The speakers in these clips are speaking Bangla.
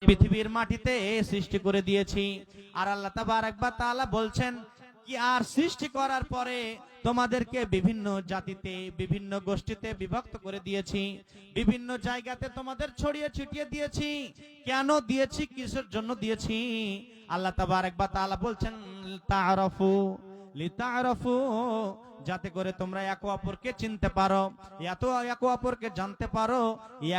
পৃথিবীর মাটিতে সৃষ্টি করে দিয়েছি। আর আল্লাহ তাবারক ওয়া তাআলা বলছেন কি, আর সৃষ্টি করার পরে তোমাদেরকে বিভিন্ন জাতিতে বিভিন্ন গোষ্ঠীতে বিভক্ত করে দিয়েছি, বিভিন্ন জায়গাতে তোমাদের ছড়িয়ে ছিটিয়ে দিয়েছি। কেন দিয়েছি, কিসের জন্য দিয়েছি? আল্লাহ তাবারক ওয়া তাআলা বলছেন তাআরাফু, লিতাআরাফু, যাতে করে তোমরা একে অপরকে চিনতে পারো, এত একে অপরকে জানতে পারো,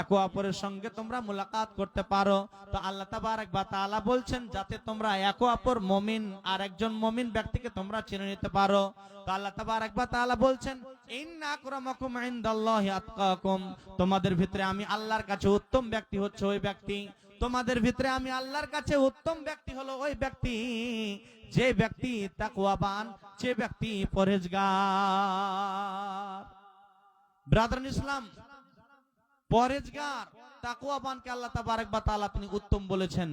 একে অপরের সঙ্গে তোমরা মুলাকাত করতে পারো। তো আল্লাহ তাবারক ওয়া তাআলা বলছেন যাতে তোমরা একে অপর মুমিন আর একজন মুমিন ব্যক্তিকে তোমরা চিনে নিতে পারো। তো আল্লাহ তাবারক ওয়া তাআলা বলছেন ইন্না আকরামাকুম ইনদাল্লাহি আতকাকুম, তোমাদের ভিতরে আমি আল্লাহর কাছে উত্তম ব্যক্তি হচ্ছে ওই ব্যক্তি, তোমাদের ভিতরে আমি আল্লাহর কাছে উত্তম ব্যক্তি হলো ওই ব্যক্তি যে ব্যক্তি তাকওয়াবান, যে ব্যক্তি পরহেজগার। ব্রাদার ইসলাম, পরহেজগার তাকওয়াবানকে আল্লাহ তাবারক ওয়া তাআলা তিনি উত্তম বলেছেন।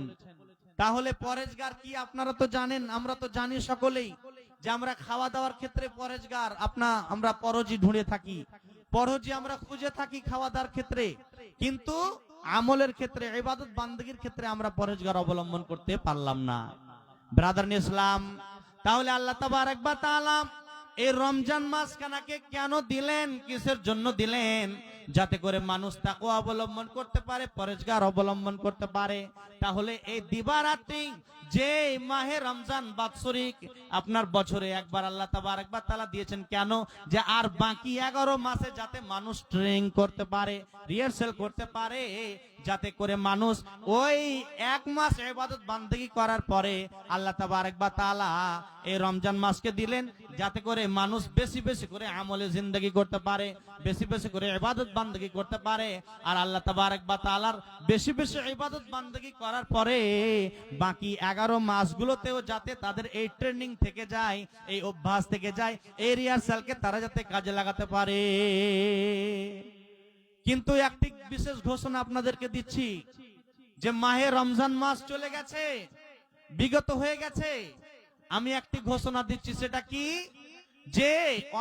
তাহলে পরহেজগার কি আপনারা তো জানেন, আমরা তো জানি সকলেই যে আমরা খাওয়া দাওয়ার ক্ষেত্রে পরহেজগার, আমরা পরজি ঢুঁড়ে থাকি, পরজি আমরা খুঁজে থাকি খাওয়া দাওয়ার ক্ষেত্রে, কিন্তু আমলের ক্ষেত্রে, ইবাদত বান্দেগীর ক্ষেত্রে আমরা পরহেজগার অবলম্বন করতে পারলাম না। ব্রাদার ইসলাম, তাহলে আল্লাহ তাবারক ওয়া তাআলা এই রমজান মাস খানাকে কেন দিলেন, কিসের জন্য দিলেন? যাতে করে মানুষ তাকওয়া অবলম্বন করতে পারে, পরহেজগার অবলম্বন করতে পারে। তাহলে এই দিবারাত্রি যে মাহে রমজান বাৎসরিক আপনার বছরে একবার আল্লাহ তাবারক ওয়া তাআলা দিয়েছেন, কেন? যে আর বাকি 11 মাসে যাতে মানুষ ট্রেনিং করতে পারে, রিহার্সাল করতে পারে, যাতে করে মানুষ ওই এক মাস ইবাদত বান্দেগী করার পরে আল্লাহ তাবারক ওয়া তাআলা এই রমজান মাসকে দিলেন যাতে করে মানুষ বেশি বেশি করে আমলে জিন্দেগি করতে পারে, বেশি বেশি করে ইবাদত বান্দেগী করতে পারে। আর আল্লাহ তাবারক ওয়া তাআলার বেশি বেশি ইবাদত বান্দেগী করার পরে বাকি 11 মাসগুলোতেও যাতে তাদের এই ট্রেনিং থেকে যায়, এই অভ্যাস থেকে যায়, এই রিহার্সালকে তারা যাতে কাজে লাগাতে পারে। কিন্তু একটি বিশেষ ঘোষণা আপনাদেরকে দিচ্ছি, যে মাহে রমজান মাস চলে গেছে, বিগত হয়ে গেছে, আমি একটি ঘোষণা দিচ্ছি, সেটা কি? যে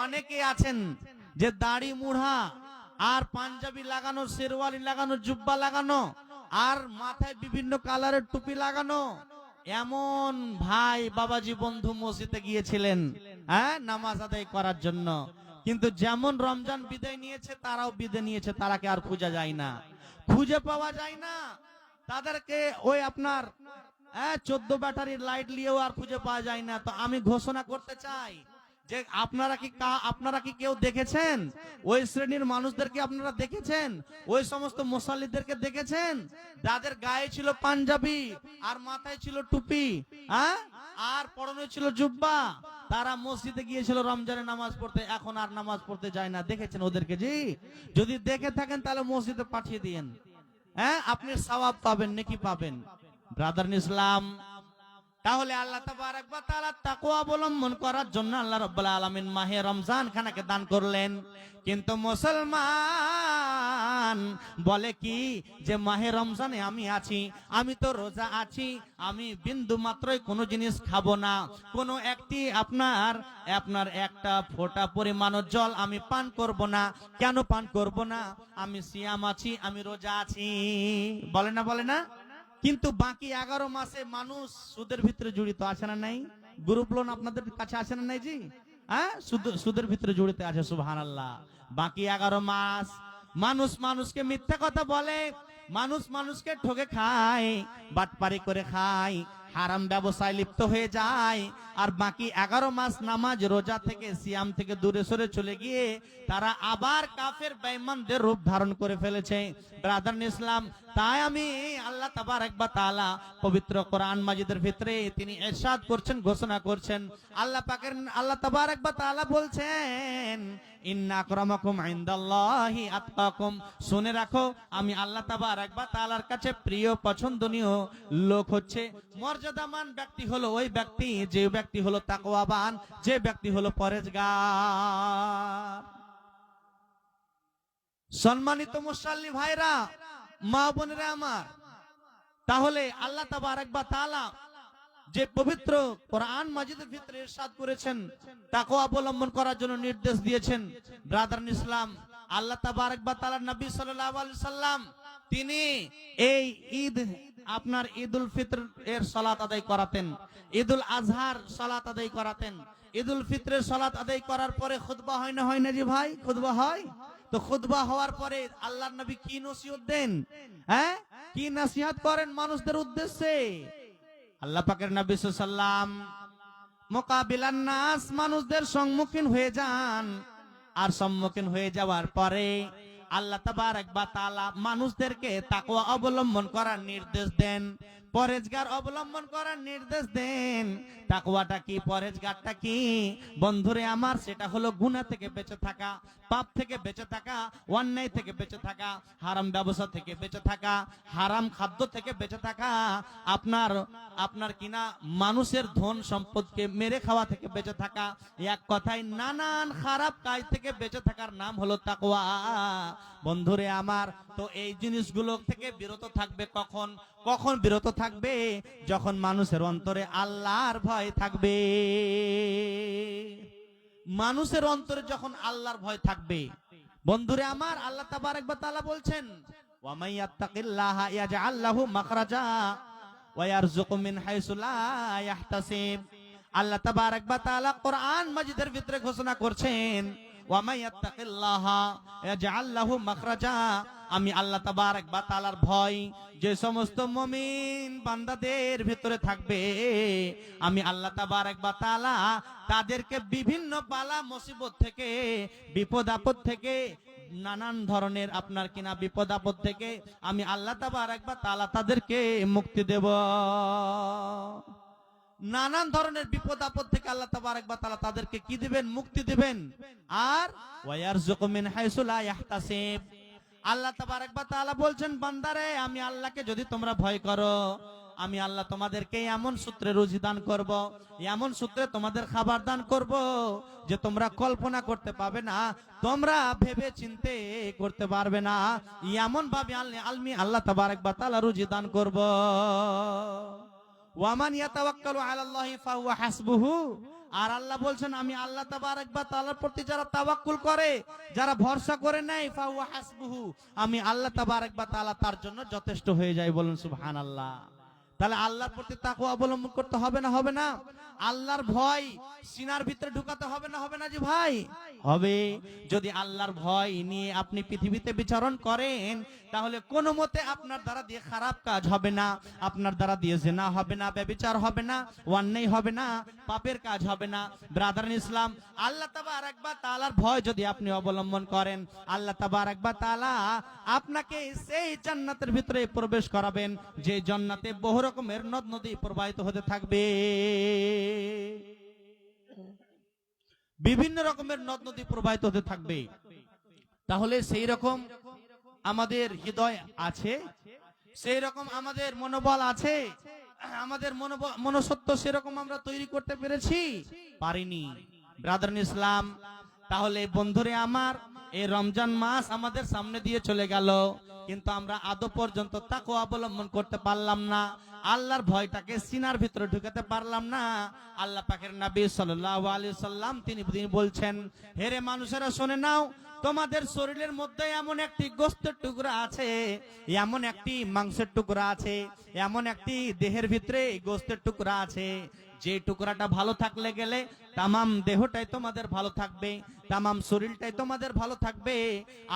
অনেকে আছেন যে দাড়ি মুড়া আর পাঞ্জাবি লাগানো, শেরওয়ালি লাগানো, জুব্বা লাগানো আর মাথায় বিভিন্ন কালারের টুপি লাগানো এমন ভাই বাবাজি বন্ধু মসজিদে গিয়েছিলেন নামাজ আদায় করার জন্য, কিন্তু যেমন রমজান বিদায় নিয়েছে তারাও বিদায় নিয়েছে, তারাকে আর খুঁজে যায় না, খুঁজে পাওয়া যায় না তাদেরকে। ওই আপনার 14 ব্যাটারির লাইট নিয়েও আর খুঁজে পাওয়া যায় না। তো আমি ঘোষণা করতে চাই যে আপনারা কি কেউ দেখেছেন ওই শ্রেণীর মানুষদেরকে? আপনারা দেখেছেন ওই সমস্ত মুসাল্লিদেরকে দেখেছেন যাদের গায়ে ছিল পাঞ্জাবি আর মাথায় ছিল টুপি, আর পরনে ছিল জুব্বা? তারা মসজিদে গিয়েছিল রমজানে নামাজ পড়তে, এখন আর নামাজ পড়তে যায় না। দেখেছেন ওদেরকে? জি, যদি দেখে থাকেন তাহলে মসজিদে পাঠিয়ে দিন, আপনি সওয়াব পাবেন, নেকি পাবেন। ব্রাদার ইসলাম, তাহলে আল্লাহ তাবারক ওয়া তাআলা তাকওয়া অবলম্বন করার জন্য আল্লাহ রাব্বুল আলামিন মাহে রমজান খানাকে দান করলেন। কিন্তু মুসলমান বলে কি, যে মাহে রমজানে আমি আছি, আমি তো রোজা আছি, আমি বিন্দু মাত্রই কোনো জিনিস খাবো না, কোনো একটি আপনার একটা ফোঁটা পরিমাণ জল আমি পান করব না। কেন পান করব না? আমি সিয়াম আছি, আমি রোজা আছি, বলে না, বলে না? কিন্তু বাকি 11 মাসে মানুষ সুদের ভিতরে জড়িত আছে না নাই? গ্রুপ লোন আপনাদের কাছে আছে না নাই? জি, সুদের ভিতরে জড়িত আছে। সুবহানাল্লাহ। বাকি 11 মাস মানুষ মানুষকে মিথ্যা কথা বলে, মানুষ মানুষকে ঠকে খায়, বাটপারি করে খায়, হারাম ব্যবসায় লিপ্ত হয়ে যায়। আর বাকি 11 মাস নামাজ রোজা থেকে, সিয়াম থেকে দূরে সরে চলে গিয়ে তারা আবার কাফের বেঈমানদের রূপ ধারণ করে ফেলেছে। ব্রাদার ইসলাম, তাই আমি আল্লাহ তাবারক ওয়া তাআলা পবিত্র কোরআন মাজিদের ভিতরে তিনি ইরশাদ করছেন, ঘোষণা করছেন, আল্লাহ তাবারক ওয়া তাআলা বলছেন ইন্না আকরামাকুম ইনদাল্লাহি আতকাকুম, শুনে রাখো আমি আল্লাহ তাবারক ওয়া তাআলার কাছে প্রিয় পছন্দনীয় লোক হচ্ছে, মর্যাদামান ব্যক্তি হলো ওই ব্যক্তি যে ব্যক্তি হলো তাকওয়াবান, যে ব্যক্তি হলো পরহেজগার। সম্মানিত মুসল্লি ভাইরা, মা বোনেরা আমার, তাহলে আল্লাহ তাবারক ওয়া তাআলা যে পবিত্র কোরআন মাজিদের ভিতরে ইরশাদ করেছেন, তাকওয়া অবলম্বন করার জন্য নির্দেশ দিয়েছেন। ব্রাদার ইসলাম, আল্লাহ তাবারক ওয়া তাআলা নবী সাল্লাল্লাহু আলাইহি সাল্লাম তিনি এই ঈদ আপনার ঈদুল ফিতর এর সালাত আদায় করাতেন, ঈদুল আজহার সালাত আদায় করাতেন। ঈদুল ফিতরের সালাত আদায় করার পরে খুতবা হয় না জি ভাই? খুতবা হয় তো। খুতবা হওয়ার পরে আল্লাহর নবী কি নসিহত দেন? হ্যাঁ, কি নসিহত করেন মানুষদের উদ্দেশ্যে? আল্লাহ পাকের নবী সাল্লাল্লাহু আলাইহি ওয়াসাল্লাম মুকাবিলান নাস, মানুষদের সম্মুখীন হয়ে যান। আর সম্মুখীন হয়ে যাওয়ার পরে আল্লাহ তাবারক ওয়া তাআলা মানুষদেরকে তাকওয়া অবলম্বন করার নির্দেশ দেন, পরেজগার অবলম্বন করার নির্দেশ দেন। তাকওয়াটা কি, পরেজগারটা কি? বন্ধুরে আমার, সেটা হলো গুনাহ থেকে বেঁচে থাকা, পাপ থেকে বেঁচে থাকা, অন্যায় থেকে বেঁচে থাকা, হারাম ব্যবসা থেকে বেঁচে থাকা, হারাম খাদ্য থেকে বেঁচে থাকা, আপনার কিনা মানুষের ধন সম্পদকে মেরে খাওয়া থেকে বেঁচে থাকা, এক কথায় নানান খারাপ কাজ থেকে বেঁচে থাকার নাম হলো তাকওয়া। বন্ধুরে আমার, তো এই জিনিসগুলো থেকে বিরত থাকবে কখন? কখন বিরত থাকবে? যখন মানুষের অন্তরে আল্লাহর ভয় থাকবে। মানুষের অন্তরে যখন আল্লাহর ভয় থাকবে, বন্ধুরে আমার, আল্লাহ তাবারক ওয়া তাআলা বলছেন, ওয়া মাইয়াত্তাকিল্লাহা ইয়াজআল লাহু মাখরাজা ওয়া ইয়ারযুকু মিন হাইসু লা ইয়াহতাসিব। আল্লাহ তাবারক ওয়া তাআলা কোরআন মাজিদের ভিতরে ঘোষণা করছেন, ওয়া মাইয়াত্তাকিল্লাহা ইয়াজআল লাহু মাখরাজা। আমি আল্লাহ তাবারক ওয়া তাআলার ভয় যে সমস্ত মুমিন বান্দাদের ভিতরে থাকবে, আমি আল্লাহ তাবারক ওয়া তাআলা তাদেরকে বিভিন্ন বালা মুসিবত থেকে, বিপদ আপদ থেকে, নানান ধরনের আপনার কিনা বিপদ আপদ থেকে আমি আল্লাহ তাবারক ওয়া তাআলা তাদেরকে মুক্তি দেব। নানান ধরনের বিপদ আপদ থেকে আল্লাহ তাবারক ওয়া তাআলা তাদেরকে কি দিবেন? মুক্তি দিবেন। আর ওয়া ইয়ারযুকু মিন হাইসু লা ইয়াহতাসিব। আল্লাহ তাবারক ওয়া তাআলা বলছেন, বান্দারে, আমি আল্লাহকে যদি তোমরা ভয় করো, আমি আল্লাহ তোমাদেরকে এমন সূত্রে রুজি দান করব, এমন সূত্রে তোমাদের খাবার দান করব যে তোমরা কল্পনা করতে পারবে না, তোমরা ভেবে চিন্তে করতে পারবে না। এমন ভাবে আমি আল্লাহ তাবারক ওয়া তাআলা রুজি দান করব। ওয়ামান ইয়াতাওয়াক্কালু আলাল্লাহি ফাহুয়া হাসবুহু। আর আল্লাহ বলছেন, আমি আল্লাহ তাবারক ওয়া তাআলার প্রতি যারা তাওয়াক্কুল করে, যারা ভরসা করে নেয়, ফাহুয়া হাসবুহু, আমি আল্লাহ তাবারক ওয়া তাআলা তার জন্য যথেষ্ট হয়ে যায়। বলুন সুবহানাল্লাহ। তাহলে আল্লাহর প্রতি তাকওয়া অবলম্বন করতে হবে না? হবে না? আল্লাহর ভয় সিনার ভিতরে ঢুকাতে হবে না? হবে না জি ভাই? হবে। যদি আল্লাহর ভয় নিয়ে আপনি পৃথিবীতে বিচরণ করেন, তাহলে কোনো মতে আপনার দ্বারা দিয়ে খারাপ কাজ হবে না, আপনার দ্বারা দিয়ে জিনা হবে না, ব্যভিচার হবে না, অন্যায় হবে না, পাপের কাজ হবে না। ব্রাদার ইসলাম, আল্লাহ তাবারক ওয়া তাআলার ভয় যদি আপনি অবলম্বন করেন, আল্লাহ তাবারক ওয়া তাআলা আপনাকে সেই জান্নাতের ভিতরে প্রবেশ করাবেন, যে জান্নাতে বহু রকমের নদ নদী প্রবাহিত হতে থাকবে। বিভিন্ন রকমের নদ নদী প্রবাহিত হতে থাকবে। তাহলে সেই রকম আমাদের হৃদয় আছে, সেই রকম আমাদের মনোবল আছে, আমাদের মনসত্ব সেরকম আমরা তৈরি করতে পেরেছি? পারিনি। ব্রাদার ইসলাম, তাহলে বন্ধুরে আমার, এই রমজান মাস আমাদের সামনে দিয়ে চলে গেল, কিন্তু আমরা আদৌ পর্যন্ত তাকওয়া অবলম্বন করতে পারলাম না, আল্লাহর ভয়টাকে সিনার ভিতরে ঢুকাতে পারলাম না। আল্লাহ পাকের নবী সাল্লাল্লাহু আলাইহি সাল্লাম তিনি বলছেন, হেরে মানুষেরা শুনে নাও, তোমাদের শরীরের মধ্যে এমন একটি গোস্তের টুকরা আছে, এমন একটি মাংসের টুকরা আছে, এমন একটি দেহের ভিতরে গোস্তের টুকরা আছে, যে টুকরাটা ভালো থাকলে গেলে তামাম দেহটাই তোমাদের ভালো থাকবে, তামাম শরীরটাই তোমাদের ভালো থাকবে।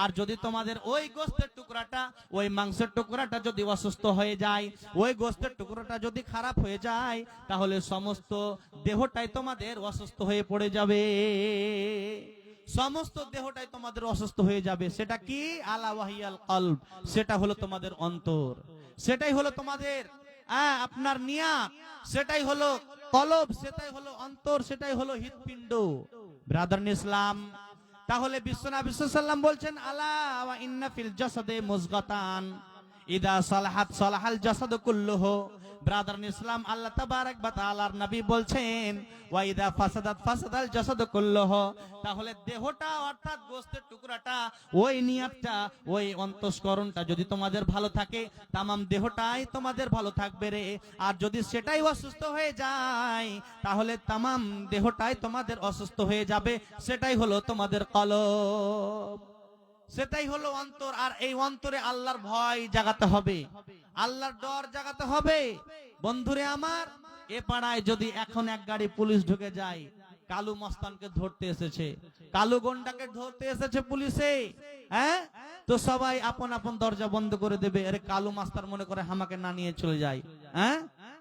আর যদি তোমাদের ওই গোস্তের টুকরাটা, ওই মাংসের টুকরাটা যদি অসুস্থ হয়ে যায়, ওই গোস্তের টুকরাটা যদি খারাপ হয়ে যায়, তাহলে সমস্ত দেহটাই তোমাদের অসুস্থ হয়ে পড়ে যাবে, সমস্ত দেহটাই তোমাদের অসুস্থ হয়ে যাবে। সেটা কি? আলা ওয়াহিয়াল কলব, সেটা হলো তোমাদের অন্তর, সেটাই হলো তোমাদের আপনার নিয়াত, সেটাই হলো কলব, সেটাই হলো অন্তর, সেটাই হলো হৃৎপিণ্ড। ব্রাদার ইসলাম, তাহলে বিশ্বনবী সাল্লাল্লাহু আলাইহি ওয়াসাল্লাম বলছেন, আলা ওয়া ইন্না ফিল জাসাদে মুজগাতান ইদা সালাহাত সালাহাল জাসাদু কুল্লুহু। ব্রাদার ইসলাম, আল্লাহ তাবারক ওয়া তাআলার নবী বলছেন, ওয়া ইদা ফাসাদাত ফাসাদাল জাসাদু কুল্লুহু। তাহলে দেহটা অর্থাৎ গোশতের টুকরাটা, ওই নিয়াতটা, ওই অন্তঃকরণটা যদি তোমাদের ভালো থাকে, তামাম দেহটাই তোমাদের ভালো থাকবে রে। আর যদি সেটাই অসুস্থ হয়ে যায়, তাহলে তামাম দেহটাই তোমাদের অসুস্থ হয়ে যাবে, সেটাই হলো তোমাদের কলব। সেটাই হলো অন্তর। আর এই অন্তরে আল্লাহর ভয় জাগাতে হবে, আল্লাহর ডর জাগাতে হবে। বন্ধুরে আমার, এ পাড়ায় যদি এখন এক গাড়ি পুলিশ ঢুকে যায়, কালু মস্তানকে ধরতে এসেছে, কালু গন্ডাকে ধরতে এসেছে পুলিশে, হ্যাঁ, তো সবাই আপন আপন দরজা বন্ধ করে দেবে। আরে কালু মাস্টার মনে করে আমাকে না নিয়ে চলে যায়। হ্যাঁ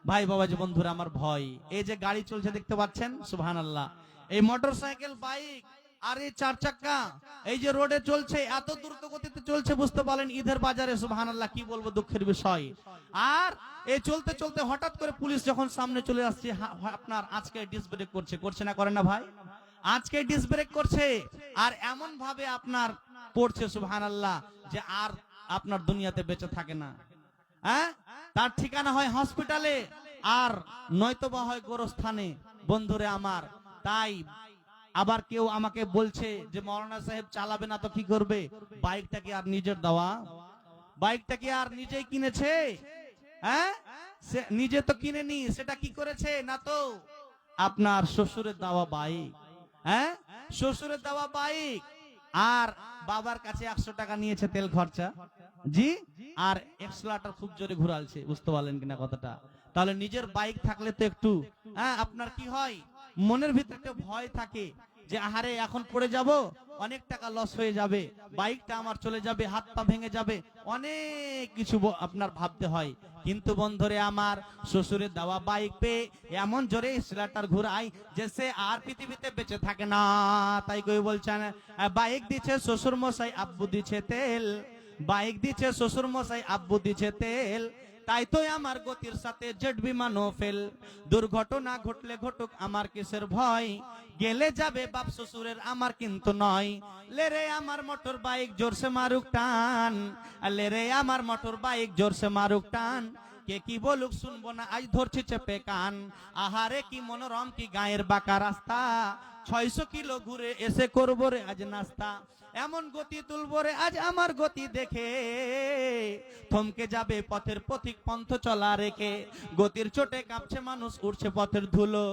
ভাই বাবাজি বন্ধুরা আমার, ভয়। এই যে গাড়ি চলছে দেখতে পাচ্ছেন, সুবহানাল্লাহ, এই মোটরসাইকেল, বাইক আর এই চার চাক্কা এই যে রোডে চলছে, এত দ্রুত গতিতে চলছে, বুঝতে পারলেন ঈদের বাজারে, সুবহানাল্লাহ, কি বলবো, দুঃখের বিষয়। আর এই চলতে চলতে হঠাৎ করে পুলিশ যখন সামনে চলে আসছে, আপনার আজকে ডিস ব্রেক করছে, করছে না, করে না ভাই, আজকে ডিস ব্রেক করছে। আর এমন ভাবে আপনার পড়ছে, সুবহানাল্লাহ, যে আর আপনার দুনিয়াতে বেঁচে থাকে না। হ্যাঁ, তার ঠিকানা হয় হসপিটালে, আর নয়তোবা হয় গোরস্থানে। বন্ধুরে আমার, তাই আবার কেউ আমাকে বলছে যে মৌলানা সাহেব চালাবে না তো কি করবে? বাইকটা কি আর নিজের দেওয়া? বাইকটা কি আর নিজেই কিনেছে? হ্যাঁ, সে নিজে তো কিনেনি, সেটা কি করেছে? না তো আপনার শ্বশুরের দেওয়া বাইক। হ্যাঁ, শ্বশুরের দেওয়া বাইক, আর বাবার কাছে 100 টাকা নিয়েছে তেল খরচা, জি, আর এক্সেলারেটর খুব জোরে ঘুরালছে, বুঝতে পারলেন কিনা কথাটা? তাহলে নিজের বাইক থাকলে তো একটু, হ্যাঁ, আপনার কি হয়, মনের ভিতরে একটা ভয় থাকে যে আহারে এখন পড়ে যাব, অনেক টাকা লস হয়ে যাবে, বাইকটা আমার চলে যাবে, হাত পা ভেঙে যাবে, অনেক কিছু আপনার ভাবতে হয়। কিন্তু বন্ধুরে আমার, শ্বশুরের দেওয়া বাইক পেয়ে এমন জোরে এক্সেলারেটর ঘুরাই যে সে আর পৃথিবীতে বেঁচে থাকে না। তাই কই বলছেন, বাইক দিচ্ছে শ্বশুর মশাই, আব্বু দিচ্ছে তেল, বাইক দিচ্ছে শ্বশুর মশাই, আব্বু দিচ্ছে তেল, তাই তো আমার গতির সাথে জেট বিমানও ফেল। দুর্ঘটনা ঘটলে ঘটুক আমার কিসের ভয়, গেলে যাবে বাপ শ্বশুরের আমার কিন্তু নয়। লেরে আমার মোটর বাইক জোরসে মারুক টান, লেরে আমার মোটর বাইক জোরসে মারুক টান, কে কি বলুক শুনবো না, আজ ধরছি চেপে কান। আহারে কি মনোরম কি গায়ের বাঁকা রাস্তা, 600 কিলো ঘুরে এসে করবো রে আজ নাস্তা। এমন গতি তুলবো রে আজ আমার গতি দেখে, থমকে যাবে পথের পথিক পন্থ চলা রেখে। গতির চোটে কাঁপছে মানুষ, উঠছে পথের ধুলো,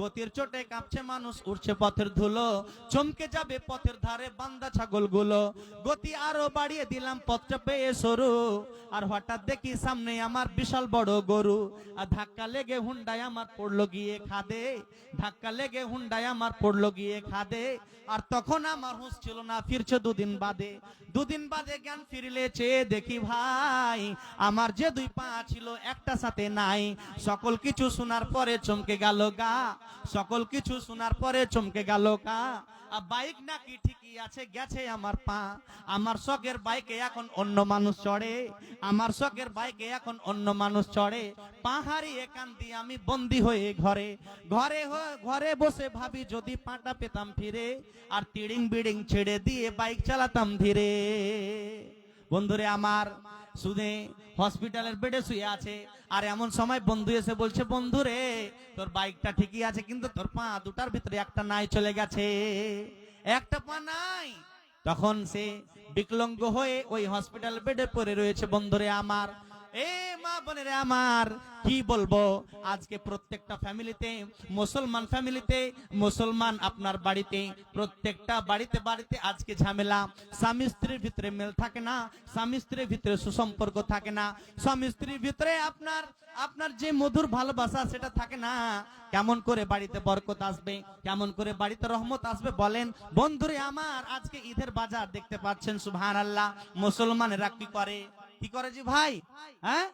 গতির চোটে কাঁপছে মানুষ, উঠছে পথের ধুলো, চমকে যাবে পথের ধারে বান্দা ছাগলগুলো। গতি আরো বাড়িয়ে দিলাম, পথটা পেয়ে সরু, আর হঠাৎ দেখি সামনে আমার বিশাল বড় গরু। আর ধাক্কা লেগে হুন্ডায় আমার পড়লো গিয়ে খাদে, ধাক্কা লেগে হুন্ডায় আমার পড়লো গিয়ে খাদে। আর তখন আমার হুঁশ ছিল না, ফিরছে দুদিন বাদে, দুদিন বাদে জ্ঞান ফিরলে চেয়ে দেখি ভাই, আমার যে 2 পা ছিল একটা সাথে নাই। সকল কিছু শোনার পরে চমকে গেল গা, সকল কিছু শোনার পরে চমকে গেল গা। বাইক নাকি ঠিকই আছে, গেছে আমার পা, আমার শখের বাইকে এখন অন্য মানুষ চড়ে, আমার শখের বাইকে এখন অন্য মানুষ চড়ে। পাহাড়ি একান্তি আমি বন্দি হয়ে ঘরে, ঘরে ঘরে বসে ভাবি যদি পাটা পেতাম ফিরে, আর তিড়িং বিড়িং ছেড়ে দিয়ে বাইক চালাতাম ধীরে। বন্ধুরে আমার, শুনে হসপিটালের বেডে শুয়ে আছে, আর এমন সময় বন্ধু এসে বলছে, বন্ধু রে তোর বাইকটা ঠিকই আছে, কিন্তু তোর পা দুটার ভিতরে একটা নাই, চলে গেছে, একটা পা নাই। তখন সে বিকলাঙ্গ হয়ে ওই হসপিটাল বেডে পড়ে রয়েছে। বন্ধুরে আমার, এ মা বোনেরে আমার, কি বলবো, আজকে প্রত্যেকটা ফ্যামিলিতে, মুসলমান ফ্যামিলিতে, মুসলমান আপনার বাড়িতে, প্রত্যেকটা বাড়িতে বাড়িতে আজকে ঝামেলা। স্বামী স্ত্রীর ভিতরে মেল থাকে না, স্বামী স্ত্রীর ভিতরে সুসম্পর্ক থাকে না, স্বামী স্ত্রীর ভিতরে আপনার আপনার যে মধুর ভালোবাসা সেটা থাকে না। কেমন করে বাড়িতে বরকত আসবে, কেমন করে বাড়িতে রহমত আসবে বলেন? বন্ধুরে আমার, আজকে ঈদের বাজার দেখতে পাচ্ছেন, সুবহানাল্লাহ, মুসলমানেরা কি করে, কি করে জি ভাই? হ্যাঁ,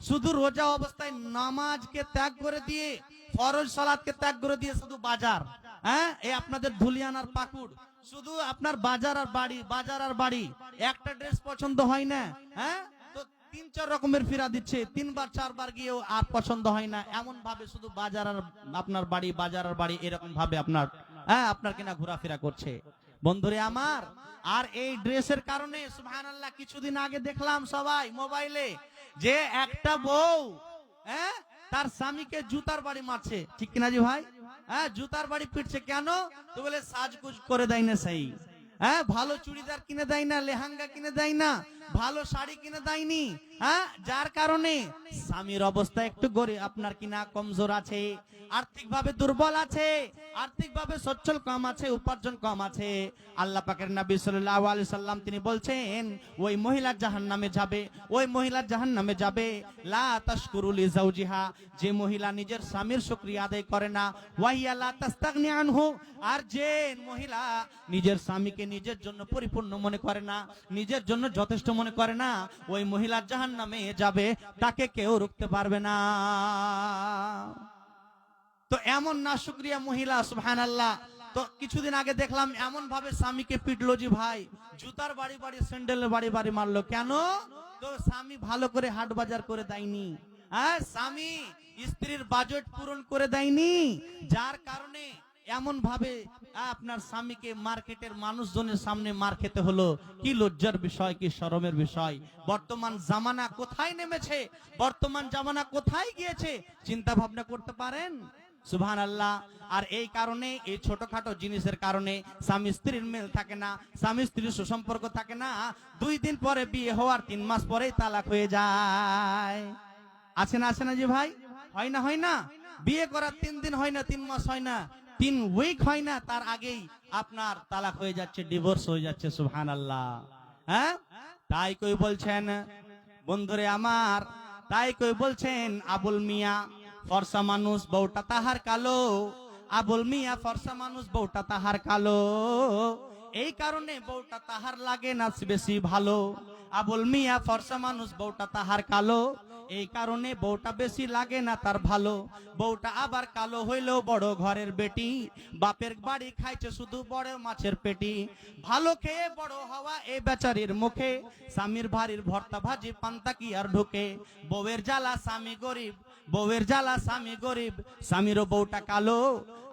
শুধু রোজা অবস্থায় নামাজকে ত্যাগ করে দিয়ে, ফরজ সালাতকে ত্যাগ করে দিয়ে শুধু বাজার, হ্যাঁ, এই আপনাদের ধুলিয়ানার পাকুড়, শুধু আপনার বাজার আর বাড়ি, বাজার আর বাড়ি। একটা ড্রেস পছন্দ হয় না, হ্যাঁ, তো 3-4 রকমের ফিরা দিচ্ছে, 3বার 4বার গিয়েও আর পছন্দ হয় না, এমন ভাবে শুধু বাজার আর আপনার বাড়ি, বাজার আর বাড়ি, এরকম ভাবে আপনার, হ্যাঁ, আপনার কিনা ঘোরাফেরা করছে। বন্ধুরে আমার, আর এই ড্রেসের কারণে সুবহানাল্লাহ, কিছুদিন আগে দেখলাম সবাই মোবাইলে যে একটা বউ, হ্যাঁ, তার স্বামীকে জুতার বাড়ি মারছে, ঠিক কিনা জি ভাই? হ্যাঁ, জুতার বাড়ি পিটছে কেন? তো বলে সাজগুজ করে দেয় না, সেই, হ্যাঁ, ভালো চুড়িদার কিনে দেয় না, লেহেঙ্গা কিনে দেয় না, ভালো শাড়ি কিনে দেয়নি, হ্যাঁ, যার কারণে স্বামীর অবস্থা একটু গরিব, আপনার কিনা কমজোর আছে, আর্থিকভাবে দুর্বল আছে, আর্থিকভাবে সচ্ছল কম আছে, উপার্জন কম আছে, আল্লাহ পাকের নবী সাল্লাল্লাহু আলাইহি সাল্লাম তিনি বলছেন ওই মহিলা জাহান্নামে যাবে, ওই মহিলা জাহান্নামে যাবে। লা তাশকুরু লি যাওজিহা, যে মহিলা নিজের স্বামীর শুকরিয়া আদায় করে না, ওয়াহিয়া লা তাস্তাগনি আনহু, আর যে মহিলা নিজের স্বামীকে নিজের জন্য পরিপূর্ণ মনে করে না, নিজের জন্য যথেষ্ট মনে করে না, ওই মহিলা জাহান্নামে যাবে, তাকে কেউ রুখতে পারবে না। তো এমন না শুকরিয়া মহিলা, সুবহানাল্লাহ। তো কিছুদিন আগে দেখলাম এমন ভাবে স্বামীকে পিটলো জি ভাই, জুতার বাড়ি বাড়ি, স্যান্ডেলের বাড়ি বাড়ি মারলো। কেন? তো স্বামী ভালো করে হাট বাজার করে দেয়নি, হ্যাঁ, স্বামী স্ত্রীর বাজেট পূরণ করে দেয়নি, যার কারণে এমন ভাবে আপনার স্বামীকে মার্কেটের মানুষজনের সামনে মার খেতে হলো। কি লজ্জার বিষয়, কি শরমের বিষয়। বর্তমান জামানা কোথায় নেমেছে, বর্তমান জামানা কোথায় গিয়েছে, চিন্তা ভাবনা করতে পারেন? সুবহানাল্লাহ। আর এই কারণে, এই ছোটখাটো জিনিসের কারণে স্বামী স্ত্রীর মেল থাকে না, স্বামী স্ত্রীর সুসম্পর্ক থাকে না। 2 দিন পরে বিয়ে হওয়ার 3 মাস পরেই তালাক হয়ে যায়। আছে না, আছে না জি ভাই? হয় না, হয় না? বিয়ে করার 3 দিন হয় না, 3 মাস হয় না, 3 উইক হয় না, তার আগেই আপনার তালাক হয়ে যাচ্ছে, ডিভোর্স হয়ে যাচ্ছে। সুবহানাল্লাহ। হ্যাঁ, তাই কই বলছেন বন্ধুরে আমার, তাই কই বলছেন আবুল মিয়া ফর্সা মানুষ বউটা তাহার কালো, আবুল মিয়া ফর্সা মানুষ বউটা তাহার কালো, এই কারণে বউটা তাহার লাগে না বেশি ভালো। আবুল মিয়া ফর্সা মানুষ বউটা তাহার কালো, এই কারণে বউটা বেশি লাগে না তার ভালো। বউটা আবার কালো হইলেও বড় ঘরের বেটি, বাপের বাড়ি খাইছে শুধু বড় মাছের পেটি। ভালো খেয়ে বড় হওয়া এই বেচারির মুখে, স্বামীর ভারির ভর্তা ভাজি পান্তা কি আর ঢুকে। বউয়ের জ্বালা স্বামী গরিব, বউয়ের জ্বালা স্বামী গরিব, স্বামীরও বউটা কালো।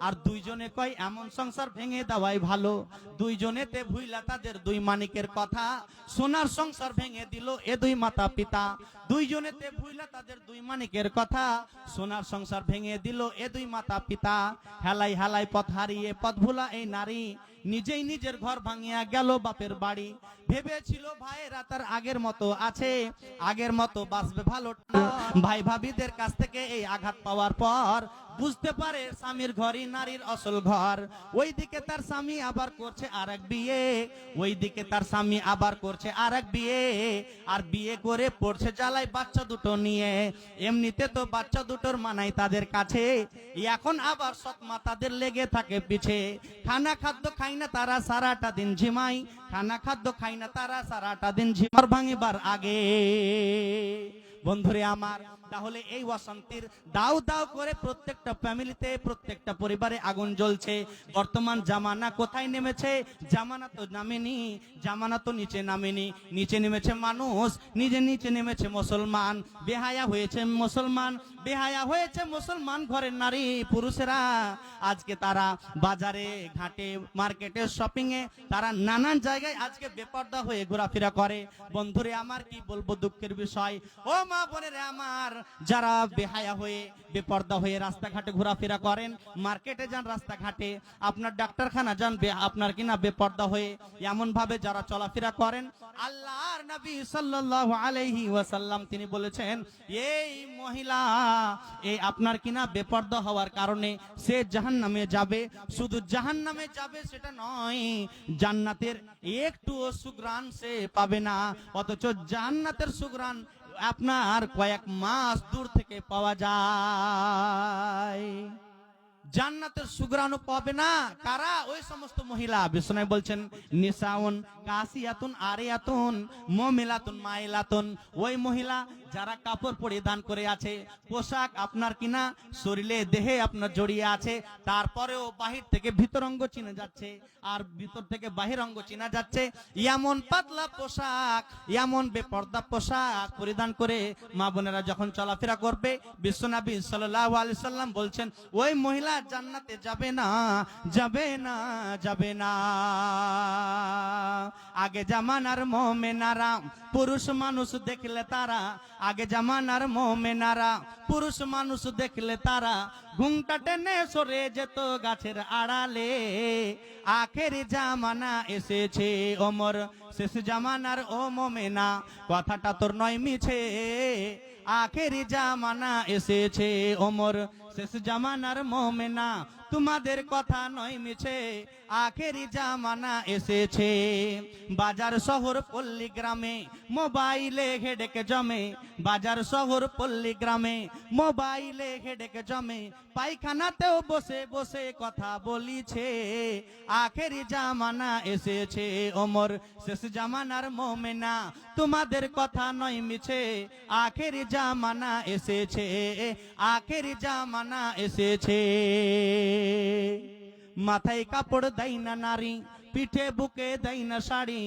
আর দুইজনে কয় এমন সংসার ভেঙে দেওয়াই ভালো। দুইজনেতে ভুইলা তাদের 2 মানিকের কথা, সোনার সংসার ভেঙে দিল এ 2 মাতা পিতা। দুইজনেতে ভুইলা তাদের 2 মানিকের কথা, সোনার সংসার ভেঙে দিল এ 2 মাতা পিতা। হেলাই হেলাই পথ হারিয়ে পথ ভুলা এই নারী, নিজেই নিজের ঘর ভাঙিয়া গেল বাপের বাড়ি। ভেবেছিল ভাইয়েরা তার আগের মতো আছে, আগের মতো বাঁচবে ভালো। ভাই ভাবিদের কাছ থেকে এই আঘাত পাওয়ার পর বুঝতে পারে স্বামীর ঘরই নারীর আসল ঘর। ওইদিকে তার স্বামী আবার করছে আরেক বিয়ে, ওইদিকে তার স্বামী আবার করছে আরেক বিয়ে, আর বিয়ে করে পড়ছে জ্বালায় বাচ্চা দুটো নিয়ে। এমনিতে তো বাচ্চা দুটোর মানাই তাদের কাছে, এখন আবার সৎমা তাদের লেগে থাকে পিছে। খানা খাদ্য খাই না তারা সারাটা দিন ঝিমাই, খানা খাদ্য খাই না তারা সারাটা দিন ঝিমার ভাঙিবার আগে। বন্ধুরে আমার, তাহলে এই অশান্তির দাও দাও করে প্রত্যেকটা ফ্যামিলিতে, প্রত্যেকটা পরিবারে আগুন জ্বলছে। বর্তমান জামানা কোথায় নেমেছে? জামানা তো নামেনি, জামানা তো নিচে নামেনি, নিচে নেমেছে মানুষ, নিজে নিচে নেমেছে মুসলমান। বেহায়া হয়েছে মুসলমান, বেহায়া হয়েছে মুসলমান ঘরের নারী পুরুষেরা। আজকে তারা বাজারে ঘাটে মার্কেটে শপিং এ তারা নানান জায়গায় আজকে বেপরদা হয়ে ঘোরাফেরা করে। বন্ধুরে আমার, কি বলবো দুঃখের বিষয়। ও মা বোনেরা আমার, যারা বেহায়া হয়ে বেপরদা হয়ে রাস্তাঘাটে ঘোরাফেরা করেন, মার্কেটে যান, রাস্তাঘাটে আপনার ডাক্তারখানা যান, আপনার কিনা বেপরদা হয়ে এমন ভাবে যারা চলাফেরা করেন, আল্লাহর নবী সাল্লাল্লাহু আলাইহি ওয়াসাল্লাম তিনি বলেছেন এই মহিলা এই আপনার কিনা বেপরদা হওয়ার কারণে সে জাহান্নামে যাবে। শুধু জাহান্নামে যাবে সেটা নয়, জান্নাতের একটু সুঘ্রাণ সে পাবে না। অথচ জান্নাতের সুঘ্রাণ আপনার কয়েক মাস দূর থেকে পাওয়া যায়। জান্নাতের সুঘ্রাণ পাবে না কারা? ওই সমস্ত মহিলা। বিষ্ণু বলছেন নিসাউন কাসিয়াতুন আরিয়াতুন মুমিলাতুন মাইলাতুন, ওই মহিলা যারা কাপড় পরিধান করে আছে, পোশাক আপনার কিনা শরীরে দেহে আপনার জড়িয়ে আছে, তারপরেও বাহির থেকে ভিতর অঙ্গ চিনে যাচ্ছে আর ভিতর থেকে বাহির অঙ্গ চিনা যাচ্ছে, এমন পাতলা পোশাক, এমন বেপর্দা পোশাক পরিধান করে মা বোনেরা যখন চলাফেরা করবে, বিশ্বনবী সাল্লাল্লাহু আলাইহি সাল্লাম বলছেন ওই মহিলা জান্নাতে যাবে না, যাবে না, যাবে না। আগে জামানার মুমিনারা পুরুষ মানুষ দেখলে তারা, আগে জামানার মুমিনারা পুরুষ মানুষ দেখলে তারা ঘুমটা টেনে সরে যেত গাছের আড়ালে। আখেরি জামানা এসেছে ওমর, শেষ জামানার ও মোমেনা, কথাটা তোর নয় মিছে। আখেরি জামানা এসেছে ওমর, শেষ জামানার মোমেনা, তোমাদের কথা নয় মিছে। আখেরি জামানা এসেছে। বাজার শহর পল্লী গ্রামে মোবাইলে হেডেক জমে, বাজার শহর পল্লী গ্রামে মোবাইলে হেডেক জমে, পায়খানাতেও বসে বসে কথা বলিছে। আখেরি জামানা এসেছে ওমর, শেষ জামানার মোমেনা, তোমাদের কথা নয় মিছে। আখেরি জামানা এসেছে, আখেরি জামানা এসেছে। মাথায় কাপড় দেয় না নারী, পিঠে বুকে দেয় না শাড়ি,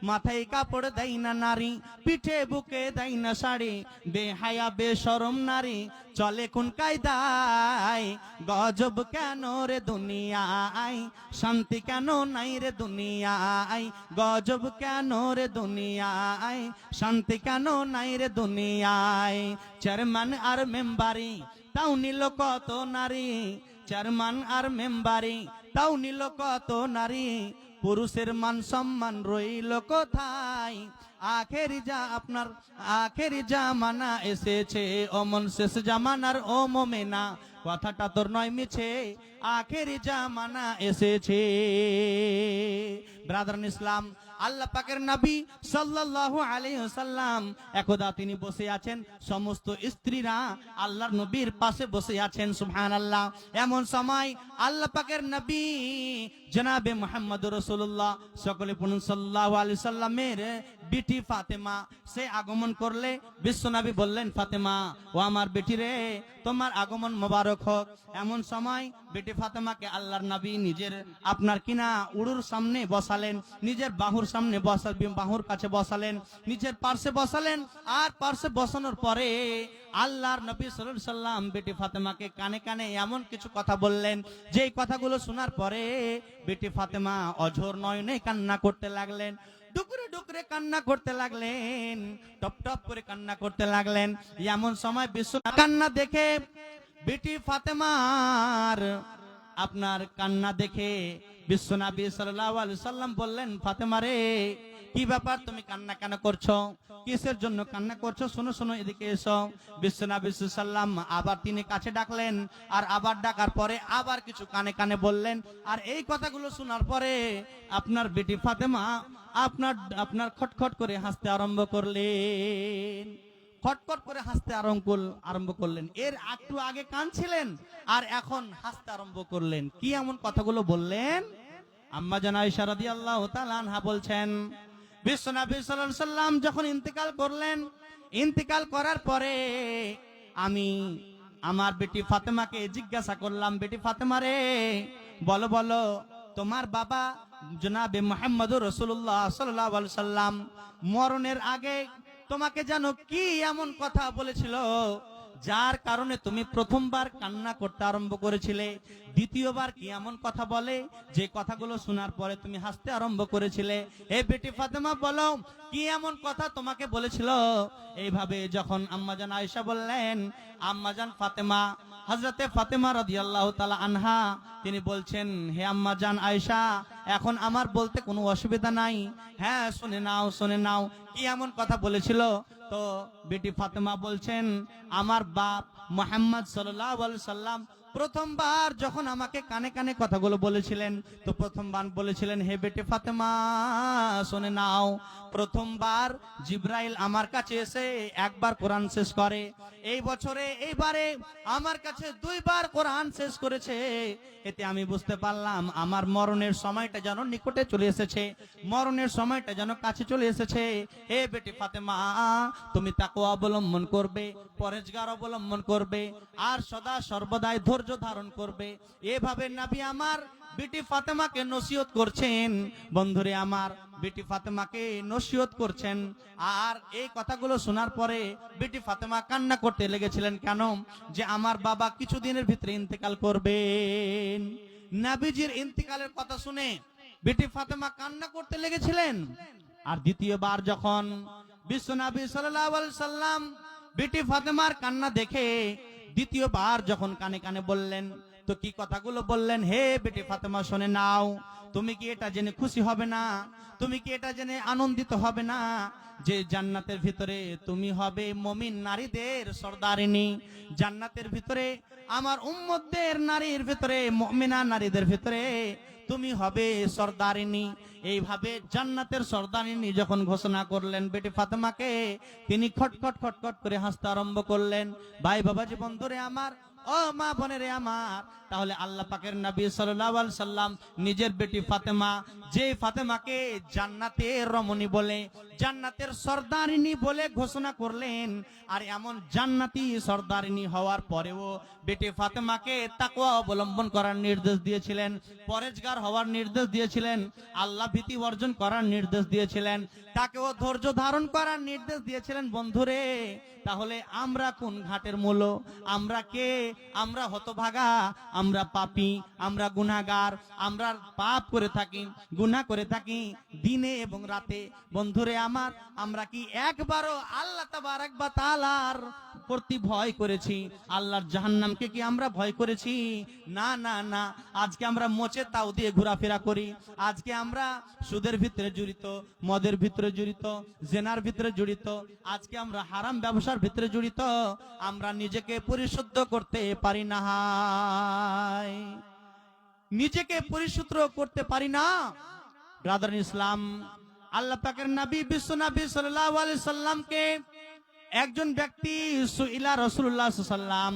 মাথায় কাপড় দেয় না নারী, পিঠে বুকে দেয় না শাড়ি, বেহায়া বেশরম নারী চলে কোন কায়দায়। গজব কেন রে দুনিয়ায়, শান্তি কেন নাই রে দুনিয়ায়, গজব কেন রে দুনিয়ায়, শান্তি কেন নাই রে দুনিয়ায়। চেয়ারম্যান আর মেম্বারি তাও নিল কত নারী, চেয়ারম্যান আর মেম্বারি তাও নিল কত নারী, পুরুষের মান সম্মান রইল কোথায়। আখেরি জামানা এসেছে অমন, শেষ জামানার ও মোমেনা, কথাটা তোর নয় মিছে। আখেরি জামানা এসেছে। ব্রাদার ইসলাম, আল্লাহ পাকের নবী সাল্লাল্লাহু আলাইহি ওয়াসাল্লাম একদা তিনি বসে আছেন, সমস্ত স্ত্রীরা আল্লাহর নবীর পাশে বসে আছেন। সুবহানাল্লাহ। এমন সময় আল্লাহ পাকের নবী জনাবে মুহাম্মদুর রাসূলুল্লাহ সকলে পড়ুন সাল্লাল্লাহু আলাইহি সাল্লামের বেটি ফাতেমা সে আগমন করলে বিশ্বনবী বললেন, ফাতেমা ও আমার বেটি রে, তোমার আগমন মোবারক হোক। এমন সময় বেটি ফাতেমাকে আল্লাহর নবী নিজের আপনার কিনা উড়ুর সামনে বসালেন, নিজের বাহুর সামনে বাহুর কাছে বসালেন, নিজের পার্শ্বে বসালেন। আর পার্শ্বে বসানোর পরে আল্লাহর নবী সাল্লাল্লাহু আলাইহি সাল্লাম বেটি ফাতেমাকে কানে কানে এমন কিছু কথা বললেন, যেই কথাগুলো শোনার পরে বেটি ফাতেমা অঝোর নয়নে কান্না করতে লাগলেন, ডুকরে ডুকরে কান্না করতে লাগলেন, টপ টপ করে কান্না করতে লাগলেন। এমন সময় বিশ্ব কান্না দেখে বেটি ফাতেমার আপনার কান্না দেখে বিশ্বনবী সাল্লাল্লাহু আলাইহি সাল্লাম বললেন, ফাতেমা রে, কি ব্যাপার, তুমি কান্না কেন করছো, কিসের জন্য কান্না করছো, শোনো শোনো এদিকে এসো। বিশ্বনবী সাল্লাল্লাহু আলাইহি সাল্লাম আবার তিনি কাছে ডাকলেন, আর আবার ডাকার পরে আবার কিছু কানে কানে বললেন। আর এই কথাগুলো শোনার পরে আপনার বেটি ফাতেমা আপনার খটখট করে হাসতে আরম্ভ করলেন, খটখট করে হাসতে আরম্ভ করলেন। এর একটু আগে কাঁদছিলেন আর এখন হাসতে আরম্ভ করলেন। কি এমন কথাগুলো বললেন? আম্মা জান আয়েশা রাদিয়াল্লাহু তাআলা আনহা বলছেন, বিশ্বনবী সাল্লাল্লাহু আলাইহি সাল্লাম যখন ইন্তেকাল করলেন, ইন্তেকাল করার পরে আমি আমার বেটি ফাতেমাকে জিজ্ঞাসা করলাম, বেটি ফাতেমা রে, বলো বলো, তোমার বাবা জনাবে মুহাম্মদুর রাসূলুল্লাহ সাল্লাল্লাহু আলাইহি সাল্লাম মরণের আগে তোমাকে জানো কি এমন কথা বলেছিল, যার কারণে তুমি প্রথমবার কান্না করতে আরম্ভ করেছিলে, দ্বিতীয়বার কি এমন কথা বলে যে কথাগুলো শোনার পরে তুমি হাসতে আরম্ভ করেছিলে? এই বেটি ফাতেমা বলো, কি এমন কথা তোমাকে বলেছিল? এইভাবে যখন আম্মাজান আয়েশা বললেন, আম্মাজান ফাতেমা, হযরতে ফাতেমা রাদিয়াল্লাহু তাআলা আনহা তিনি বলছেন, হে আম্মাজান আয়েশা, এখন আমার বলতে কোনো অসুবিধা নাই, হ্যাঁ শুনে নাও, কি এমন কথা বলেছিল? তো বেটি ফাতেমা বলছেন, আমার বাপ মুহাম্মদ সাল্লাল্লাহু আলাইহি সাল্লাম প্রথমবার যখন আমাকে কানে কানে কথাগুলো বলেছিলেন, তো প্রথমবার বলেছিলেন, হে বেটি ফাতেমা শুনে নাও, প্রথমবার জিবরাইল আমার কাছে এসে একবার কোরআন শেষ করে, এই বছরে এইবারে আমার কাছে দুইবার কোরআন শেষ করেছে। এতে আমি বুঝতে পারলাম আমার মরণের সময়টা যেন নিকটে চলে এসেছে, মরণের সময়টা যেন কাছে চলে এসেছে। হে বেটি ফাতেমা, তুমি তাকওয়া অবলম্বন করবে, পরহেজগার অবলম্বন করবে, আর সদা সর্বদাই ধৈর্য ধারণ করবে। এভাবে নবী আমার বেটি ফাতেমাকে নসিহত করছেন। বন্ধুরে আমার, বেটি ফাতেমাকে নসিহত করছেন। আর এই কথাগুলো শোনার পরে বেটি ফাতেমা কান্না করতে লেগেছিলেন। কেন? যে আমার বাবা কিছুদিনের ভিতরে ইন্তেকাল করবেন। নবীজির ইন্তেকালের কথা শুনে বেটি ফাতেমা কান্না করতে লেগেছিলেন। আর দ্বিতীয়বার যখন বিশ্বনবী সাল্লাল্লাহু আলাইহি সাল্লাম বেটি ফাতেমার কান্না দেখে দ্বিতীয়বার যখন কানে কানে বললেন, তো কি কথাগুলো বললেন, হে বেটি ফাতেমা শুনে নাও, তুমি কি এটা জেনে খুশি হবে না, তুমি কি এটা জেনে আনন্দিত হবে না যে জান্নাতের ভিতরে তুমি হবে মুমিন নারীদের সর্দারিনী, জান্নাতের ভিতরে আমার উম্মতদের নারীর ভিতরে মুমিনা নারীদের ভিতরে তুমি হবে সর্দারিনী। এইভাবে জান্নাতের সর্দারিনী যখন ঘোষণা করলেন বেটি ফাতেমাকে, তিনি খটখট খটখট করে হাসতে আরম্ভ করলেন। ভাই বাবাজি বন্ধুরে আমার, ও মা বোনেরে আমার, তাহলে আল্লাহ পাকের নবী সাল্লাল্লাহু আলাইহি সাল্লাম নিজের বেটি ফাতেমা, যে ফাতেমাকে জান্নাতের রমণী বলে, জান্নাতের সর্দারিনী বলে ঘোষণা করলেন, আর এমন জান্নাতি সর্দারিনী হওয়ার পরেও বেটি ফাতেমাকে তাকওয়া অবলম্বন করার নির্দেশ দিয়েছিলেন, পরেজগার হওয়ার নির্দেশ দিয়েছিলেন, আল্লাহ ভীতি অর্জন করার নির্দেশ দিয়েছিলেন, তাকেও ধৈর্য ধারণ করার নির্দেশ দিয়েছিলেন। বন্ধুরে, তাহলে আমরা কোন ঘাটের মূল? আমরা কে? আমরা হতভাগা, আমরা পাপী, আমরা গুনাহগার, আমরা পাপ করে থাকি, গুনাহ করে থাকি দিনে এবং রাতে। বন্ধুরে আমার, আমরা কি একবারও আল্লাহ তাবারক ওয়া তাআলার প্রতি ভয় করেছি? আল্লাহর জাহান্নামকে কি আমরা ভয় করেছি? না না না। আজকে আমরা মোচে তাও দিয়ে ঘোরাফেরা করি, আজকে আমরা সুদের ভিতরে জড়িত, মদের ভিতরে জড়িত, জেনার ভিতরে জড়িত, আজকে আমরা হারাম ব্যবসার ভিতরে জড়িত, আমরা নিজেকে পরিশুদ্ধ করতে পারি না, নিজেকে পরিশুদ্ধ করতে পারি না। ব্রাদার ইসলাম, আল্লাহ পাকের নবী বিশ্ব নবী সাল্লাল্লাহু আলাইহি সাল্লামকে একজন ব্যক্তি সুইলা রাসূলুল্লাহ সাল্লাল্লাহু আলাইহি সাল্লাম,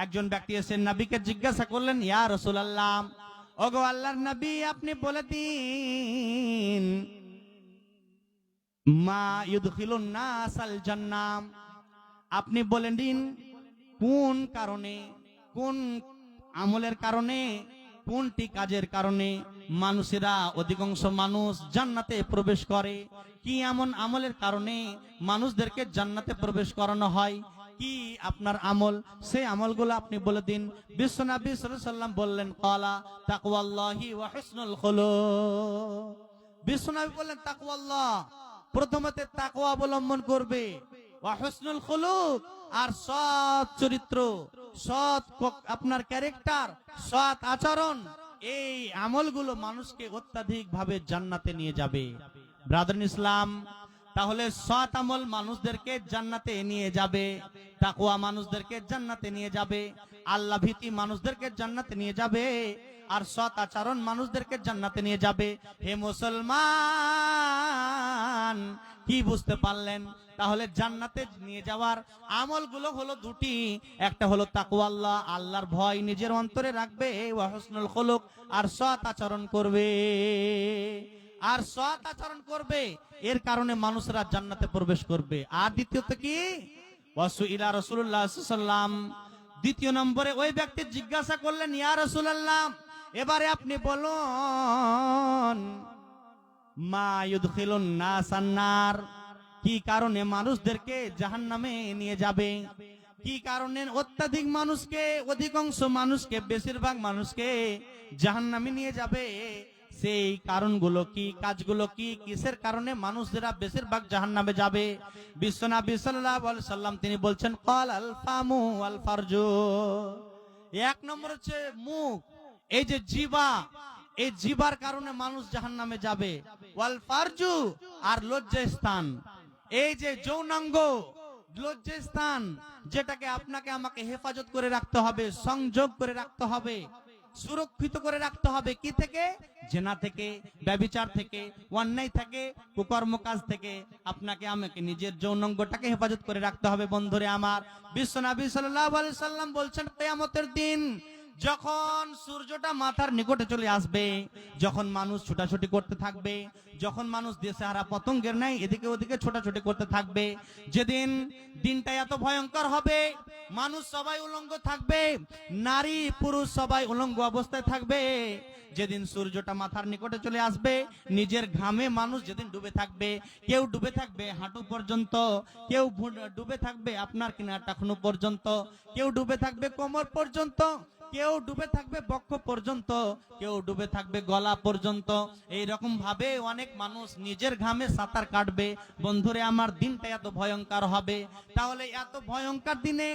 একজন ব্যক্তি এসে নবীকে জিজ্ঞাসা করলেন, ইয়া রাসূলুল্লাহ, ওগো আল্লাহর নবী, আপনি বলে দিন, মা ইউদখিলুন নাসাল জান্নাহ, আপনি বলে দিন কোন কারণে, কোন আমলের কারণে, কোনটি কাজের কারণে মানুষেরা, অধিকাংশ মানুষ জান্নাতে প্রবেশ করে? কি এমন আমলের কারণে মানুষদেরকে জান্নাতে প্রবেশ করানো হয়? কি আপনার আমল? সেই আমলগুলো আপনি বলে দিন। বিশ্বনবী সাল্লাল্লাহু আলাইহি সাল্লাম বললেন, ক্বালা তাকওয়াল্লাহি ওয়া হুসনুল খুলুক। বিশ্বনবী বললেন, তাকওয়াল্লাহ, প্রথমতে তাকওয়া অবলম্বন করবে, ওয়া হুসনুল খুলুক, আর সৎ চরিত্র, সৎ আপনার ক্যারেক্টার, সৎ আচরণ, এই আমলগুলো মানুষকে অত্যাধিক ভাবে জান্নাতে নিয়ে যাবে। ব্রাদার ইসলাম, তাহলে সৎ আমল মানুষদেরকে জান্নাতে নিয়ে যাবে, তাকওয়া মানুষদেরকে জান্নাতে নিয়ে যাবে, আল্লাহ ভীতি মানুষদেরকে জান্নাতে নিয়ে যাবে, আর সৎ আচরণ মানুষদেরকে জান্নাতে নিয়ে যাবে। হে মুসলমান, কি বুঝতে পারলেন? তাহলে জান্নাতে নিয়ে যাওয়ার আমলগুলো হলো দুটি, একটা হলো তাকওয়াল্লাহ, আল্লাহর ভয় নিজের অন্তরে রাখবে, ওয়া হুসনুল খুলুক, আর সৎ আচরণ করবে, আর সৎ আচরণ করবে, এর কারণে মানুষরা জান্নাতে প্রবেশ করবে। আর দ্বিতীয়ত কি? ওয়াসুইলা রাসূলুল্লাহ সাল্লাল্লাহু আলাইহি সাল্লাম, দ্বিতীয় নম্বরে ওই ব্যক্তি জিজ্ঞাসা করলেন, ইয়া রাসূলুল্লাহ, এবারে আপনি বলুন, মা ইউদখিলুন নাসান নার, কি কারণে মানুষদেরকে জাহান্নামে নিয়ে যাবে? কি কারণে অত্যাধিক মানুষকে, অধিকাংশ মানুষকে, বেশিরভাগ মানুষকে জাহান্নামে নিয়ে যাবে? সেই কারণগুলো কি, কাজগুলো কি, কিসের কারণে মানুষরা বেশিরভাগ জাহান্নামে যাবে? বিশ্বনবী সাল্লাল্লাহু আলাইহি সাল্লাম তিনি বলছেন, ক্বাল আল ফামু ওয়াল ফারজু, এক নম্বর হচ্ছে মুখ, এই যে জিহ্বা, এই জিহ্বার কারণে মানুষ জাহান্নামে যাবে। ওয়াল ফারজু, আর লজ্জাস্থান, এই যে যৌনাঙ্গ, লজ্জাস্থান, যেটাকে আপনাকে আমাকে হেফাজত করে রাখতে হবে, সংযোগ করে রাখতে হবে, সুরক্ষিত করে রাখতে হবে। কি থেকে? জেনা থেকে, ব্যভিচার থেকে, অন্যায় থেকে, কুকর্ম কাজ থেকে আপনাকে আমাকে নিজের যৌনাঙ্গটাকে হেফাজত করে রাখতে হবে। বন্ধুরে আমার, বিশ্বনবী সাল্লাল্লাহু আলাইহি সাল্লাম বলছেন, কিয়ামতের দিন যখন সূর্যটা মাথার নিকটে চলে আসবে, যখন মানুষ ছোটাছুটি করতে থাকবে, যখন মানুষ দিশেহারা পতঙ্গের ন্যায় এদিকে ওদিকে ছোটাছুটি করতে থাকবে, যেদিন দিনটা এত ভয়ঙ্কর হবে, মানুষ সবাই উলঙ্গ থাকবে, নারী পুরুষ সবাই উলঙ্গ অবস্থায় থাকবে, যেদিন সূর্যটা মাথার নিকটে চলে আসবে, নিজের ঘামে মানুষ যেদিন ডুবে থাকবে, কেউ ডুবে থাকবে হাঁটু পর্যন্ত, কেউ ডুবে থাকবে আপনার কিনা টাকনু পর্যন্ত, কেউ ডুবে থাকবে কোমর পর্যন্ত, কেউ ডুবে থাকবে বক্ষ পর্যন্ত, কেউ ডুবে থাকবে গলা পর্যন্ত। এই রকম ভাবে অনেক মানুষ নিজের ঘামে সাঁতার কাটবে। বন্ধুরে আমার, দিনটা এত ভয়ঙ্কর হবে। তাহলে এত ভয়ঙ্কর দিনে,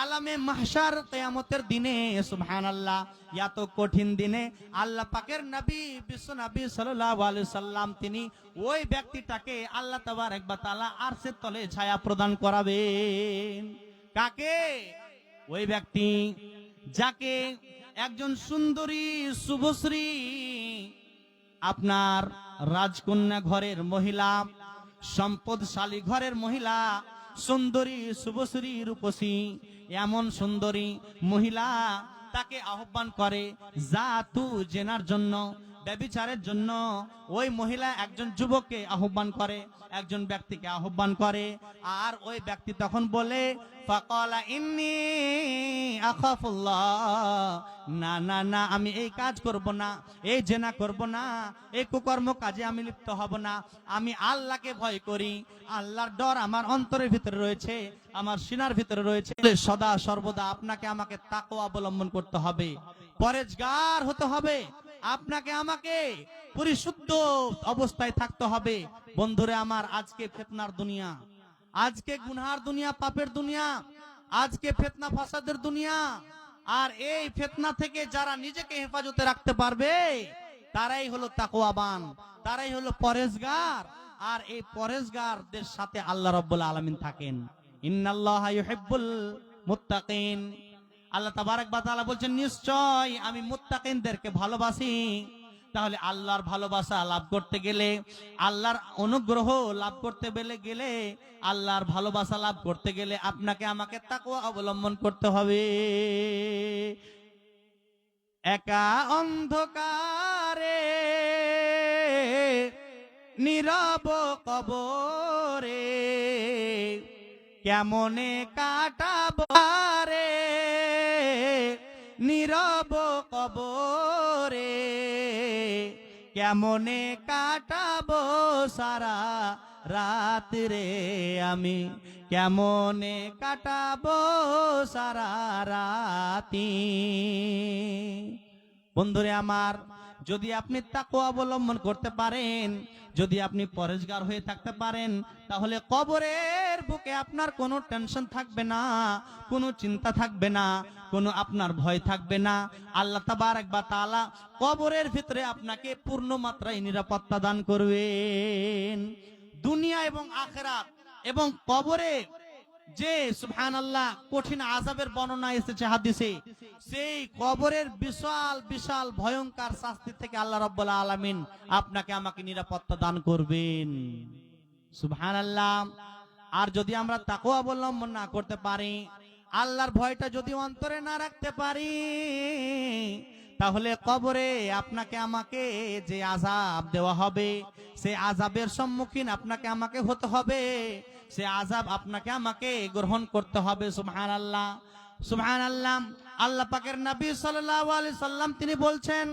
আলামে মাহশার কিয়ামতের দিনে, সুবহানাল্লাহ, এত কঠিন দিনে আল্লাহ পাকের নবী, বিশ্ব নবী সাল্লাল্লাহু আলাইহি সাল্লাম, তিনি ওই ব্যক্তিটাকে আল্লাহ তাবারক ওয়া তাআলা আরশের তলে ছায়া প্রদান করাবেন। কাকে? ওই ব্যক্তি যাকে একজন সুন্দরী শুভশ্রী, আপনার রাজকন্যা ঘরের মহিলা, সম্পদশালী ঘরের মহিলা, সুন্দরী শুভশ্রী রূপসী, এমন সুন্দরী মহিলা তাকে আহ্বান করে জাতু জেনার জন্য, ব্যভিচারের জন্য। ওই মহিলা একজন যুবককে আহ্বান করে, একজন ব্যক্তিকে আহ্বান করে। আর ওই ব্যক্তি তখন বলে, ফাকালা ইন্নী আখাফুল্লাহ, না না না, আমি এই কাজ করব না, এই জেনা করব না, এই কুকর্ম কাজে আমি লিপ্ত হব না। আমি আল্লাহকে ভয় করি, আল্লাহর ডর আমার অন্তরের ভিতরে রয়েছে, আমার সিনার ভিতরে রয়েছে। সদা সর্বদা আপনাকে আমাকে তাকওয়া অবলম্বন করতে হবে, পরেজগার হতে হবে, আপনাকে আমাকে পরিশুদ্ধ অবস্থায় থাকতে হবে। বন্ধুরে আমার, আজকে ফিতনার দুনিয়া, আজকে গুনহার দুনিয়া, পাপের দুনিয়া, আজকে ফিতনা ফাসাদের দুনিয়া। আর এই ফিতনা থেকে যারা নিজেকে হেফাজতে রাখতে পারবে, তারাই হলো তাকওয়াবান, তারাই হলো পরেজগার। আর এই পরেজগারদের সাথে আল্লাহ রাব্বুল আলামিন থাকেন। ইন্নাল্লাহা ইউহিব্বুল মুত্তাকিন। আল্লাহ তাবারক ওয়া তাআলা বলছেন, নিশ্চয় আমি মুত্তাকিনদেরকে ভালোবাসি। তাহলে আল্লাহর ভালোবাসা লাভ করতে গেলে, আল্লাহর অনুগ্রহ লাভ করতে গেলে, আল্লাহর ভালোবাসা লাভ করতে গেলে আপনাকে আমাকে তাকওয়া অবলম্বন করতে হবে। একা অন্ধকারে নীরব কবরে কেমনে কাটাবো রে, নীরব কবরে কেমনে কাটাবো সারা রাত রে, আমি কেমনে কাটাবো সারা রাতি। বন্ধুরে আমার, যদি আপনি তাকওয়া অবলম্বন করতে পারেন, যদি আপনি পরেজগার হয়ে থাকতে পারেন, তাহলে কবরের বুকে আপনার কোনো টেনশন থাকবে না, কোনো চিন্তা থাকবে না, কোনো আপনার ভয় থাকবে না। আল্লাহ তাবারক ওয়া তাআলা কবরের ভিতরে আপনাকে পূর্ণ মাত্রায় নিরাপত্তা দান করবেন। দুনিয়া এবং আখিরাত এবং কবরে যে সুবহানাল্লাহ কঠিন আযাবের বর্ণনা এসেছে হাদিসে, সেই কবরের বিশাল বিশাল ভয়ঙ্কর শাস্তি থেকে আল্লাহ রাব্বুল আলামিন আপনাকে আমাকে নিরাপত্তা দান করবেন। সুবহানাল্লাহ। আর যদি আমরা তাকওয়া অবলম্বন না করতে পারি, আল্লাহর ভয়টা যদি অন্তরে না রাখতে পারি, তাহলে কবরে আপনাকে আমাকে যে আযাব দেওয়া হবে, সেই আযাবের সম্মুখীন আপনাকে আমাকে হতে হবে, সে আযাব আপনাকে আমাকে গ্রহণ করতে হবে। সুবহানাল্লাহ, সুবহানাল্লাহ। আল্লাহ পাকের নবী সাল্লাল্লাহু আলাইহি সাল্লাম তিনি বলছেন,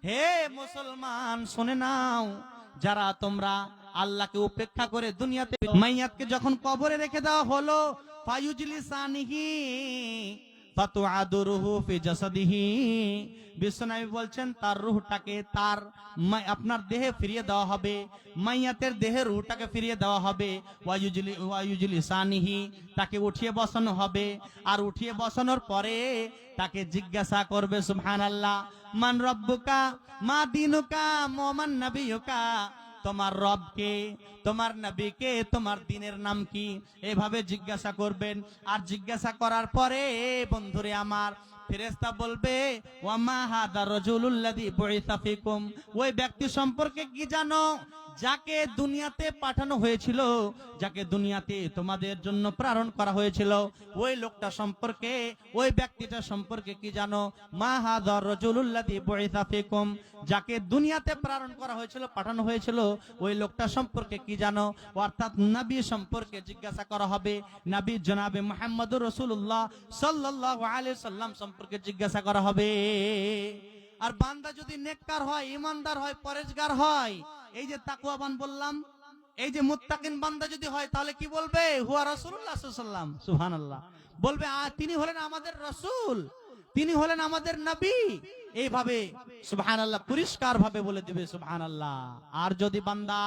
হে মুসলমান শুনে নাও, যারা তোমরা আল্লাহকে উপেক্ষা করে দুনিয়াতে মাইয়াতকে যখন কবরে রেখে দেওয়া হলো, ফায়ুজলিসানিহি ফাতুআদুরুহু ফি জাসাদিহি, বিশ্বনবী বলছেন তার রূহটাকে তার আপনার দেহে ফিরিয়ে দেওয়া হবে, মাইয়াতের দেহে রূহটাকে ফিরিয়ে দেওয়া হবে। ওয়ায়ুজলিসানিহি, তাকে উঠিয়ে বসানো হবে। আর উঠিয়ে বসানোর পরে তাকে জিজ্ঞাসা করবে, সুবহানাল্লাহ, মান রব্বুকা মা দীনুকা মান নবিয়ুকা, তোমার রবকে, তোমার নবীকে, তোমার দ্বীনের নাম কি, এভাবে জিজ্ঞাসা করবেন। আর জিজ্ঞাসা করার পরে বন্ধুরে আমার, ফেরেশতা বলবে, ওয়ামা হাদা রাজুলুল্লাযী বুইসা ফিকুম, ওই ব্যক্তি সম্পর্কে কি জানো, যাকে দুনিয়াতে পাঠানো হয়েছিল, যাকে দুনিয়াতে তোমাদের জন্য প্রেরণ করা হয়েছিল, ওই লোকটা সম্পর্কে, ওই ব্যক্তিটা সম্পর্কে কি জানো? মা হাযা রাজুলুল্লাযী বুইসা ফিকুম, যাকে দুনিয়াতে প্রেরণ করা হয়েছিল, পাঠানো হয়েছিল, ওই লোকটা সম্পর্কে কি জানো? অর্থাৎ নবী সম্পর্কে জিজ্ঞাসা করা হবে। নবী জনাবে মুহাম্মদুর রাসূলুল্লাহ সাল্লাল্লাহু আলাইহি সাল্লাম সম্পর্কে জিজ্ঞাসা করা হবে। আর বান্দা যদি নেককার হয়, ঈমানদার হয়, পরেজগার হয়, এই যে তাকওয়াবান বললাম, এই যে মুত্তাকিন বান্দা যদি হয়, তাহলে কি বলবে? হুয়া রাসূলুল্লাহ সাল্লাল্লাহু আলাইহি ওয়াসাল্লাম, সুবহানাল্লাহ, বলবে তিনি হলেন আমাদের রাসূল। তিনি হলেন আমাদের নবী। এইভাবে সুবহানাল্লাহ পরিষ্কার ভাবে বলে দিবে সুবহানাল্লাহ। আর যদি বান্দা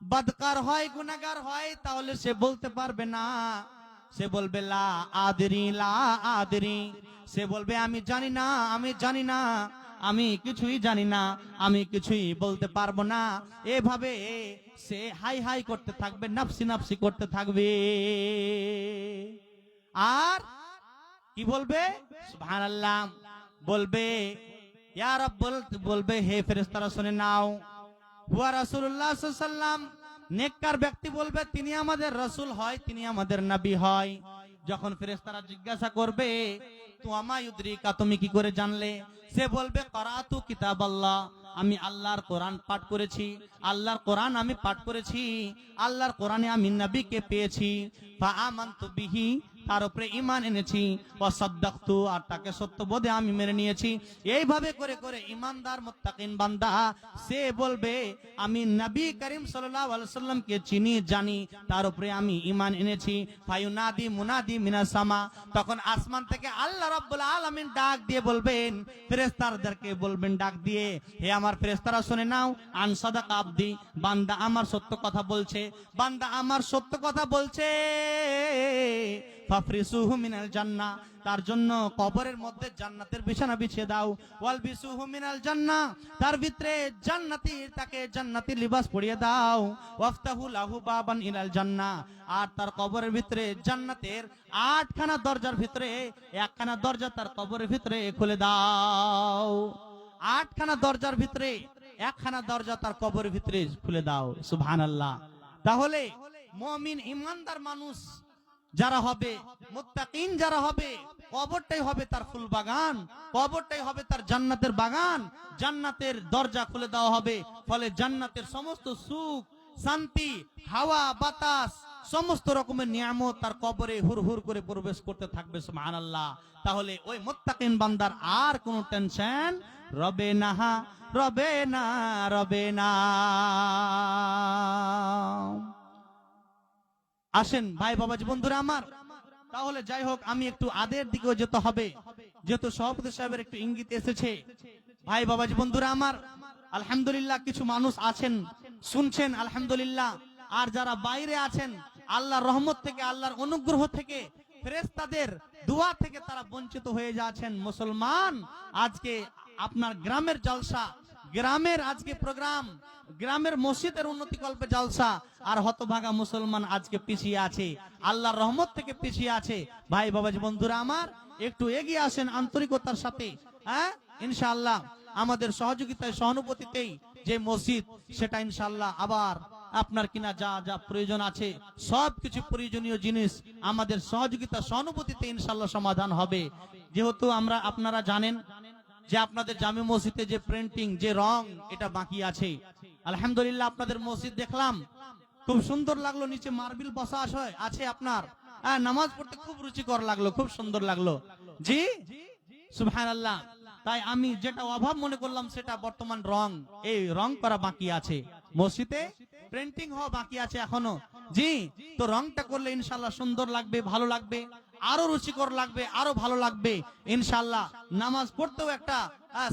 বদকার হয়, গুনাহগার হয়, তাহলে সে বলতে পারবে না, সে বলবে লা আদরি লা আদরি, সে বলবে আমি জানি না, আমি জানি না, আমি কিছুই জানি না, আমি কিছুই বলতে পারবো না। এভাবে সে হাই হাই করতে থাকবে, নাফসি নাফসি করতে থাকবে। আর কি বলবে? সুবহানাল্লাহ বলবে, ইয়া রাব, বলবে হে ফেরেশতারা শুনে নাও, হুয়া রাসূলুল্লাহ সাল্লাল্লাহু আলাইহি ওয়াসাল্লাম, নেককার ব্যক্তি বলবে তিনি আমাদের রাসূল হয়, তিনি আমাদের নবী হয়। যখন ফেরেশতারা জিজ্ঞাসা করবে তুমা ইউদরিকা, তুমি কি করে জানলে? সে বলবে করাতু কিতাবাল্লাহ, আমি আল্লাহর কোরআন পাঠ করেছি, আল্লাহর কোরআন আমি পাঠ করেছি, আল্লাহর কোরআনে আমি নবীকে পেয়েছি, ফা আমানতু বিহি, তার উপরে ঈমান এনেছি, ওয়া সাদ্দাকতু, আর তাকে সত্যবোধে আমি মেনে নিয়েছি। এইভাবে করে করে ঈমানদার মুত্তাকিন বান্দা সে বলবে আমি নবী করিম সাল্লাল্লাহু আলাইহি সাল্লামকে চিনি জানি, তার উপরে আমি ঈমান এনেছি। ফায়ুনাদি মুনাদি মিনাস সামা, তখন আসমান থেকে আল্লাহ রাব্বুল আলামিন ডাক দিয়ে বলবেন, ফেরেশতাদেরকে বলবেন ডাক দিয়ে, হে আমার ফেরেশতারা শুনে নাও, আন সাদাকা আবদি, বান্দা আমার সত্য কথা বলছে, বান্দা আমার সত্য কথা বলছে, ফাফরিসুহু মিনাল জান্নাহ, তার জন্য কবরের মধ্যে জান্নাতের বিছানা বিছিয়ে দাও, ওয়ালবিসুহু মিনাল জান্নাহ, তার ভিতরে জান্নাতীর, তাকে জান্নাতি লিবাস পরিয়ে দাও, ওয়াফতাহু লাহু বাবান ইলাল জান্নাহ, আর তার কবরের ভিতরে জান্নাতের 8খানা দরজার ভিতরে একখানা দরজা তার কবরের ভিতরে খুলে দাও। 8খানা দরজার ভিতরে একখানা দরজা তার কবরের ভিতরে খুলে দাও। সুবহানাল্লাহ। তাহলে মুমিন ঈমানদার মানুষ যারা হবে, মুত্তাকিন যারা হবে, কবরটাই হবে তার ফুল বাগান, কবরটাই হবে তার জান্নাতের বাগান, জান্নাতের দরজা খুলে দেওয়া হবে, ফলে জান্নাতের সমস্ত সুখ শান্তি, হাওয়া বাতাস, সমস্ত রকমের নিয়ামত তার কবরে হুর হুর করে প্রবেশ করতে থাকবে। সুবহানাল্লাহ। তাহলে ওই মুত্তাকিন বান্দার আর কোনো টেনশন রবে না, রবে না, রবে না। আসেন ভাই বাবাজি বন্ধুরা আমার, তাহলে যাই হোক আমি একটু আদের দিকেও যেতে হবে, যেহেতু সভাপতি সাহেবের একটু ইঙ্গিত এসেছে। ভাই বাবাজি বন্ধুরা আমার, আলহামদুলিল্লাহ কিছু মানুষ আছেন শুনছেন আলহামদুলিল্লাহ, আর যারা বাইরে আছেন আল্লাহর রহমত থেকে, আল্লাহর অনুগ্রহ থেকে, ফেরেশতাদের দোয়া থেকে তারা বঞ্চিত হয়ে যাচ্ছেন। মুসলমান আজকে আপনার গ্রামের জলসা, গ্রামের আজকে প্রোগ্রাম, গ্রামের মসজিদের উন্নতি কল্পে জলসা, আর হতভাগা মুসলমান আজকে পিছিয়ে আছে, আল্লাহর রহমত থেকে পিছিয়ে আছে। ভাই বাবাজি বন্ধুরা আমার, একটু এগিয়ে আসেন আন্তরিকতার সাথে, হ্যাঁ ইনশাআল্লাহ আমাদের সহযোগিতায় সহানুভূতিতেই যে মসজিদ, সেটা ইনশাআল্লাহ আবার আপনার কিনা যা যা প্রয়োজন আছে সবকিছু প্রয়োজনীয় জিনিস আমাদের সহযোগিতা সহানুভূতিতে ইনশাআল্লাহ সমাধান হবে। যেহেতু আমরা, আপনারা জানেন যে আপনাদের জামে মসজিদে যে প্রিন্টিং, যে রং, এটা বাকি আছে। আলহামদুলিল্লাহ আপনাদের মসজিদ দেখলাম, খুব সুন্দর লাগলো, নিচে মার্বেল বসা আছে আপনার, নামাজ পড়তে খুব রুচিকর লাগলো, খুব সুন্দর লাগলো। জি সুবহানাল্লাহ। তাই আমি যেটা অভাব মনে করলাম সেটা বর্তমান রং, এই রং করা বাকি আছে, মসজিদে প্রিন্টিং হওয়া বাকি আছে এখনো। জি, তো রংটা করলে ইনশাআল্লাহ সুন্দর লাগবে, ভালো লাগবে, আরো রুচিকর লাগবে, আরো ভালো লাগবে ইনশাআল্লাহ। নামাজ পড়তেও একটা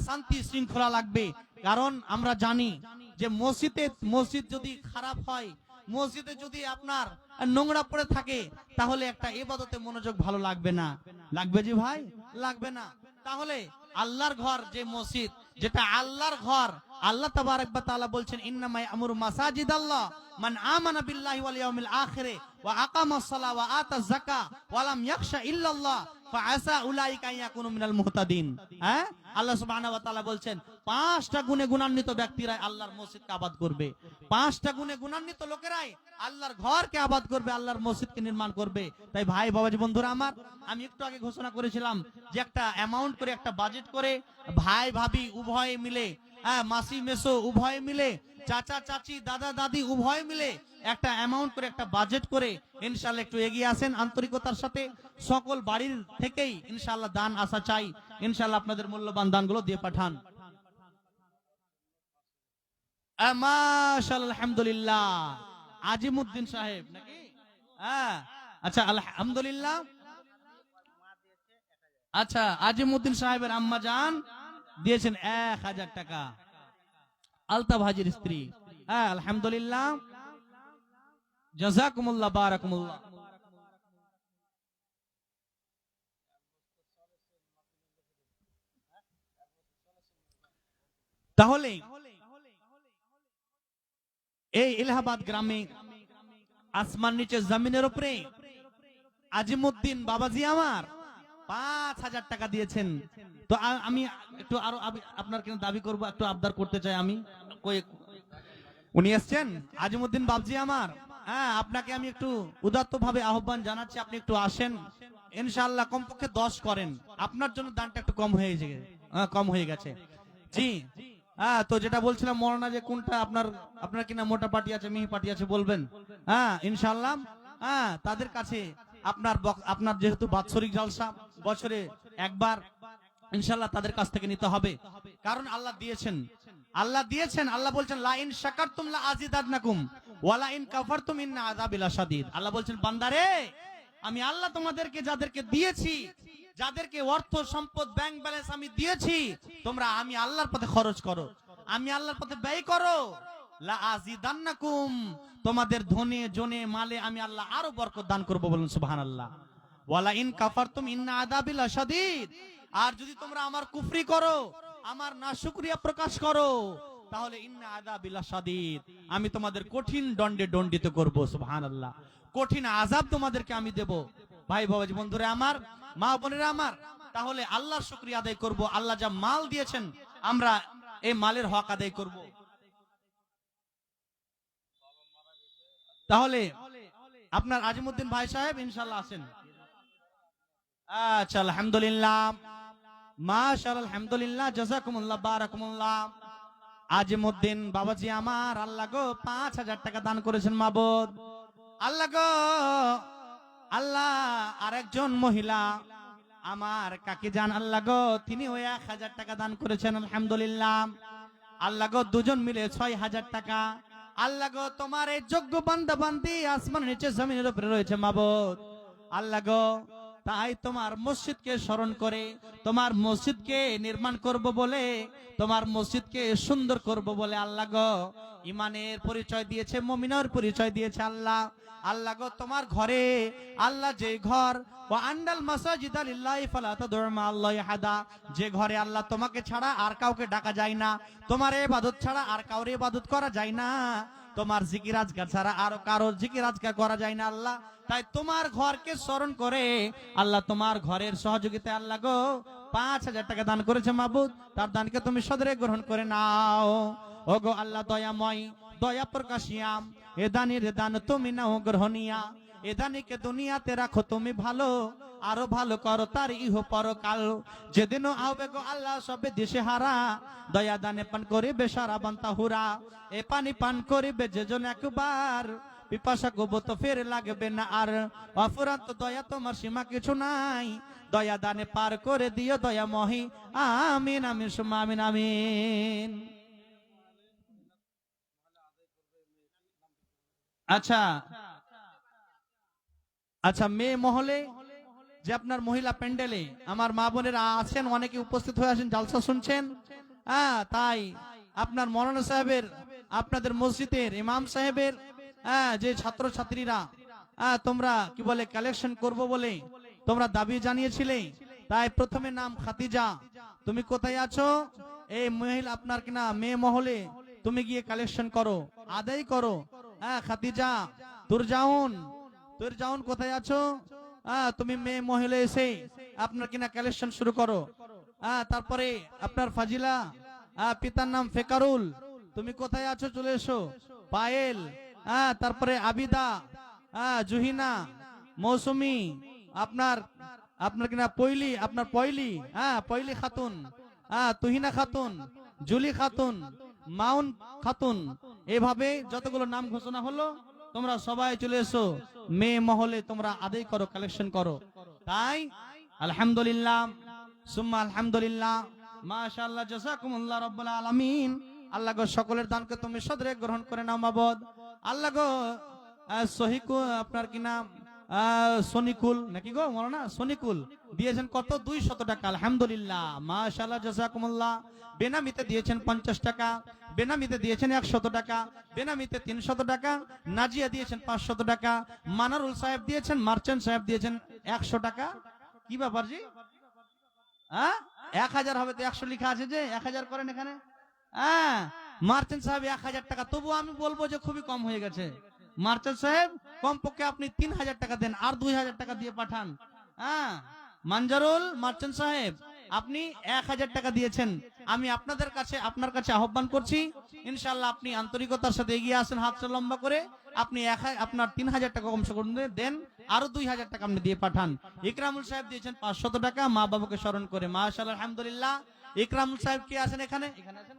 শান্তি শৃঙ্খলা লাগবে। কারণ আমরা জানি যে মসজিদ যদি খারাপ হয়, মসজিদে যদি আপনার নোংরা পড়ে থাকে, তাহলে একটা ইবাদতে মনোযোগ ভালো লাগবে না। লাগবে জি ভাই? লাগবে না। তাহলে আল্লাহর ঘর যে মসজিদ, যেটা আল্লাহর ঘর, আল্লাহ তাবারক ওয়া তাআলা বলছেন ইন্নামা ইয়ামুরু মাসাজিদাল্লাহ মান আমানা বিল্লাহি ওয়াল ইয়াউমিল আখির ওয়া আকামাস সালাহ ওয়া আতাজ যাকাহ ওয়া লাম ইয়াখশা ইল্লাল্লাহ ফাআসা উলাইকা ইয়াকুনু মিনাল মুহতাদিন। হ্যাঁ, আল্লাহ সুবহানাহু ওয়া তাআলা বলছেন 5টা গুণে গুণান্বিত ব্যক্তিরাই আল্লাহর মসজিদকে আবাদ করবে, 5টা গুণে গুণান্বিত লোকেরাই আল্লাহর ঘরকে আবাদ করবে, আল্লাহর মসজিদকে নির্মাণ করবে। তাই ভাই বাবাজি বন্ধুরা আমার, আমি একটু আগে ঘোষণা করেছিলাম যে একটা অ্যামাউন্ট করে, একটা বাজেট করে ভাই ভাবি উভয়ে মিলে, মাসি মেসো উভয়ে মিলে, চাচা চাচি দাদা দাদি উভয় মিলে একটা অ্যামাউন্ট করে, একটা বাজেট করে ইনশাআল্লাহ একটু এগিয়ে আসেন আন্তরিকতার সাথে। সকল বাড়ির থেকেই ইনশাআল্লাহ দান আসা চাই, ইনশাআল্লাহ আপনাদের মূল্যবান দানগুলো দিয়ে পাঠান। মাশাআল্লাহ, আলহামদুলিল্লাহ। আজিমউদ্দিন সাহেব নাকি? হ্যাঁ, আচ্ছা আলহামদুলিল্লাহ। আচ্ছা, আজিমউদ্দিন সাহেবের আম্মা জান দিয়েছেন 1000 টাকা। আলতাফ হাজির স্ত্রী, হ্যাঁ আলহামদুলিল্লাহ, জাযাকুমুল্লাহ, বারাকাকুমুল্লাহ। তাহলে এই এলাহাবাদ গ্রামে আসমান নিচে জমিনের উপরে আজিমউদ্দিন বাবাজি আমার 5000 টাকা দিয়েছেন। তো আমি একটু আরো আপনার কেন দাবি করব, একটু আবদার করতে চাই আমি। উনি এসছেন আজিমউদ্দিন বাবজি আমার, হ্যাঁ আপনাকে আমি একটু উদাত্ত ভাবে আহ্বান জানাচ্ছি, আপনি একটু আসেন ইনশাআল্লাহ। কমপক্ষে 10 করেন, আপনার জন্য দানটা একটু কম হয়ে গেছে। জি হ্যাঁ, তো যেটা বলছিলাম মৌলানা, যে কোনটা আপনার কিনা মোটা পার্টি আছে, মিহি পার্টি আছে বলবেন, হ্যাঁ ইনশাআল্লাহ। হ্যাঁ তাদের কাছে আপনার যেহেতু বাৎসরিক জলসা বছরে একবার, ইনশাআল্লাহ তাদের কাছ থেকে নিতে হবে। কারণ আল্লাহ দিয়েছেন, আল্লাহ বলছেন লা ইন শাকারতুম লা আযিদান্নাকুম ওয়া লা ইন কাফারতুম ইন্না আযাবি লাশাদীদ। আল্লাহ বলছেন বান্দারে, আমি আল্লাহ তোমাদেরকে যাদেরকে দিয়েছি, যাদেরকে অর্থ সম্পদ ব্যাংক ব্যালেন্স আমি দিয়েছি, তোমরা আমি আল্লাহর পথে খরচ করো, আমি আল্লাহর পথে ব্যয় করো। লা আযিদান্নাকুম, তোমাদের ধনে জনে মালে আমি আল্লাহ আরো বরকত দান করব, বলুন সুবহানাল্লাহ। ওয়া লা ইন কাফারতুম ইন্না আযাবি লাশাদীদ, আর যদি তোমরা আমার কুফরি করো, আমার নাশুকরিয়া প্রকাশ করো, তাহলে ইন্না আযাবি লাশাদীদ, আমি তোমাদের কঠিন দণ্ডে দণ্ডিত করব, সুবহানাল্লাহ। কঠিন আযাব তোমাদেরকে আমি দেব। ভাই বাবাজি, বন্ধুরা আমার, মা বোনেরা আমার, তাহলে আল্লাহর শুকরিয়া আদায় করব। আল্লাহ যা মাল দিয়েছেন আমরা এই মালের হক আদায় করব। তাহলে আপনার আজিমউদ্দিন ভাই সাহেব ইনশাআল্লাহ আছেন। আচ্ছা আলহামদুলিল্লাহ, মাশাআল্লাহ, আলহামদুলিল্লাহ, জাযাকুমুল্লাহ, বারাকাকুমুল্লাহ। আজিমউদ্দিন বাবাজি আমার, আল্লাহ গো 5000 টাকা দান করেছেন মাবুদ। আল্লাহ গো, আল্লাহ আরেকজন মহিলা আমার কাকি জান, আল্লাহ গো তিনিও 1000 টাকা দান করেছেন, আলহামদুলিল্লাহ। আল্লাহ গো দুজন মিলে 6000 টাকা। আল্লাহ গো তোমার এই যোগ্য বান্দা বান্দি আসমানের নিচে জমিনের উপরে রয়েছে মাবুদ। আল্লাহ গো তাই তোমার মসজিদকে স্মরণ করে, তোমার মসজিদকে নির্মাণ করব বলে, তোমার মসজিদকে সুন্দর করব বলে আল্লাহ গো ইমানের পরিচয় দিয়েছে, মুমিনের পরিচয় দিয়েছে আল্লাহ। আল্লাহ গো তোমার ঘরে, আল্লাহ যে ঘর, ওয়া আন্দাল মাসাজিদা লিল্লাহি ফালা তাদউ মা আল্লাহি আহাদা, যে ঘরে আল্লাহ তোমাকে ছাড়া আর কাউকে ডাকা যায় না, তোমার ইবাদত ছাড়া আর কাউরে ইবাদত করা যায় না, তোমার জিকির আজকার ছাড়া আর কারো জিকির আজকার করা যায় না আল্লাহ। তাই তোমার ঘরকে স্মরণ করে আল্লাহ তোমার ঘরের সহযোগিতায় আল্লাহ গো 5000 টাকা দান করেছে মাবুদ। তার দানকে তুমি সদরে গ্রহণ করে নাও। ও গো আল্লাহ দয়াময়, দয়া প্রকাশিয়াম, এ দানের দান তুমি নাও গ্রহণিয়া, এ দানিকে দুনিয়াতে রাখো তুমি ভালো, আরো ভালো করো তার ইহ পরকাল। যেদিনও আবে গো আল্লাহ সবে দেশে হারা, দয়া দানে পান করিবে সারা বান্তা হুরা। এ পানি পান করিবে যেজন একবার, পিপাসা গোবো তো ফের লাগবে না আর। অফুরান্ত দয়া তোমার সীমা কিছু নাই, দয়া দানে পার করে দিও দয়া মহি। আমিন আমিন সুম্মা আমিন আমিন। আচ্ছা আচ্ছা, মেয়ে মহলে যে আপনার মহিলা প্যান্ডেলে আমার মা বোনেরা আছেন, অনেকে উপস্থিত হয়ে আছেন, জালসা শুনছেন। হ্যাঁ তাই আপনার মৌলানা সাহেবের, আপনাদের মসজিদের ইমাম সাহেবের যে ছাত্র ছাত্রীরা তোমরা কি বলে কালেকশন করব বলে তোমরা দাবি জানিয়েছিলে, তাই প্রথমে নাম খাদিজা, তুমি কোথায় আছো? এই মহিলা আপনার কিনা মেয়ে মহলে তুমি গিয়ে কালেকশন করো, আদায় করো। খাদিজা তুরজাউন কোথায় আছো? তুমি মেয়ে মহিলা এসে আপনার কিনা কালেকশন শুরু করো। তারপরে আপনার ফাজিলা, পিতার নাম ফেকারুল, তুমি কোথায় আছো? চলে এসো। পায়েল, তারপরে আবিদা, জুহিনা, মৌসুমি, আপনার কিনা পয়লি, আপনার পয়লি খাতুন, তুহিনা খাতুন, জুলি খাতুন, মাউন খাতুন, এভাবে যতগুলো নাম ঘোষণা হলো তোমরা সবাই চলে এসো, মেয়ে মহলে তোমরা আদায় করো, কালেকশন করো। তাই আলহামদুলিল্লাহ সুম্মা আলহামদুলিল্লাহ, মাশাআল্লাহ, জাযাকুমুল্লাহ রাব্বুল আলামিন। আল্লাহ গো সকলের দানকে তুমি সদরে গ্রহণ করে নাও মাবুদ। আল্লাহ গো সহিহ আপনার কি নাম সনিকুল নাকি গো মৌলানা সনিকুল দিয়েছেন কত 200 টাকা আলহামদুলিল্লাহ মাশাআল্লাহ জাযাকুমুল্লাহ। বেনামিতে দিয়েছেন 50 টাকা, বেনামিতে দিয়েছেন 100 টাকা, বেনামিতে 300 টাকা, নাজিয়া দিয়েছেন 500 টাকা, মানারুল সাহেব দিয়েছেন, মার্চেন্ট সাহেব দিয়েছেন 100 টাকা। কি ব্যাপার জি? হ্যাঁ 1000 হবে তো 100 লেখা আছে যে 1000 করেন এখানে। হ্যাঁ মার্চেন্ট সাহেব 1000 টাকা, তবু আমি বলবো যে খুবই কম হয়ে গেছে। মার্চেন্ট সাহেব কমপক্ষে আপনি 3000 টাকা দেন, আর 2000 টাকা দিয়ে পাঠান। হ্যাঁ মানজারুল মার্চেন্ট সাহেব আপনি 1000 টাকা দিয়েছেন, আমি আপনার কাছে আহ্বান করছি ইনশাআল্লাহ আপনি আন্তরিকতার সাথে এগিয়ে আসেন, হাতটা লম্বা করে আপনি আপনার 3000 টাকা কমসে কম দেন, আরো 2000 টাকা আপনি দিয়ে পাঠান। ইকরামুল সাহেব দিয়েছেন 500 টাকা মা বাবাকে স্মরণ করে মাশাআল্লাহ আলহামদুলিল্লাহ। ইকরামুল সাহেব কি আছেন এখানে? এখানে আছেন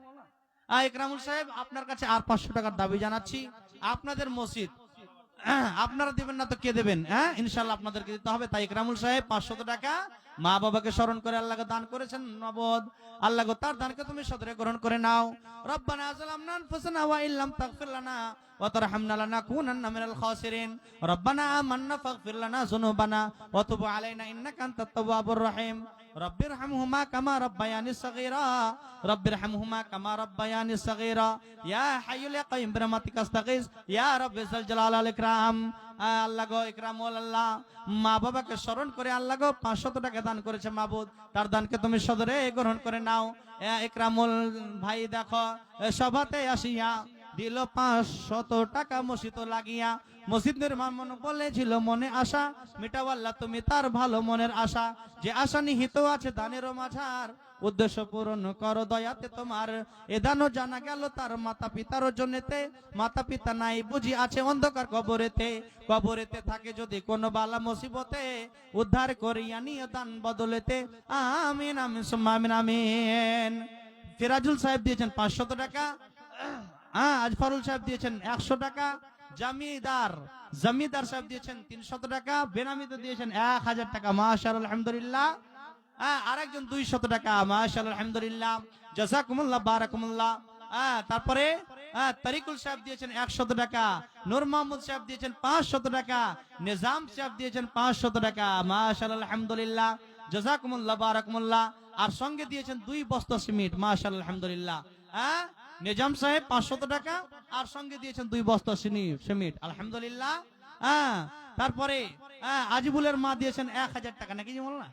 ইকরামুল সাহেব আপনার কাছে আর 500 টাকার দাবি জানাচ্ছি। আপনাদের মসজিদ আপনারা দিবেন না তো কে দেবেন? হ্যাঁ ইনশাআল্লাহ আপনাদেরকে দিতে হবে। তাই ইকরামুল সাহেব 500 টাকা মা বাবাকে স্মরণ করে আল্লাহকে দান করেছেন নগদ। আল্লাহ গো তার দানকে তুমি সদরে গ্রহণ করে নাও। রব্বানা যালামনা আনফুসানা ওয়া ইল্লাম তাগফির লানা ওয়া তারহামনা লানাকুনান্না মিনাল খাসিরিন। রব্বানা আমান্না ফাগফির লানা যুনুবানা ওয়া তুব আলাইনা ইন্নাকা আনতাত তাওয়াবুর রহিম। রব্বিরহামহুমা কামা রাব্বায়ানি সাগীরা রব্বিরহামহুমা কামা রাব্বায়ানি সাগীরা ইয়া হাইয়ুল ইয়া কাইয়ুম বিরহমাতিকা আস্তাগীস ইয়া রাব্বিল জালাল ওয়াল ইকরাম। আল্লাহ গো ইকরামুল আল্লাহ মা বাবাকে স্মরণ করে আল্লাহ গো 500 টাকা দান করেছে মাবুদ, তার দানকে তুমি সদরে গ্রহণ করে নাও। ইকরামুল ভাই দেখো সভাতে আসিয়া দিল 500 টাকা মসজিদ লাগিয়া, মসজিদ নির্মাণ মনে বলেছিল মনে আশা মিটাও আল্লাহ তুমি তার ভালো মনের আশা, যে আশা নিহিত আছে দানেরও মাঝার উদ্দেশ্য পূরণ করো দয়াতে তোমার। এ দানও জানা গেল তার মাতা পিতারও জন্যতে, মাতা পিতা নাই বুঝি আছে অন্ধকার কবরেতে, কবরেতে থাকে যদি কোন বালা মুসিবতে উদ্ধার করিয়া নিয়ে দান বদলেতে। আমিন আমিন সুম্মা আমিন আমিন। ফিরাজুল সাহেব দিয়েছেন 500 টাকা, আজফারুল সাহেব দিয়েছেন 100 টাকা, জমিদার সাহেব দিয়েছেন 300 টাকা, বেনামিতে দিয়েছেন 1000 টাকা মাশাআল্লাহ আলহামদুলিল্লাহ। আরেকজন 200 টাকা মাশাআল্লাহ আলহামদুলিল্লাহ জাযাকুমুল্লাহ বারাকাকুমুল্লাহ। তারপরে তারিকুল সাহেব দিয়েছেন 100 টাকা, নূর মাহমুদ সাহেব দিয়েছেন 500 টাকা, নিজাম সাহেব দিয়েছেন 500 টাকা মাশাআল্লাহ আলহামদুলিল্লাহ জাযাকুমুল্লাহ বারাকাকুমুল্লাহ। আর সঙ্গে দিয়েছেন 2 বস্তা সিমেন্ট মাশাআল্লাহ আলহামদুলিল্লাহ। নিজাম সাহেব 500 টাকা আর সঙ্গে দিয়েছেন 2 বস্তা সিমেন্ট আলহামদুলিল্লাহ। তারপরে আজিবুলের মা দিয়েছেন 1000 টাকা নাকি যে বলনা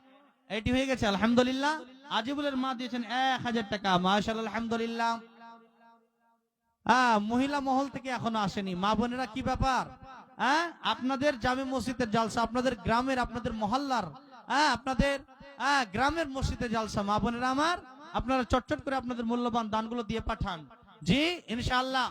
এটি হয়ে গেছে আলহামদুলিল্লাহ। আজিবুলের মা দিয়েছেন 1000 টাকা মাশাআল্লাহ আলহামদুলিল্লাহ। মহিলা মহল থেকে এখনো আসেনি মা বোনেরা, কি ব্যাপার? আপনাদের জামে মসজিদের জালসা, আপনাদের গ্রামের আপনাদের মহল্লার আপনাদের গ্রামের মসজিদে জালসা, মা বোনেরা আমার আপনারা চটচট করে আপনাদের মূল্যবান দানগুলো দিয়ে পাঠান। জি ইনশাআল্লাহ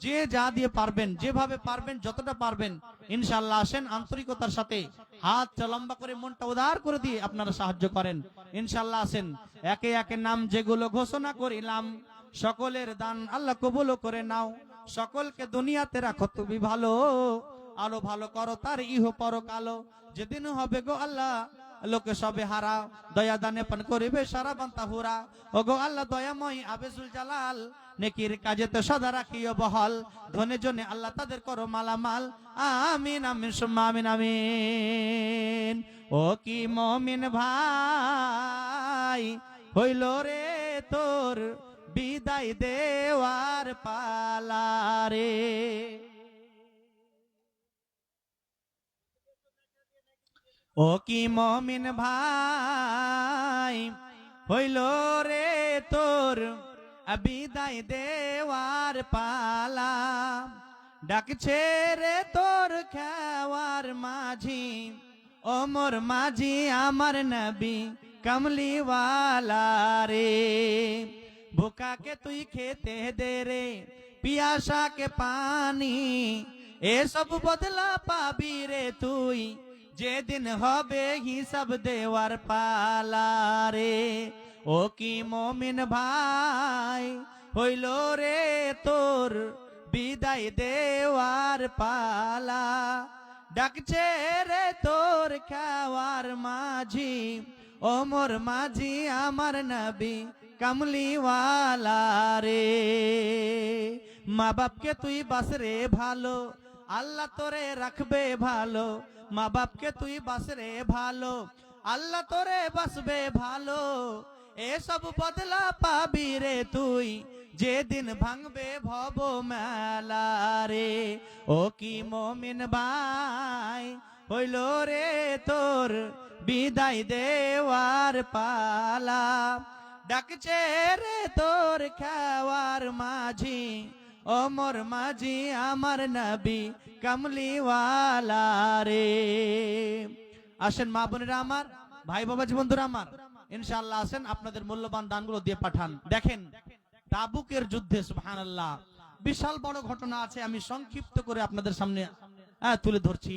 যে যা দিয়ে পারবেন, যেভাবে পারবেন, যতটা পারবেন ইনশাআল্লাহ আসেন আন্তরিকতার সাথে হাত লম্বা করে মনটা উদার করে দিয়ে আপনারা সাহায্য করেন ইনশাআল্লাহ। আসেন একে একে নাম যেগুলো ঘোষণা করিলাম সকলের দান আল্লাহ কবুল করে নাও, সকলকে দুনিয়াতে রাখো তুমি ভালো, আলো ভালো করো তার ইহ পরকালো, যেদিন হবে গো আল্লাহ লোকে সবে হারা দয়া দানে পান করিবে সারা বান্তা হুরা। ও গো আল্লাহ দয়াময় আবেজুল জালাল নেকির কাজেতে সদা রাখিও বহাল, ধনে জনে আল্লাহ তাদের করো মালামাল। আমিন আমিন সুম্মা আমিন আমিন। ও কি মুমিন ভাই হইল রে তোর বিদায় দেওয়ার পালা রে, ও কি মুমিন ভাই হইল রে তোর বিদায় দেওয়ার পালা, ডাকছে রে তোর খাওয়ার মাঝি ওমর মাঝি আমার নবী কমলিওয়ালা রে। ভুকাকে তুই খেতে দে রে পিয়াসাকে পানি, এসব বদলা পাবি রে তুই যেদিন হবে হিসাব দেওয়ার পালা রে। ও কি মুমিন ভাই হইল রে তোর বিদায় দেওয়ার পালা, ডাকছে রে তোর খাওয়ার মাঝি ওমর মাঝি আমার নবী কমলিওয়ালা রে। মা বাপকে তুই বাস রে ভালো আল্লাহ তোরে রাখবে ভালো, মা বাপকে তুই বাসরে ভালো, আল্লাহ তোরে বাসবে ভালো, এসব বদলা পাবি রে তুই যেদিন ভাঙবে ভব মেলা রে। ও কি মমিন ভাই হইল রে তোর বিদায় দেওয়ার পালা, ডাকছে রে তোর খাওয়ার মাঝি, ওমর মাঝি আমার নবী কামলিওয়ালা রে। আসেন মা বোনেরা আমার, ভাই বাবাজি বন্ধুরা আমার, ইনশাআল্লাহ আসেন আপনাদের মূল্যবান দানগুলো দিয়ে পাঠান। দেখেন তাবুকের যুদ্ধে সুবহানাল্লাহ বিশাল বড় ঘটনা আছে, আমি সংক্ষিপ্ত করে আপনাদের সামনে তুলে ধরছি।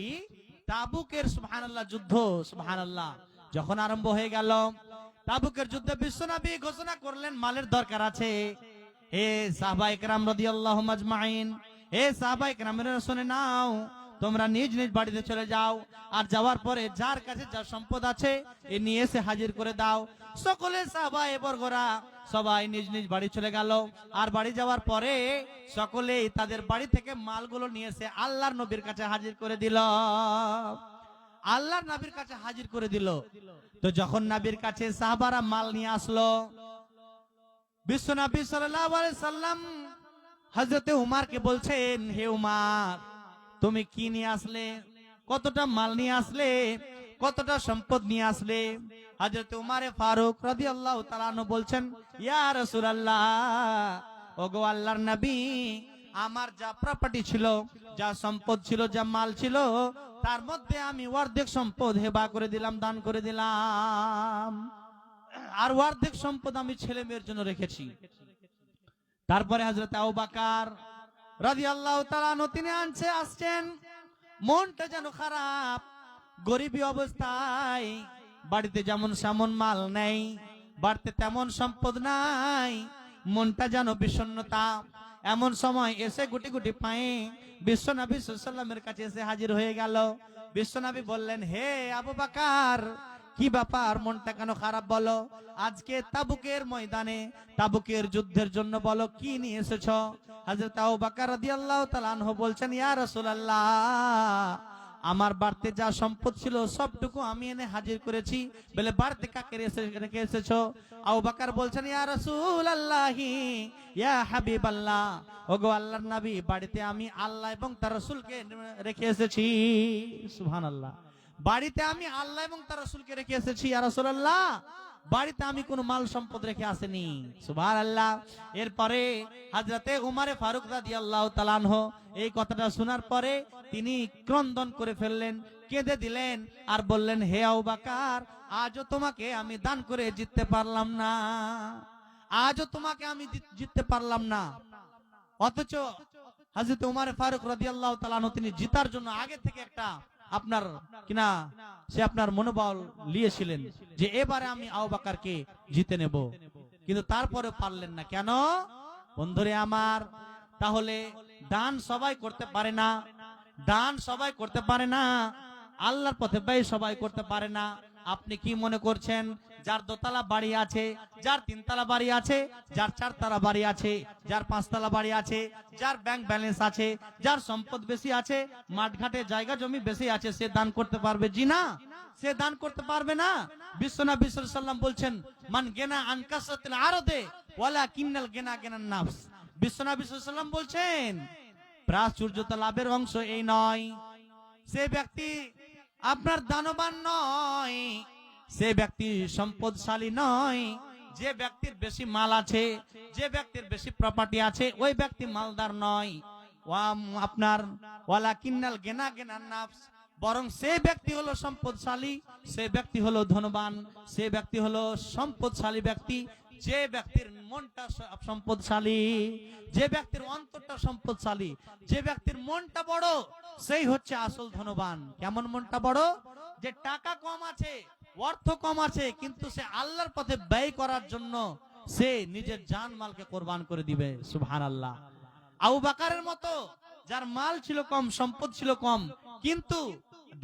তাবুকের সুবহানাল্লাহ যুদ্ধ, সুবহানাল্লাহ যখন আরম্ভ হয়ে গেল, তাবুকের যুদ্ধে বিশ্বনবী ঘোষণা করলেন মালের দরকার আছে। হে সাহাবায়ে কেরাম রাদিয়াল্লাহু আজমাইন, হে সাহাবায়ে কেরামেরা শুনে নাও, তোমরা নিজ নিজ বাড়িতে চলে যাও, আর যাওয়ার পরে যার কাছে যা সম্পদ আছে এ নিয়ে এসে হাজির করে দাও। সকলে সাহাবায়ে বর্গরা সবাই নিজ নিজ বাড়ি চলে গেল, আর বাড়ি যাওয়ার পরে সকলেই তাদের বাড়ি থেকে মালগুলো নিয়ে এসে আল্লাহর নবীর কাছে হাজির করে দিল, আল্লাহর নবীর কাছে হাজির করে দিল। তো যখন নবীর কাছে সাহাবারা মাল নিয়ে আসলো, বিশ্বনবী সাল্লাল্লাহু আলাইহি সাল্লাম হযরতে উমারকে বলছেন, হে উমার তুমি কি নিয়ে আসলে, কতটা মাল নিয়ে আসলে, কতটা সম্পদ নিয়ে আসলে? হযরতে উমারে ফারুক রাদিয়াল্লাহু তাআলা আনহু বলছেন, ইয়া রাসূলুল্লাহ, ওগো আল্লাহর নবী, আমার যা প্রপার্টি ছিল, যা সম্পদ ছিল, যা মাল ছিল, তার মধ্যে আমি অর্ধেক সম্পদ হেবা করে দিলাম, দান করে দিলাম, আর অর্ধেক সম্পদ আমি ছেলে মেয়ের জন্য রেখেছি। তারপরে হযরত আবু বকর রাদিয়াল্লাহু তাআলা আনহু তিনি আসছেন, মনটা যেন খারাপ, গরিবী অবস্থায়, বাড়িতে যেমন সেমন মাল নেই, বাড়িতে তেমন সম্পদ নাই, মনটা যেন বিষণ্ণতা। এমন সময় এসে গুটি গুটি পায়ে বিশ্বনবী সাল্লাল্লাহু আলাইহি ওয়াসাল্লামের কাছে এসে হাজির হয়ে গেল। বিশ্বনবী বললেন, হে আবু বকর, কি ব্যাপার, মনটা কেন খারাপ বলো? আজকে তাবুকের ময়দানে, তাবুকের যুদ্ধের জন্য বলো কি নিয়ে এসেছো? হযরত আবু বকর রাদিয়াল্লাহু তাআলা আনহু বলছেন, ইয়া রাসূলুল্লাহ, আমার বাড়িতে যা সম্পদ ছিল সবটুকু আমি এনে হাজির করেছি। বলে বাড়িতে কাকে রেখে এসেছো? আবু বকর বলছেন, ইয়া রাসূলুল্লাহ, ইয়া হাবিবাল্লাহ, ওগো আল্লাহর নবী, বাড়িতে আমি আল্লাহ এবং তার রাসূলকে রেখে এসেছি। সুবহানাল্লাহ, বাড়িতে আমি আল্লাহ এবং তার রাসূলকে রেখে এসেছি ইয়া রাসূলুল্লাহ, বাড়িতে আমি কোনো মাল সম্পদ রেখে আসেনি। সুবহানাল্লাহ। এরপরে হযরতে উমারে ফারুক রাদিয়াল্লাহু তাআলা আনহু এই কথাটা শোনার পরে তিনি ক্রন্দন করে ফেললেন, কেঁদে দিলেন, আর বললেন, হে আবু বকর, আজও তোমাকে আমি দান করে জিততে পারলাম না, আজও তোমাকে আমি জিততে পারলাম না। অথচ হযরত উমারে ফারুক রাদিয়াল্লাহু তাআলা আনহু তিনি জিতার জন্য আগে থেকে একটা আপনার কিনা সে আপনার মনোবল নিয়েছিলেন যে এবারে আমি আবু বকরকে জিতে নেব, কিন্তু তারপরে পারলেন না। কেন বন্ধুরে আমার? তাহলে দান সবাই করতে পারে না, দান সবাই করতে পারে না, আল্লাহর পথে ব্যয় সবাই করতে পারে না। আপনি কি মনে করছেন যার দোতলা বাড়ি আছে, যার তিনতলা বাড়ি আছে, যার চারতলা বাড়ি আছে, যার পাঁচতলা বাড়ি আছে, যার ব্যাংক ব্যালেন্স আছে, যার সম্পদ বেশি আছে, মাঠঘাটে জায়গা জমি বেশি আছে, সে দান করতে পারবে? জি না, সে দান করতে পারবে না। বিশ্বনবী সাল্লাল্লাহু আলাইহি ওয়াসাল্লাম বলছেন, মান গিনা আন কাসরাতিল আরদে ওয়ালা কিন্নাল গিনা গিনান নাফস। বিশ্বনবী সাল্লাল্লাহু আলাইহি ওয়াসাল্লাম বলছেন, প্রাচুর্যতা লাভের অংশ এই নয়, সে ব্যক্তি আপনার দানবান নয়, সে ব্যক্তি সম্পদশালী নয়, যে ব্যক্তির বেশি মাল আছে, যে ব্যক্তির বেশি প্রপার্টি আছে, ওই ব্যক্তি মালদার নয়। আপনার ওয়ালা কিন্নাল গিনা গিনান নাফস, বরং সে ব্যক্তি হলো সম্পদশালী, সে ব্যক্তি হলো ধনবান, সে ব্যক্তি হলো সম্পদশালী ব্যক্তি, যে ব্যক্তির মনটা সম্পদশালী, যে ব্যক্তির অন্তরটা সম্পদশালী, যে ব্যক্তির মনটা বড়, সেই হচ্ছে আসল ধনবান। কেমন মনটা বড়? যে টাকা কম আছে, অর্থ কম আছে, কিন্তু সে আল্লাহর পথে ব্যয় করার জন্য সে নিজের জান মালকে কোরবান করে দিবে। সুবহানাল্লাহ। আবু বকরের মতো যার মাল ছিল কম, সম্পদ ছিল কম, কিন্তু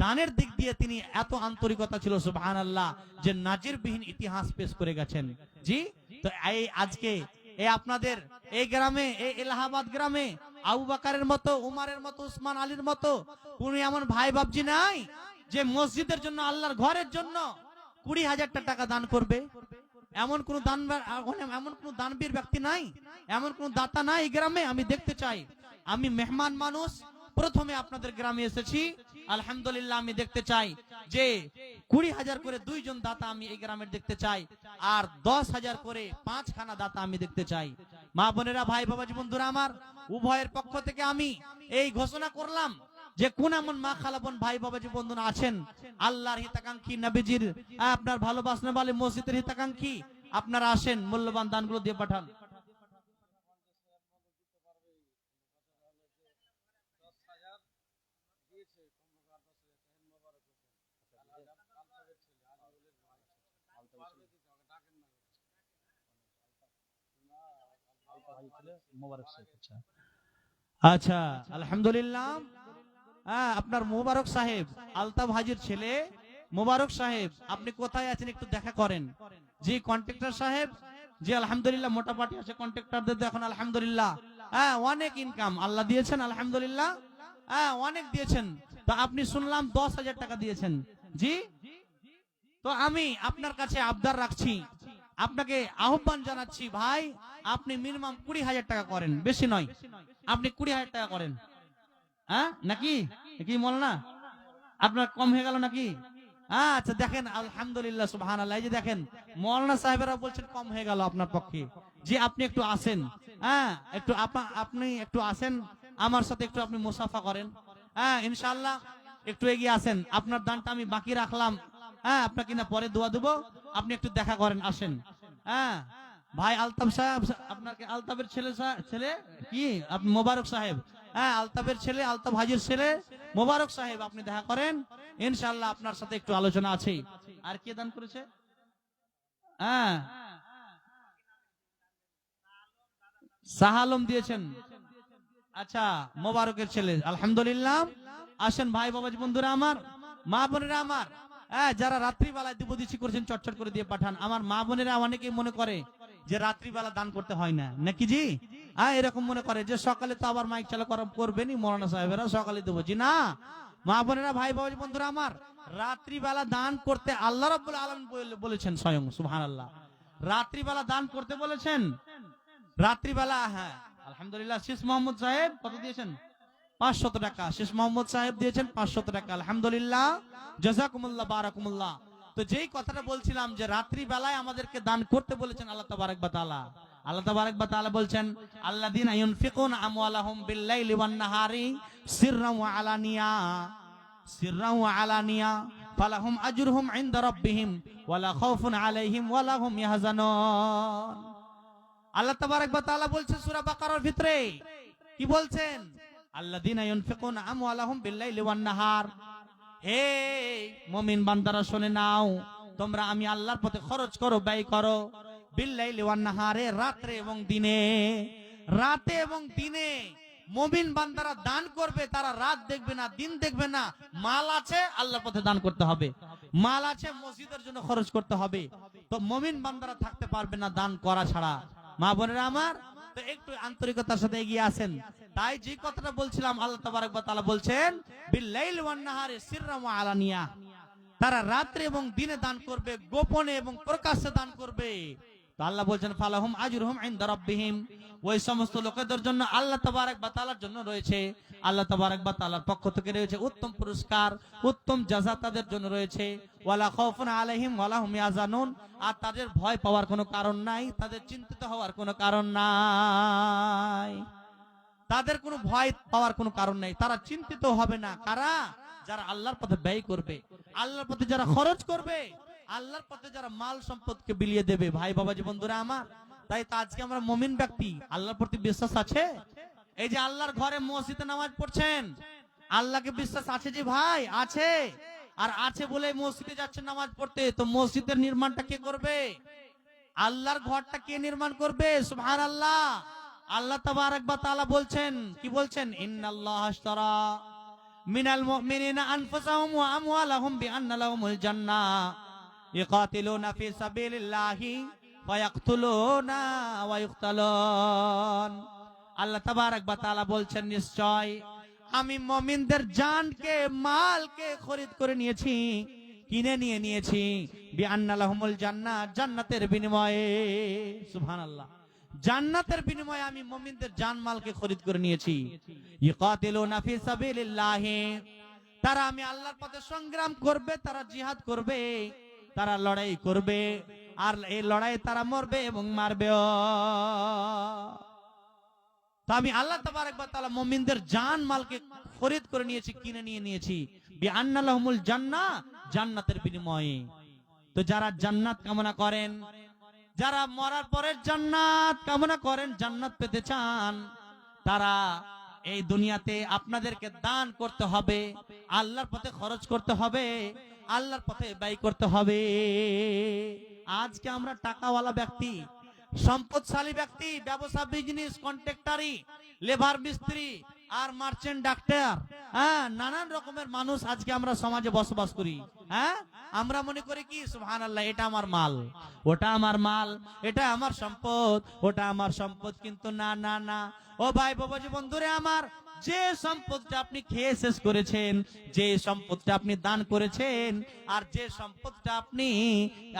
দানের দিক দিয়ে তিনি এত আন্তরিকতা ছিল, সুবহানাল্লাহ, যে নাজিরবিহীন ইতিহাস পেশ করে গেছেন। জি, তো এই আজকে এই আপনাদের এই গ্রামে, এই এলাহাবাদ গ্রামে আবু বকরের মতো, উমারের মতো, উসমান আলীর মতো কোন এমন ভাই বাপজি নাই যে মসজিদের জন্য, আল্লাহর ঘরের জন্য 20,000 টাকা দান করবে? এমন কোন দানবীর ব্যক্তি নাই, এমন কোন দাতা নাই এই গ্রামে? আমি দেখতে চাই। আমি মেহমান মানুষ, প্রথমে আপনাদের গ্রামে এসেছি, আলহামদুলিল্লাহ। আমি দেখতে চাই যে 20,000 করে 2 জন দাতা আমি এই গ্রামের দেখতে চাই, আর 10,000 করে 5 খানা দাতা আমি দেখতে চাই। মা বোনেরা, ভাই বাবাজি, বন্ধুরা আমার, উভয়ের পক্ষ থেকে আমি এই ঘোষণা করলাম যে কোন এমন মা খালাবোন ভাই বাবাজি বন্ধুরা আছেন আল্লাহর হিতাকাঙ্ক্ষী, নবীজির আপনার ভালোবাসনা বলে মসজিদের হিতাকাঙ্ক্ষী, আপনারা আসেন, মূল্যবান দানগুলো দিয়ে পাঠান। আচ্ছা, আলহামদুলিল্লাহ। আপনার মোবারক সাহেব, আলতাফ হাজির ছেলে মোবারক সাহেব, আপনি কোথায় আছেন একটু দেখা করেন। জি কন্ট্রাক্টর সাহেব, জি আলহামদুলিল্লাহ, মোটাপাটি আছে কন্ট্রাক্টরদের তো এখন আলহামদুলিল্লাহ অনেক ইনকাম আল্লাহ দিয়েছেন, আলহামদুলিল্লাহ অনেক দিয়েছেন। তো আপনি শুনলাম 10,000 টাকা দিয়েছেন। জি, তো আমি আপনার কাছে আবদার রাখছি, আপনাকে আহ্বান জানাচ্ছি, ভাই আপনি মিনিমাম 20,000 টাকা করেন, বেশি নয়, আপনি 20,000 টাকা করেন। নাকি কি মৌলানা, আপনার কম হয়ে গেল নাকি? আচ্ছা দেখেন, আলহামদুলিল্লাহ, সুবহানাল্লাহ। এই যে দেখেন, মৌলানা সাহেবেরা বলছেন কম হয়ে গেল আপনার পক্ষে। যে আপনি একটু আসেন, একটু আপনি একটু আসেন আমার সাথে, একটু আপনি মুসাফা করেন, ইনশাআল্লাহ একটু এগিয়ে আসেন। আপনার দানটা আমি বাকি রাখলাম, আপনাকে না পরে দোয়া দেবো, আপনি একটু দেখা করেন, আসেন। ভাই আলতাফ সাহেব, আপনাকে আলতাফের ছেলে কি আপনি মোবারক সাহেব, আলতাফের ছেলে, আলতাফ হাজির ছেলে মোবারক সাহেব, আপনি দেখা করেন, ইনশাআল্লাহ আপনার সাথে একটু আলোচনা আছে। আর কে দান করেছে? শাহ আলম দিয়েছেন। আচ্ছা, মোবারকের ছেলে, আলহামদুলিল্লাহ। আসেন ভাই বাবাজি বন্ধুরা আমার, মা বোনেরা আমার, যারা রাত্রিবেলায় দিবদিছি করেছেন চটচট করে দিয়ে পাঠান। আমার মা বোনেরা অনেকেই মনে করে যে রাত্রিবেলা দান করতে হয় না, নাকি জি? এরকম মনে করে যে সকালে তো আবার মাইক চালু করবেনি মৌলানা সাহেবেরা, সকালে দেবো। জি না, মা বোনেরা, ভাই বাবাজি বন্ধুরা আমার, রাত্রিবেলা দান করতে আল্লাহ রাব্বুল আলামিন বলেছেন স্বয়ং, সুবহানাল্লাহ। রাত্রিবেলা দান করতে বলেছেন, রাত্রিবেলা। আলহামদুলিল্লাহ। শেষ মোহাম্মদ সাহেব কত দিয়েছেন? 500 টাকা। শেষ মোহাম্মদ সাহেব দিয়েছেন 500 টাকা, আলহামদুলিল্লাহ, জাযাকুমুল্লাহ, বারাকুমুল্লাহ। তো যেই কথাটা বলছিলাম যে রাত্রি বেলায় আমাদেরকে দান করতে বলেছেন আল্লাহ তাবারক ওয়া তাআলা। আল্লাহ তাবারক ওয়া তাআলা বলছেন, আল্লাযীনা ইউনফিকুনা আমওয়ালাহুম বিল-লাইলি ওয়ান-নাহারি সিররান ওয়া আলানিয়া ফালাহুম আজরুহুম ইনদা রাব্বিহিম ওয়ালা খাউফুন আলাইহিম ওয়ালা হুম ইয়াহজানুন। আল্লাহ তাবারক ওয়া তাআলা বলছেন সূরা বাকারার ভিতরে, কি বলছেন? আল্লাযীনা ইউনফিকুনা আমওয়ালাহুম বিল-লাইলি ওয়ান-নাহার, হে মুমিন বান্দারা শুনে নাও, তোমরা আমি আল্লাহর পথে খরচ করো, ব্যয় করো, বিল-লাইলি ওয়ান-নাহারে, রাতে এবং দিনে। রাতে এবং দিনে মুমিন বান্দারা দান করবে, তারা রাত দেখবে না, দিন দেখবে না। মাল আছে আল্লাহর পথে দান করতে হবে, মাল আছে মসজিদের জন্য খরচ করতে হবে। তো মুমিন বান্দারা থাকতে পারবে না দান করা ছাড়া। মা বোনেরা আমার, তো একটু আন্তরিকতার সাথে এগিয়ে আসেন। তাই যে কথাটা বলছিলাম, আল্লাহ তাবারক ওয়া তাআলা বলছেন বিল-লাইলি ওয়ান-নাহারি সিররান ওয়া আলানিয়া, তারা রাতে এবং দিনে দান করবে, গোপনে এবং প্রকাশ্যে দান করবে। তো আল্লাহ বলছেন ফালাহুম আজরুহুম ইনদা রাব্বিহিম, ওই সমস্ত লোকেদের জন্য আল্লাহ তাবারক ওয়া তাআলার জন্য রয়েছে, আল্লাহ তাবারক ওয়া তাআলার পক্ষ থেকে রয়েছে উত্তম পুরস্কার, উত্তম জাযা তাদের জন্য রয়েছে। ওয়ালা খাউফুন আলাইহিম ওয়ালা হুম ইয়াহজানুন, আর তাদের ভয় পাওয়ার কোনো কারণ নাই, তাদের চিন্তিত হওয়ার কোনো কারণ নাই, তাদের কোনো ভয় পাওয়ার কোনো কারণ নাই, তারা চিন্তিত হবে না। কারা? যারা আল্লাহর পথে ব্যয় করবে, আল্লাহর পথে যারা খরচ করবে, আল্লাহর পথে যারা মাল সম্পদকে বিলিয়ে দেবে। ভাই বাবাজি বন্ধুরা আমার, তাই তো আজকে আমরা মুমিন ব্যক্তি, আল্লাহর প্রতি বিশ্বাস আছে। এই যে আল্লাহর ঘরে মসজিদে নামাজ পড়ছেন, আল্লাহকে বিশ্বাস আছে যে ভাই? আছে। আর আছে বলে মসজিদে যাচ্ছেন নামাজ পড়তে। তো মসজিদের নির্মাণটা কে করবে? আল্লাহর ঘরটা কে নির্মাণ করবে? সুবহানাল্লাহ। আল্লাহ তাবারক ওয়া তাআলা বলছেন, কি বলছেন? ইন্নাল্লাহা আশতারা মিনাল মুমিনিনা আনফুসাহুম ওয়া আমওয়ালাহুম বিআন্না লাহুমুল জান্নাহ ইকাতিলুনা ফি সাবিলিল্লাহি ফায়াকতুলুনা ওয়া ইউকতালুন। আল্লাহ তাবারক ওয়া তাআলা বলছেন নিশ্চয় আমি মুমিনদের জানকে মালকে খরিদ করে নিয়েছি, কিনে নিয়েছি বিআন্না লাহুমুল জান্নাহ, জান্নাতের বিনিময়ে। সুবহানাল্লাহ, জান্নাতের বিনিময়ে আমি মুমিনদের জানমালকে খরিদ করে নিয়েছি। ইকাতিলুনা ফি সাবিলিল্লাহ, তারা আমি আল্লাহর পথে সংগ্রাম করবে, তারা জিহাদ করবে, তারা লড়াই করবে, আর এই লড়াই তারা মরবে এবং মারবেও। তো আমি আল্লাহ তাবারক ওয়া তাআলা মুমিনদের জানমালকে খরিদ করে নিয়েছি, কিনে নিয়েছি বিআন্না লাহুমুল জান্নাহ, জান্নাতের বিনিময়ে। তো যারা জান্নাত কামনা করেন, যারা মরার পরে জান্নাত কামনা করেন, জান্নাত পেতে চান, তারা এই দুনিয়াতে আপনাদেরকে দান করতে হবে, আল্লাহর পথে খরচ করতে হবে, আল্লাহর পথে ব্যয় করতে হবে। আজকে আমরা টাকাওয়ালা ব্যক্তি, সম্পদশালী ব্যক্তি, ব্যবসা, বিজনেস, কন্ট্রাক্টরি, লেবার মিস্ত্রি আর মার্চেন্ট, ডাক্তার, হ্যাঁ, নানান রকমের মানুষ আজকে আমরা সমাজে বসবাস করি। হ্যাঁ, আমরা মনে করি কি সুবহানাল্লাহ, এটা আমার মাল, ওটা আমার মাল, এটা আমার সম্পদ, ওটা আমার সম্পদ। কিন্তু না না না, ও ভাই বাবাজি বন্ধুরে আমার, যে সম্পদটা আপনি খেয়ে শেষ করেছেন, যে সম্পদটা আপনি দান করেছেন, আর যে সম্পদটা আপনি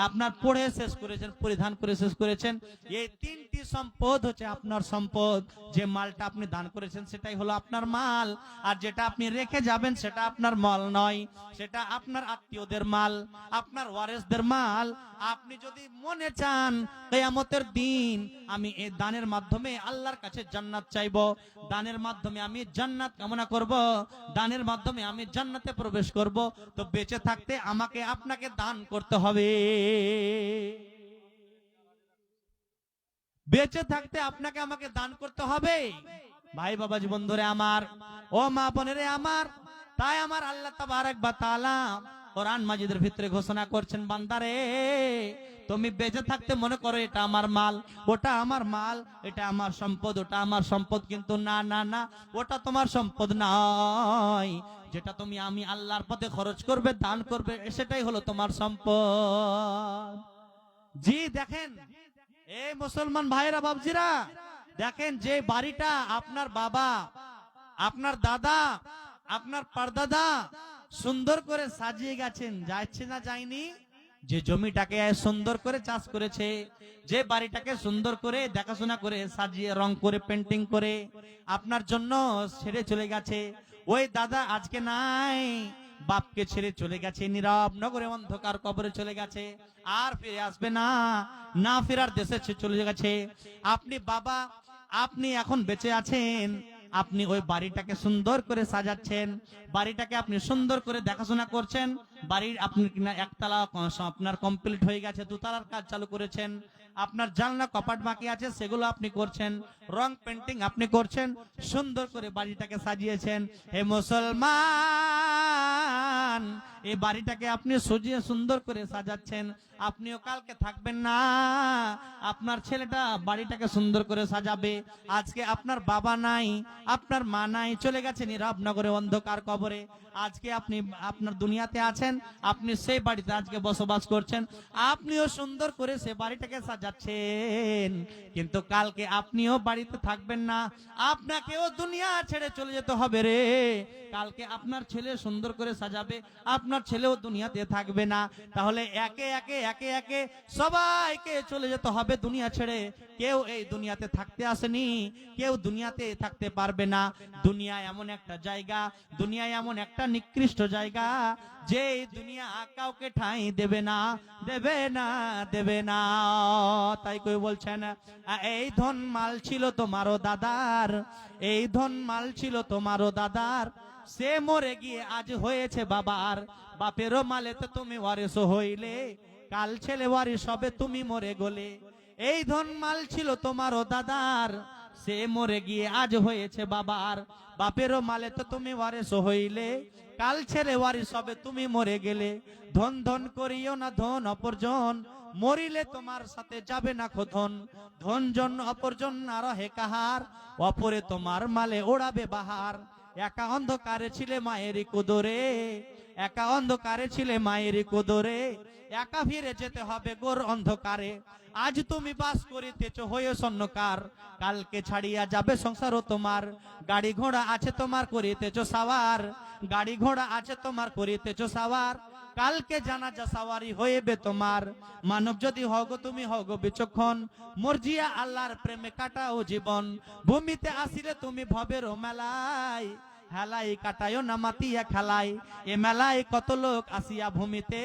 আপনার পড়ে শেষ করেছেন, পরিধান করে শেষ করেছেন, এই তিনটি সম্পদ হচ্ছে আপনার সম্পদ। যে মালটা আপনি দান করেছেন সেটাই হলো আপনার মাল, আর যেটা আপনি রেখে যাবেন সেটা আপনার মাল নয়, সেটা আপনার আত্মীয়দের মাল, আপনার ওয়ারিসদের মাল। আপনি যদি মনে চান কিয়ামতের দিন আমি এই দানের মাধ্যমে আল্লাহর কাছে জান্নাত চাইবো, দানের মাধ্যমে আমি জান্নাত কামনা করব, দানের মাধ্যমে আমি জান্নাতে প্রবেশ করব, তো বেঁচে থাকতে আমাকে আপনাকে দান করতে হবে। বেঁচে থাকতে আপনাকে আমাকে দান করতে হবে। ভাই বাবাজি বন্ধুরে আমার, ও মা বোনেরে আমার, তাই আমার আল্লাহ তাবারক ওয়া তাআলা কোরআন মাজিদের ভিতরে ঘোষণা করছেন, বান্দারে তুমি বেঁচে থাকতে মনে করো এটা আমার মাল, ওটা আমার মাল, এটা আমার সম্পদ, ওটা আমার সম্পদ। কিন্তু না না না, ওটা তোমার সম্পদ নয়। যেটা তুমি আমি আল্লাহর পথে খরচ করবে, দান করবে, সেটাই হলো তোমার সম্পদ। জি দেখেন, এই মুসলমান ভাইরা বাবজিরা, দেখেন যে বাড়িটা আপনার বাবা, আপনার দাদা, আপনার পরদাদা সুন্দর করে সাজিয়ে গেছেন, যাচ্ছে না যায়নি? যে জমিটাকে সুন্দর করে চাষ করেছে, যে বাড়িটাকে সুন্দর করে দেখাশোনা করে সাজিয়ে রং করে পেন্টিং করে আপনার জন্য ছেড়ে চলে গেছে, ওই দাদা আজকে নাই, বাপকে ছেড়ে চলে গেছে, নীরব নগরে অন্ধকার কবরে চলে গেছে, আর ফিরে আসবে না, না ফেরার দেশে চলে গেছে। আপনি বাবা, আপনি এখন বেঁচে আছেন, আপনি ওই বাড়িটাকে সুন্দর করে সাজাচ্ছেন, বাড়িটাকে আপনি সুন্দর করে দেখাশোনা করছেন, বাড়ির আপনি কিনা একতলা আপনার কমপ্লিট হয়ে গেছে, দুতলার কাজ চালু করেছেন, আপনার জানলা কপাট বাকি আছে সেগুলো আপনি করছেন, রং পেন্টিং আপনি করছেন, সুন্দর করে বাড়িটাকে সাজিয়েছেন। হে মুসলমান, এই বাড়িটাকে আপনি সাজিয়ে সুন্দর করে সাজাচ্ছেন, আপনিও কালকে থাকবেন না, আপনার ছেলেটা বাড়িটাকে সুন্দর করে সাজাবে। আজকে আপনার বাবা নাই, আপনার মা নাই, চলে গেছে নীরব নগরে অন্ধকার কবরে, আজকে আপনি আপনার দুনিয়াতে আছেন, আপনি সেই বাড়িতে আজকে বসবাস করছেন, আপনিও সুন্দর করে সে বাড়িটাকে সাজাচ্ছেন, কিন্তু কালকে আপনিও বাড়িতে থাকবেন না, আপনাকেও দুনিয়া ছেড়ে চলে যেতে হবে রে। কালকে আপনার ছেলে সুন্দর করে সাজাবে, আপনার ছেলেও দুনিয়াতে থাকবে না, তাহলে একে একে একে একে সবাইকে চলে যেতে হবে দুনিয়া ছেড়ে। কেউ এই দুনিয়াতে থাকতে আসেনি, কেউ দুনিয়াতে থাকতে পারবে না। দুনিয়া এমন একটা জায়গা, দুনিয়া এমন একটা নিকৃষ্ট জায়গা, যে দুনিয়া কাউকে ঠাঁই দেবে না, দেবে না, দেবে না। তাই কই বলছেন, এই ধন মাল ছিল তোমারও দাদার, এই ধন মাল ছিল তোমারও দাদার, সে মরে গিয়ে আজ হয়েছে বাবার, বাপেরও মালেতে তুমি ওয়ারিস হইলে, কাল ছেলে ওয়ারিস হবে তুমি মরে গলে। এই ধন মাল ছিল তোমারও দাদার, সে মরে গিয়ে আজ হয়েছে বাবার, বাপেরও মালেতে তুমি ওয়ারিস হইলে, কাল ছেলে ওয়ারিস হবে তুমি মরে গেলে। ধন ধন করিও না ধন অপরজন, মরিলে তোমার সাথে যাবে না খোধন। ধন জন অপরজন না রহে কাহার, অপরে তোমার মালে ওড়াবে বাহার। একা অন্ধকারে ছিলে মায়েরই কোদরে, একা অন্ধকারে ছিলে মায়েরই কোদরে, একা ফিরে যেতে হবে গোর অন্ধকারে। আজ তুমি বাস করিতেছ হয়ে সন্নকার, কালকে ছাড়িয়া যাবে সংসারও তোমার। গাড়ি ঘোড়া আছে তোমার করিতেছ সাওয়ার, গাড়ি ঘোড়া আছে তোমার করিতেছ সাওয়ার, কালকে জানাজা সাওয়ারি হইবে তোমার। মানব যদি হগো তুমি হগো বিচক্ষণ, মর্জিয়া আল্লাহর প্রেমে কাটাও জীবন। ভূমিতে আসিলে তুমি ভবের মেলায়, হেলাই কাটায়ও না মাতিয়া খেলায়। এ মেলায় কত লোক আসিয়া ভূমিতে,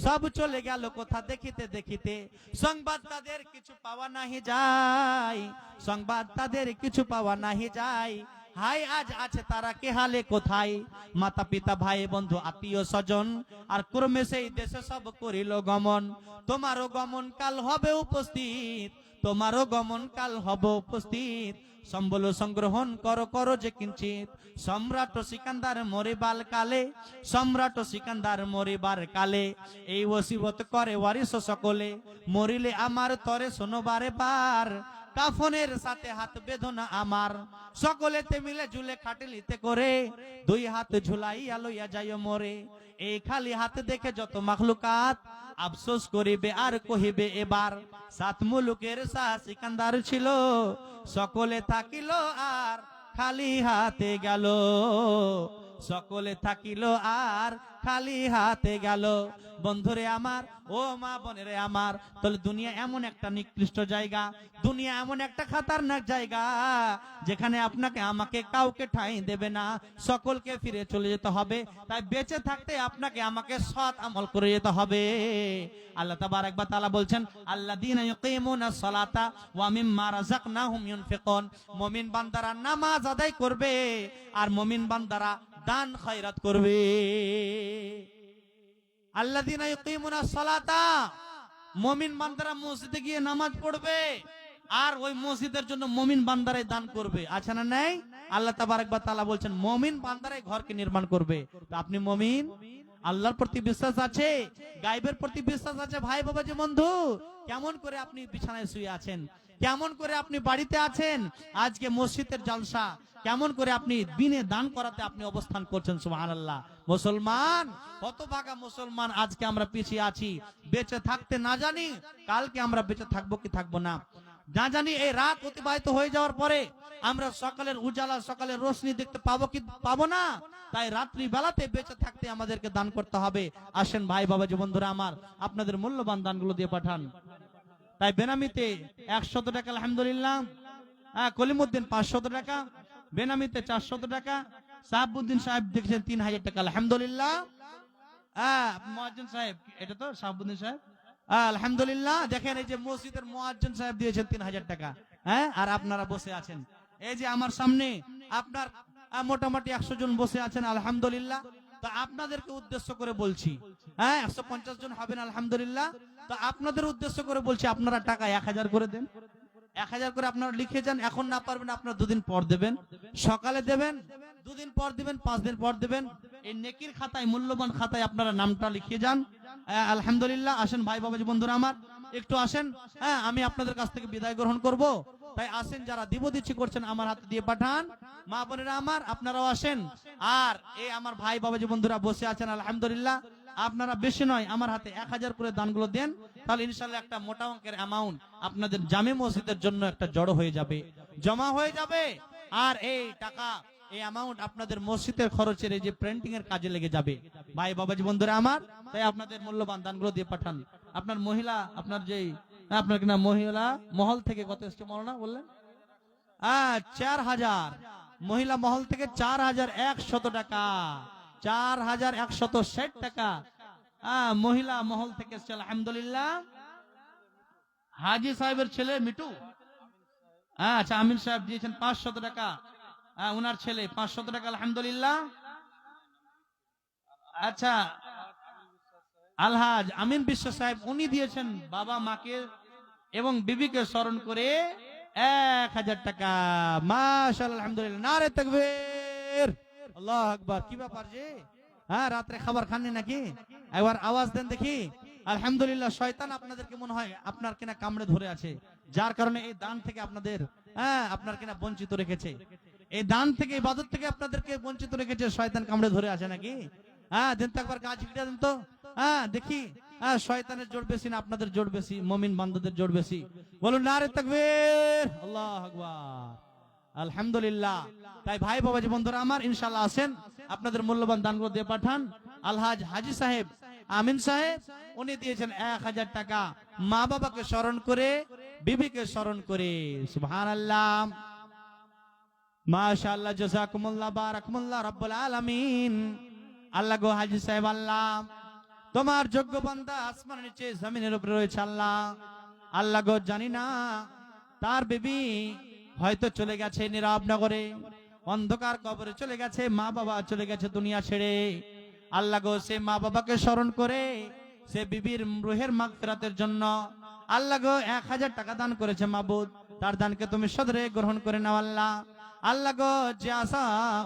সব চলে গেল কোথা দেখিতে দেখিতে। সংবাদ তাদের কিছু পাওয়া নাহি যায়, সংবাদ তাদের কিছু পাওয়া নাহি যায়। হাই আজ আছে তারা কে হালে কোথায়, মাতা পিতা ভাই বন্ধু আত্মীয় স্বজন, আর ক্রমে সেই দেশে সব করিল গমন। তোমারও গমন কাল হবে উপস্থিত, তোমারও গমন কাল হবে উপস্থিত। সম্বল সংগ্রহণ করো করো যে কিঞ্চিত, সম্রাট সিকান্দার মরিবার কালে, সম্রাট সিকান্দার মরিবার কালে। এই ওসিবত করে ওয়ারিস সকলে, মরিলে আমার তরে শোনোবারে বার। কাফনের সাথে হাত বেদনা আমার, সকলেতে মিলে ঝুলে খাটলিতে করে, দুই হাত ঝুলাইয়া লইয়া যাইও মরে। এই খালি হাত দেখে যত মাখলুকাত, আফসোস করিবে আর কহিবে এবার। সাত মুলুকের শাহ সিকান্দার ছিল, সকলে থাকিল আর খালি হাতে গেল, সকলে থাকিল আর খালি হাতে গেল। বন্ধুরে আমার, ও মা বোনেরে আমার, তাহলে দুনিয়া এমন একটা নিকৃষ্ট জায়গা, দুনিয়া এমন একটা খাতারনাক জায়গা, যেখানে আপনাকে আমাকে কাউকে ঠাঁই দেবে না, সকলকে ফিরে চলে যেতে হবে। তাই বেঁচে থাকতে আপনাকে আমাকে সৎ আমল করে যেতে হবে। আল্লাহ তাবারক ওয়া তাআলা বলছেন, আল্লাযীনা ইউকিমুনাস সালাতা ওয়া মিম্মা রাযাকনাহুম ইউনফিকুন। মুমিন বান্দারা নামাজ আদায় করবে আর মুমিন বান্দারা দান খয়রাত করবে। আল্লাযীনা ইউকিমুনাস সালাতা, মুমিন বান্দারা মসজিদে গিয়ে নামাজ পড়বে আর ওই মসজিদের জন্য মুমিন বান্দারাই দান করবে। আছে না নাই? আল্লাহ তাবারক ওয়া তাআলা বলছেন মুমিন বান্দারাই ঘরকে নির্মাণ করবে। তো আপনি মুমিন, আল্লাহর প্রতি বিশ্বাস আছে, গায়বের প্রতি বিশ্বাস আছে? ভাই বাবা যে বন্ধু, কেমন করে আপনি বিছানায় শুয়ে আছেন, কেমন করে আপনি বাড়িতে আছেন, আজকে মসজিদের জলসা, কেমন করে আপনি দিনে দান করাতে আপনি অবস্থান করছেন। সুবহানাল্লাহ। মুসলমান, হতভাগা মুসলমান, আজকে আমরা পিছিয়ে আছি। বেঁচে থাকতে না জানি কালকে আমরা বেঁচে থাকবো কি থাকবো না, না জানি এই রাত অতিবাহিত হয়ে যাওয়ার পরে আমরা সকালের উজালা, সকালের রোশনি দেখতে পাবো কি পাবো না। তাই রাত্রি বেলাতে বেঁচে থাকতে আমাদেরকে দান করতে হবে। আসেন ভাই বাবা যে বন্ধুরা আমার, আপনাদের মূল্যবান দানগুলো দিয়ে পাঠান। তাই বেনামিতে 100 টাকা আলহামদুলিল্লাহ, কলিমউদ্দিন 500 টাকা, বেনামিতে 400 টাকা, সাহাবউদ্দিন সাহেব দেখছেন 3000 টাকা আলহামদুলিল্লাহ। মুয়াজ্জিন সাহেব, এটা তো সাহাবউদ্দিন সাহেব, আলহামদুলিল্লাহ। দেখেন এই যে মসজিদের মুয়াজ্জিন সাহেব দিয়েছেন 3000 টাকা। আর আপনারা বসে আছেন, এই যে আমার সামনে আপনার মোটামুটি 100 জন বসে আছেন আলহামদুলিল্লাহ। তো আপনাদেরকে উদ্দেশ্য করে বলছি, 150 জন হবেন আলহামদুলিল্লাহ। তো আপনাদের উদ্দেশ্য করে বলছি, আপনারা টাকা 1000 করে দেন, 1000 করে আপনারা লিখে যান। এখন না পারবেন আপনারা 2 দিন পর দেবেন, সকালে দেবেন, 2 দিন পর দিবেন, 5 দিন পর দেবেন। এই নেকির খাতায়, মূল্যবান খাতায় আপনারা নামটা লিখিয়ে যান আলহামদুলিল্লাহ। আসেন ভাই বাবাজি বন্ধুরা আমার, একটু আসেন, আমি আপনাদের কাছ থেকে বিদায় গ্রহণ করব। তাই আসেন, যারা দিব দিচ্ছি করছেন আমার হাতে দিয়ে পাঠান। মা বোনেরা আমার, আপনারাও আসেন। আর এই আমার ভাই বাবাজি বন্ধুরা বসে আছেন আলহামদুলিল্লাহ, আপনারা বেশি নয় আমার হাতে 1000 করে দানগুলো দেন, তাহলে ইনশাআল্লাহ একটা মোটা অঙ্কের অ্যামাউন্ট আপনাদের জামে মসজিদের জন্য একটা জড়ো হয়ে যাবে, জমা হয়ে যাবে। আর এই টাকা, এই অ্যামাউন্ট আপনাদের মসজিদের খরচের, এই যে প্রিন্টিং এর কাজে লেগে যাবে ভাই বাবাজি বন্ধুরা আমার। তাই আপনাদের মূল্যবান দানগুলো দিয়ে পাঠান। আপনার মহিলা, আপনার যেই আপনার কিনা মহিলা মহল থেকে কত এসছে মাওলানা বললেন? 4000, মহিলা মহল থেকে 4100 টাকা, 4160 টাকা মহিলা মহল থেকে এসছে আলহামদুলিল্লাহ। হাজি সাহেবের ছেলে মিটু, আচ্ছা আমির সাহেব দিয়েছেন 500 টাকা, উনার ছেলে 500 টাকা আলহামদুলিল্লাহ। আচ্ছা আলহাজ আমিন বিশ্ব সাহেব, উনি দিয়েছেন বাবা মাকে এবং বিবিকে স্মরণ করে 1000 টাকা। মাশাআল্লাহ আলহামদুলিল্লাহ, নারে তাকবীর, আল্লাহু আকবার। কি ব্যাপার যে রাতে খাবার খাননি নাকি? একবার আওয়াজ দেন দেখি। আলহামদুলিল্লাহ, শয়তান আপনাদেরকে মনে হয় আপনার কিনা কামড়ে ধরে আছে, যার কারণে এই দান থেকে আপনাদের আপনার কিনা বঞ্চিত রেখেছে, এই দান থেকে, ইবাদত থেকে আপনাদেরকে বঞ্চিত রেখেছে, শয়তান কামড়ে ধরে আছে নাকি? দেন তো একবার গা ঝিঁকিয়ে দেন তো, দেখি শয়তানের জোর বেশি না আপনাদের জোর বেশি? মুমিন বান্দাদের জোর বেশি। বলুন নারে তাকবীর, আল্লাহু আকবার, আলহামদুলিল্লাহ। তাই ভাই বাবাজি বন্ধুরা আমার, ইনশাআল্লাহ আসেন, আপনাদের মূল্যবান দানগুলো দিয়ে পাঠান। আলহাজ হাজী সাহেব আমিন সাহেব উনি দিয়েছেন 1000 টাকা, মা বাবাকে স্মরণ করে, বিবিকে স্মরণ করে। সুবহানাল্লাহ, মাশাআল্লাহ, জাযাকুমুল্লাহ, বারাকাতুল্লাহ রাব্বুল আলামিন। আল্লাহ গো হাজী সাহেব, আল্লাহ তোমার যোগ্য বান্দা আসমানের নিচে জমিনের উপরে রয়েছে আল্লাহ। আল্লাহ গো জানি না তার বিবি হয়তো চলে গেছে নীরব নগরে, অন্ধকার কবরে চলে গেছে, মা বাবা চলে গেছে দুনিয়া ছেড়ে। আল্লাহ গো সে মা বাবাকে স্মরণ করে সে বিবির রুহের মাগফিরাতের জন্য আল্লাহ গো 1000 টাকা দান করেছে মাবুদ, তার দানকে তুমি সদরে গ্রহণ করে নাও আল্লাহ। আল্লাহ গো যে আশা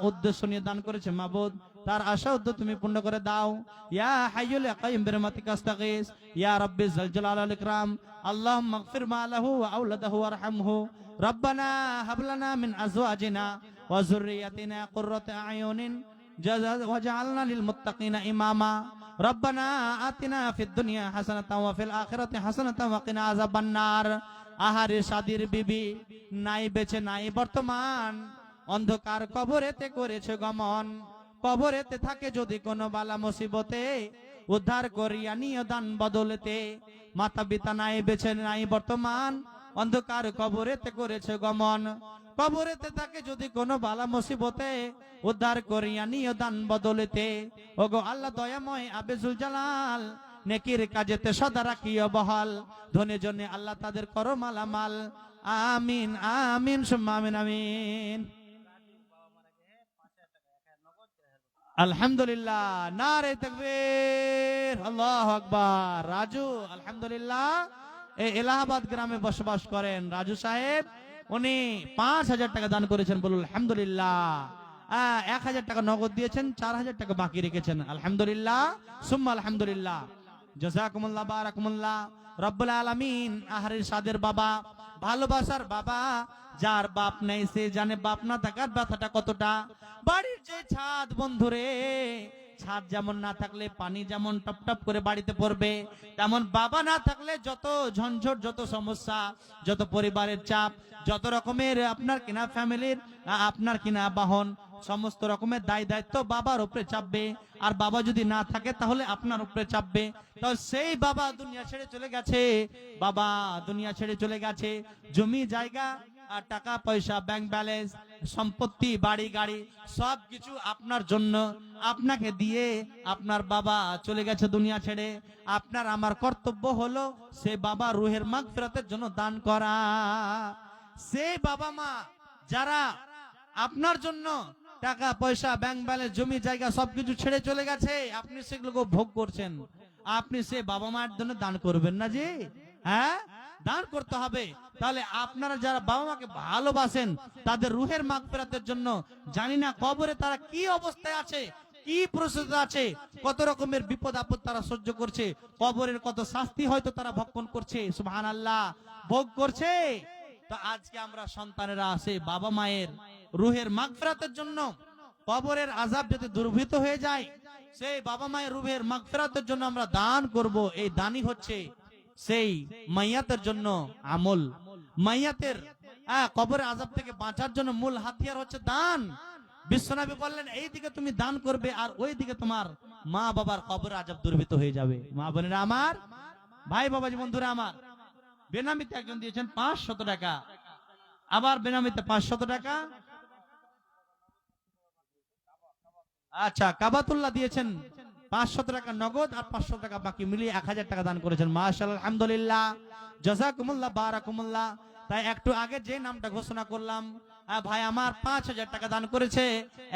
উদ্দেশ্য নিয়ে দান করেছে মাবুদ, তার আশা উদ্দেশ্য তুমি পূর্ণ করে দাও। ইয়া হাইয়ুল কাইয়ুম বিরহমাতিকা আস্তাগীস ইয়া রাব্বি যাল জালাল ওয়াল ইকরাম। আল্লাহুম্মা ইগফির মা লাহু ওয়া আওলাদাহু ওয়ারহামহু। রব্বানা হাব লানা মিন আজওয়াজিনা ওয়া যুররিয়াতিনা কুররাতা আয়ুনিন ওয়াজআলনা লিল মুত্তাকিনা ইমামা। রব্বানা আতিনা ফিদ দুনিয়া হাসানাতাও ওয়া ফিল আখিরাতি হাসানাতাও ওয়া কিনা আযাবান নার। আহারে সাদির বিবি নাই বেঁচে নাই বর্তমান, অন্ধকার কবরেতে করেছে গমন। কবরেতে থাকে যদি কোনো বালা মুসিবতে, উদ্ধার করিয়া নিয়ে দান বদলেতে। মাতা পিতা নাই বেঁচে নাই বর্তমান, অন্ধকার কবরেতে করেছে গমন। কবরেতে থাকে যদি কোনো বালা মুসিবতে, উদ্ধার করিয়া নিয়ে দান বদলেতে। ওগো আল্লাহ দয়াময় আবেজুল জালাল, নেকির কাজেতে সদা রাখিও বহাল। ধনে জনে আল্লাহ তাদের করো মালামাল। আমিন আমিন সুম্মা আমিন আমিন। আলহামদুলিল্লাহ, নারে তাকবীর, আল্লাহু আকবার। রাজু আলহামদুলিল্লাহ এই এলাহাবাদ গ্রামে বসবাস করেন রাজু সাহেব, উনি 5000 টাকা দান করেছেন। বলুন আলহামদুলিল্লাহ। 1000 টাকা নগদ দিয়েছেন, 4000 টাকা বাকি রেখেছেন। আলহামদুলিল্লাহ সুম্মা আলহামদুলিল্লাহ, জাযাকুমুল্লাহ, বারাকাতুল্লাহ রব্বুল আলামিন। আহারে সাদের বাবা, ভালোবাসার বাবা, যার বাপ নেই সে জানে বাপ না থাকার ব্যথাটা কতটা। বাড়ির যে ছাদ বন্ধুরে, ছাদ যেমন না থাকলে পানি যেমন টপ টপ করে বাড়িতে পড়বে, তেমন বাবা না থাকলে যত ঝঞ্ঝট, যত সমস্যা, যত পরিবারের চাপ, যত রকমের আপনার কিনা ফ্যামিলির, আপনার কিনা বাহন, সমস্ত রকমের দায় দায়িত্ব বাবার উপরে চাপবে। আর বাবা যদি না থাকে তাহলে আপনার উপরে চাপবে। তো সেই বাবা দুনিয়া ছেড়ে চলে গেছে, বাবা দুনিয়া ছেড়ে চলে গেছে। জমি জায়গা আর টাকা পয়সা, ব্যাংক ব্যালেন্স, সম্পত্তি, বাড়ি গাড়ি সবকিছু আপনার জন্য, আপনাকে দিয়ে আপনার বাবা চলে গেছে দুনিয়া ছেড়ে। আপনার আমার কর্তব্য হলো সে বাবা রুহের মাগফিরাতের জন্য দান করা। সেই বাবা মা যারা আপনার জন্য টাকা পয়সা, ব্যাংক ব্যালেন্স, জমি জায়গা সবকিছু ছেড়ে চলে গেছে, আপনি সেগুলোকে ভোগ করছেন, আপনি সে বাবা মায়ের জন্য দান করবেন না যে? হ্যাঁ, দান করতে হবে। তাহলে আপনারা যারা বাবা মাকে ভালোবাসেন, তাদের রুহের মাগফিরাতের জন্য, জানি না কবরে তারা কি অবস্থায় আছে, কি প্রস্তুত আছে, কত রকমের বিপদ আপদ তারা সহ্য করছে, কবরের কত শাস্তি হয়তো তারা ভক্ষণ করছে, সুবহানাল্লাহ, ভোগ করছে। তো আজকে আমরা সন্তানেরা আছে বাবা মায়ের রুহের মাগফিরাতের জন্য, কবরের আযাব যাতে দূরীভূত হয়ে যায়, সেই বাবা মায়ের রুহের মাগফিরাতের জন্য আমরা দান করব। এই দানই হচ্ছে সেই মাইয়াতের জন্য আমল। মাইয়াতের কবরের আযাব থেকে বাঁচার জন্য মূল হাতিয়ার হচ্ছে দান। বিশ্বনবী বললেন এই দিকে তুমি দান করবে আর ওই দিকে তোমার মা বাবার কবরের আযাব দূরীভূত হয়ে যাবে। মা বোনেরা আমার, ভাই বাবাজি বন্ধুরা আমার, বেনামিতে একজন দিয়েছেন 500 টাকা, আবার বেনামিতে 500 টাকা। আচ্ছা, কাবাতুল্লাহ দিয়েছেন 500 টাকা নগদ আর 500 টাকা বাকি মিলিয়ে 1000 টাকা দান করেছেন। মাশাআল্লাহ, আলহামদুলিল্লাহ, জাযাকুমুল্লাহ, বারাকাতুল্লাহ। তাই একটু আগে যে নামটা ঘোষণা করলাম, ভাই আমার 5000 টাকা দান করেছে,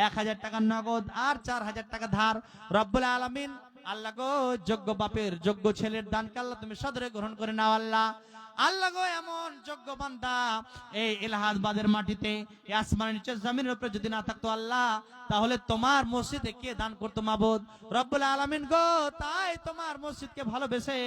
1000 টাকা নগদ আর 4000 টাকা ধার। রব্বুল আলামিন, আল্লাহ গো যোগ্য বাপের যোগ্য ছেলের দানকে আল্লাহ তুমি সদরে গ্রহণ করে নাও আল্লাহ। আল্লাহ গো এমন যোগ্য বান্দা এই এলাহাবাদের মাটিতে, আসমানের নিচে জমিনের উপরে যদি না থাকতো আল্লাহ, তাহলে তোমার মসজিদে কে দান করতো মাবুদ? রব্বুল আলামিন গো, তাই তোমার মসজিদকে ভালোবেসে,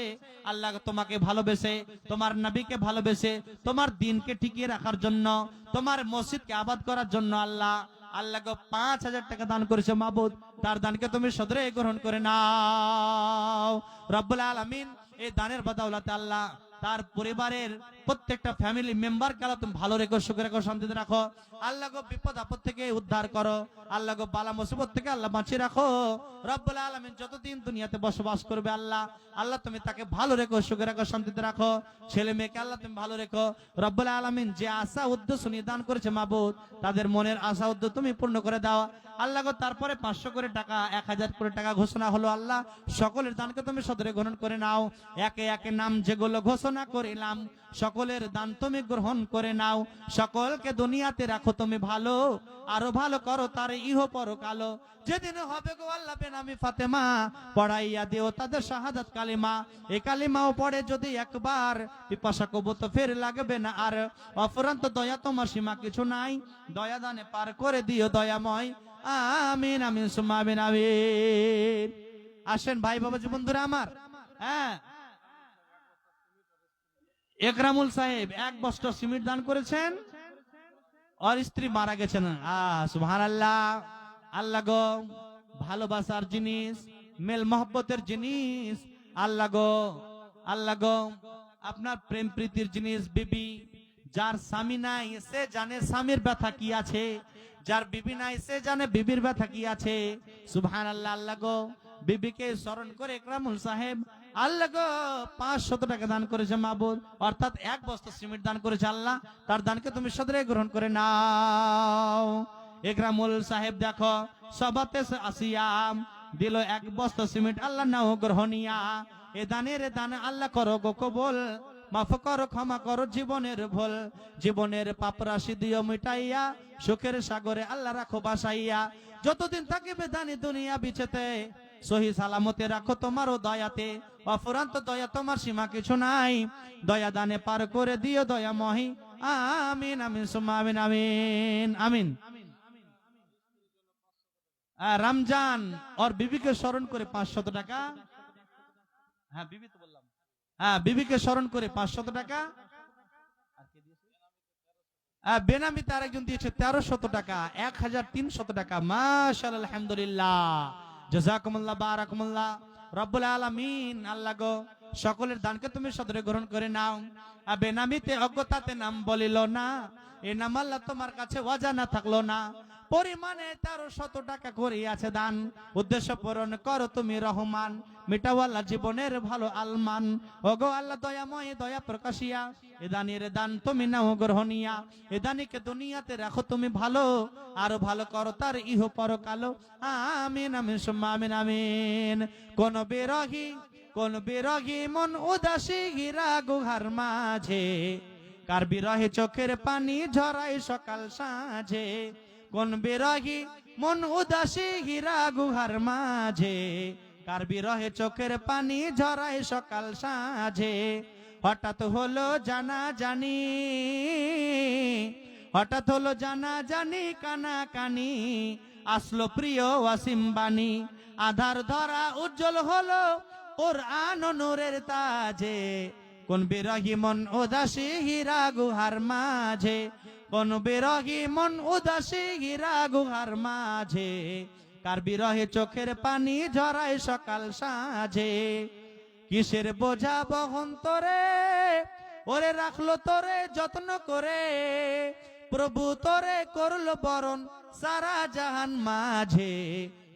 আল্লাহ তোমাকে ভালোবেসে, তোমার নবীকে ভালোবেসে, তোমার দ্বীনকে টিকিয়ে রাখার জন্য, তোমার মসজিদকে আবাদ করার জন্য আল্লাহ আল্লাহ গো 5,000 টাকা দান করেছে মাবুদ, তার দানকে তুমি সদরে গ্রহণ করে নাও। রব্বুল আলামিন এই দানের বদৌলতে আল্লাহ তার পরিবারের প্রত্যেকটা ফ্যামিলি মেম্বারকে আল্লাহ তুমি ভালো রেখো, সুখে রেখো, শান্তিতে রাখো। আল্লাহ গো বিপদ আপদ থেকে উদ্ধার করো, আল্লাহ গো বালা মুসিবত থেকে আল্লাহ বাঁচিয়ে রাখো। রব্বুল আলামিন যতদিন দুনিয়াতে বসবাস করবে আল্লাহ, আল্লাহ তুমি তাকে ভালো রেখো, সুখে রাখো, শান্তিতে রাখো। ছেলে মেয়েকে আল্লাহ তুমি ভালো রেখো। রব্বুল আলামিন যে আশা উদ্দেশ্য নিয়ে দান করেছে মাবুদ, তাদের মনের আশা উদ্দেশ্য তুমি পূর্ণ করে দাও আল্লাহ গো। তারপরে 500 করে টাকা, 1000 করে টাকা ঘোষণা হলো আল্লাহ, সকলের দানকে তুমি সদরে গ্রহণ করে নাও। একে একে নাম যেগুলো ঘোষণা করিলাম সকলের দান তুমি গ্রহণ করে নাও। সকলকে দুনিয়াতে রাখো তুমি ভালো, আরো ভালো করো তার ইহ পরকালো। যেদিন হবে গো আল্লাহ বেনামি ফাতেমা, পড়াইয়া দিও তাদের শাহাদাত কালিমা। এই কালিমাও পড়ে যদি একবার, পিপাসা কবু তো ফের লাগবে না আর। অফুরন্ত দয়া তোমার সীমা কিছু নাই, দয়া দানে পার করে দিও দয়াময়। আমিন আমিন সুম্মা আমিন আমিন। আসেন ভাই বাবাজি বন্ধুরা আমার, হ্যাঁ একরামুল সাহেব 1 বস্তা সিমেন্ট দান করেছেন, আর স্ত্রী মারা গেছেন। সুবহানাল্লাহ। আল্লাহ গো ভালোবাসার জিনিস, মেল মহব্বতের জিনিস, আল্লাহ গো, আল্লাহ গো আপনার প্রেম প্রীতির জিনিস। বিবি, যার স্বামী নাই সে জানে স্বামীর ব্যথা কি আছে, যার বিবি নাই সে জানে বিবির ব্যথা কি আছে। সুবহানাল্লাহ। আল্লাহ গো বিবিকে স্মরণ করে একরামুল সাহেব আল্লাহ গো 500 টাকা দান করেছে মাবুদ, অর্থাৎ 1 বস্তা সিমেন্ট দান করেছে আল্লাহ, তার দানকে তুমি সদরে গ্রহণ করে নাও। একরামুল সাহেব দেখো সবাতে আসিয়াম দিল 1 বস্তা সিমেন্ট, আল্লাহ নাও গ্রহণিয়া। এ দানের দান আল্লাহ করো গো কবুল, মাফ করো ক্ষমা করো জীবনের ভুল, জীবনের পাপ রাশি দিও মিটাইয়া, সুখের সাগরে আল্লাহ রাখো বাসাইয়া। যতদিন থাকিবে দানি দুনিয়া বিচেতে, সহি সালামতে রাখো তোমারও দয়াতে। অফুরান্ত দয়া তোমার সীমা কিছু নাই, দয়া দানে পার করে দিও দয়াময়ী। আমিন আমিন সুম্মা আমিন আমিন আমিন। রমজান और বিবিকে স্মরণ করে 500 টাকা। হ্যাঁ বিবি তো বললাম, হ্যাঁ বিবিকে স্মরণ করে 500 টাকা। বেনামিতে আরেকজন দিয়েছে 1300 টাকা, 1300 টাকা। মাশাআল্লাহ, আলহামদুলিল্লাহ, জাযাকুমুল্লাহ, বারাকামুল্লাহ। রব্বুল আলামিন আল্লাহ গো সকলের দানকে তুমি সদরে গ্রহণ করে নাও। বেনামিতে অজ্ঞতাতে নাম বলিল না, এই নাম আল্লাহ তোমার কাছে অজানা থাকলো না। পরিমাণে 1300 টাকা করে আছে দান, উদ্দেশ্য পূরণ করো তুমি রহমান, মিটাওয়ালা জীবনের ভালো আলমান। ওগো আল্লাহ দয়াময় দয়া প্রকাশিয়া, এ দানের দান তুমি নাও গ্রহণিয়া। এ দানিকে দুনিয়াতে রাখো তুমি ভালো, আরো ভালো করো তার ইহ পরকালো। আমিন আমিন সুম্মা আমিন আমিন। কোন বিরহী মন উদাসী হীরা গুহার মাঝে, কার বিরহে চোখের পানি ঝরাই সকাল সাঁঝে। কোন বিরহী মন উদাসী হীরা গুহার মাঝে, কার বিরহে চোখের পানি ঝরাই সকাল সাঁঝে। হঠাৎ হলো জানা জানি, হঠাৎ হলো জানা জানি কানা কানি, আসলো প্রিয় ওয়াসিম বাণী। আধার ধরা উজ্জ্বল হলো কোরআন নূরের তাজে, কোন বিরহী মন উদাসী হীরা গুহার মাঝে। কোন বিরহী মন উদাসী হীরা গুহার মাঝে, কার বিরহে চোখের পানি ঝরায় সকাল সাঁঝে। কিসের বোঝা বহন তোরে, ওরে রাখলো তোরে যত্ন করে, প্রভু তোরে করলো বরণ সারা জাহান মাঝে।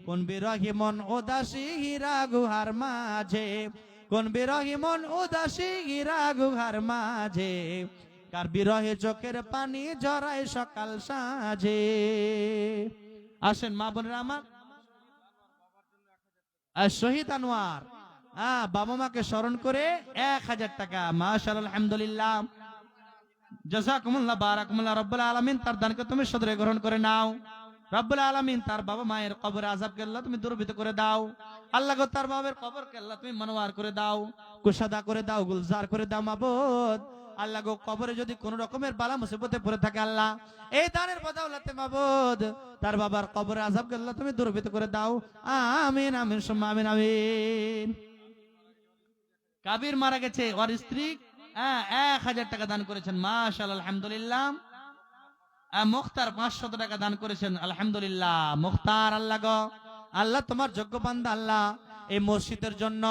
কোন বিরহী মন উদাসী হীরা গুহার মাঝে, কোন বিরহী মন উদাসী হীরা গুহার মাঝে, কার বিরহে চোখের পানি ঝরায় সকাল সাঁঝে। আসেন মা বোনেরা আমার, শহীদ আনোয়ার বাবা মাকে স্মরণ করে 1000 টাকা। মাশাআল্লাহ, আলহামদুলিল্লাহ, জাযাকুমুল্লাহ, বারাকামুল্লাহ। রব্বুল আলামিন তার দানকে তুমি সদরে গ্রহণ করে নাও। রব্বুল আলামিন তার বাবা মায়ের কবরে আযাবকে আল্লাহ তুমি দূরীভূত করে দাও। আল্লাহ গো তার বাবার কবরকে আল্লাহ তুমি মনোয়ার করে দাও, কুশাদা করে দাও, গুলজার করে দাও মাবুদ। আল্লাহ গো কবরে যদি কোন রকমের বালা মুসিবতে পড়ে থাকে আল্লাহ, এই দানের বদৌলতে মাবুদ তার বাবার কবরে আযাবকে আল্লাহ তুমি দূরীভূত করে দাও। আমিন আমিন সুম্মা আমিন আমিন। কাবির মারা গেছে, ওর স্ত্রী 1000 টাকা দান করেছেন। মাশাআল্লাহ, আলহামদুলিল্লাহ। মুখতার 500 টাকা দান করেছেন, আলহামদুলিল্লাহ। মুখতার, আল্লাহ গো, আল্লাহ তোমার যোগ্য বান্দা, আল্লাহ এই মসজিদের জন্য,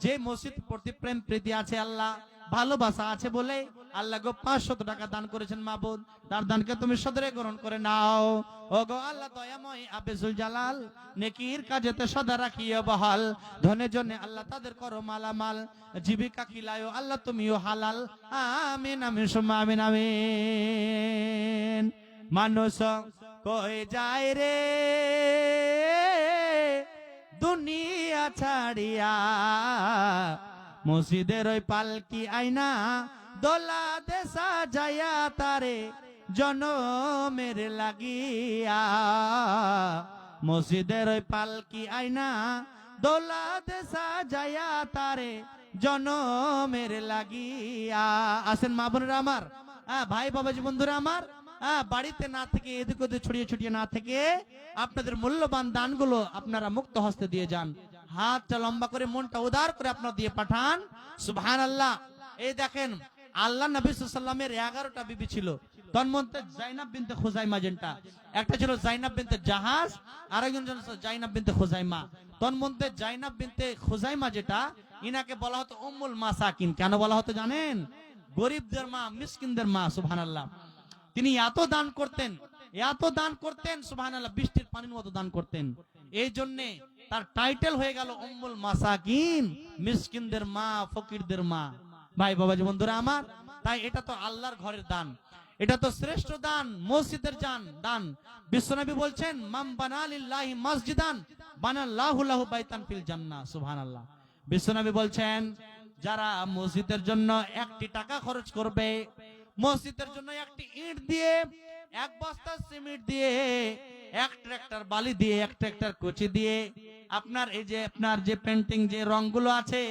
যে মসজিদ প্রতি প্রেম প্রীতি আছে আল্লাহ, ভালোবাসা আছে বলে আল্লাহ গো 500 টাকা দান করেছেন মাবুদ, তার দানকে তুমি সদরে গ্রহণ করে নাও। ও গো আল্লাহ দয়াময় আবেজুল জালাল, নেকির কাজেতে সদা রাখিও বহাল, ধনে জনে আল্লাহ তাদের করো মালামাল, জীবিকা খিলায়ো আল্লাহ তুমিও হালাল, আমিন আমিন সুম্মা আমিন আমিন। মানুষ কই যায় রে দুনিয়া ছাড়িয়া, মসজিদের ওই পালকি আইনা দোলা দেশা যায়া তারে জনমের লাগিয়া, মসজিদের ওই পালকি আইনা দোলা দেশা যায়া তারে জনমের লাগিয়া। আসেন মা বোনেরা আমার, ভাই বাবাজি বন্ধুরা আমার, বাড়িতে না থেকে এদিক ওদিক ছড়িয়ে ছড়িয়ে না থেকে আপনাদের মূল্যবান দানগুলো আপনারা মুক্ত হস্তে দিয়ে যান। হাতটা লম্বা করে, মনটা উদার করে আপনারা দিয়ে পাঠান। সুবহানাল্লাহ। এই দেখেন, আল্লাহ নবী সাল্লাল্লাহু আলাইহি ওয়াসাল্লামের 11টা বিবি ছিল। তন্মধ্যে জাইনাব বিনতে খুজাইমা, যেটা একটা ছিল জাইনাব বিনতে জাহাজ, আরেকজন ছিল জাইনাব বিনতে খুজাইমা। তন্মধ্যে জাইনাব বিনতে খুজাইমা যেটা, ইনাকে বলা হতো উম্মুল মাসাকিন। কেন বলা হতো জানেন? গরিবদের মা, মিসকিনদের মা। সুবহানাল্লাহ। তিনি এত দান করতেন, এত দান করতেন, সুবহানাল্লাহ, বৃষ্টির পানির মতো দান করতেন। এই জন্য তার টাইটেল হয়ে গেল উম্মুল মাসাকিন, মিসকিনদের মা, ফকিরদের মা। ভাই বাবাজি বন্ধুরা আমার, তাই এটা তো আল্লাহর ঘরের দান, এটা তো শ্রেষ্ঠ দান, মসজিদের দান। বিশ্বনবী বলছেন, মাম বানা লিল্লাহি মসজিদান বানাল্লাহু লাহু বাইতান ফিল জান্নাহ। সুবহানাল্লাহ। বিশ্বনবী বলছেন, যারা মসজিদের জন্য 1টি টাকা খরচ করবে, মসজিদের জন্য 1টি ইট দিয়ে, 1 বস্তা সিমেন্ট দিয়ে, 1 ট্রাক্টর বালি দিয়ে, 1 ট্রাক্টর কুচি দিয়ে, আপনার এই যে আপনার যে পেন্টিং যে রংগুলো আছে,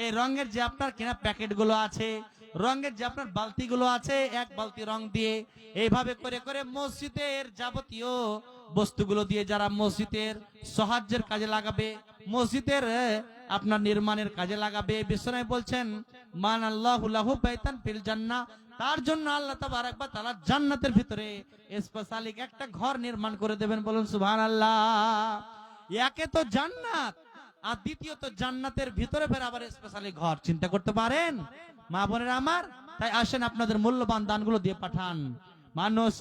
এই রঙের যে আপনার কেনা প্যাকেট গুলো আছে, রঙের যে আপনার বালতি গুলো আছে, 1 বালতি রং দিয়ে, এইভাবে করে করে মসজিদের যাবতীয় বস্তুগুলো দিয়ে যারা মসজিদের সাহায্যের কাজে লাগাবে, মসজিদের আপনার নির্মাণের কাজে লাগাবে, বিশ্বনবী বলছেন, মান আল্লাহু লাহু বাইতান ফিল জান্নাহ, তার জন্য আল্লাহ তাবারক ওয়া তাআলা জান্নাতের ভিতরে স্পেশালি একটা ঘর নির্মাণ করে দেবেন। বলুন সুবহানাল্লাহ। একে তো জান্নাত, আর দ্বিতীয়ত জান্নাতের ভিতরে ফের আবার স্পেশালি ঘর। চিন্তা করতে পারেন মা বোনেরা আমার? তাই আসেন আপনাদের মূল্যবান দানগুলো দিয়ে পাঠান। মানুষ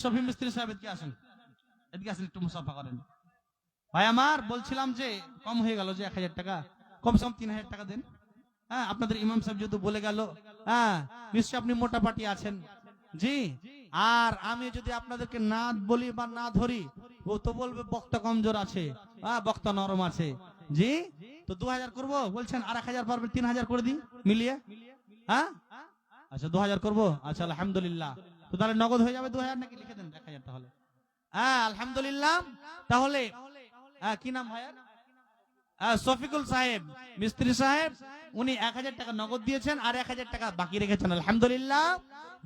শফি মিস্ত্রি সাহেব এদিকে আসেন, এদিকে আসেন, একটু মুসাফা করেন। ভাই আমার, বলছিলাম যে কম হয়ে গেল যে 1000 টাকা, কমসে কম 3000 টাকা দেন। আপনাদের ইমাম সাহেব যেহেতু বলে গেল, নিশ্চয় আপনি মোটা পাটি আছেন। জি, আর আমি যদি আপনাদেরকে না বলি বা না ধরি, ও তো বলবে বক্তা কমজোর আছে, বক্তা নরম আছে। জি, তো 2000 করবো বলছেন, আর 1000 পারবে, 3000 করে দিন মিলিয়ে। আচ্ছা 2000 করবো, আচ্ছা আলহামদুলিল্লাহ। তো তাহলে নগদ হয়ে যাবে 2000, নাকি লিখে দেন 1000 তাহলে? আলহামদুলিল্লাহ। তাহলে কি নাম ভাইয়া? শফিকুল সাহেব, মিস্ত্রি সাহেব, উনি 1000 টাকা নগদ দিয়েছেন, আর 1000 টাকা বাকি রেখেছেন। আলহামদুলিল্লাহ,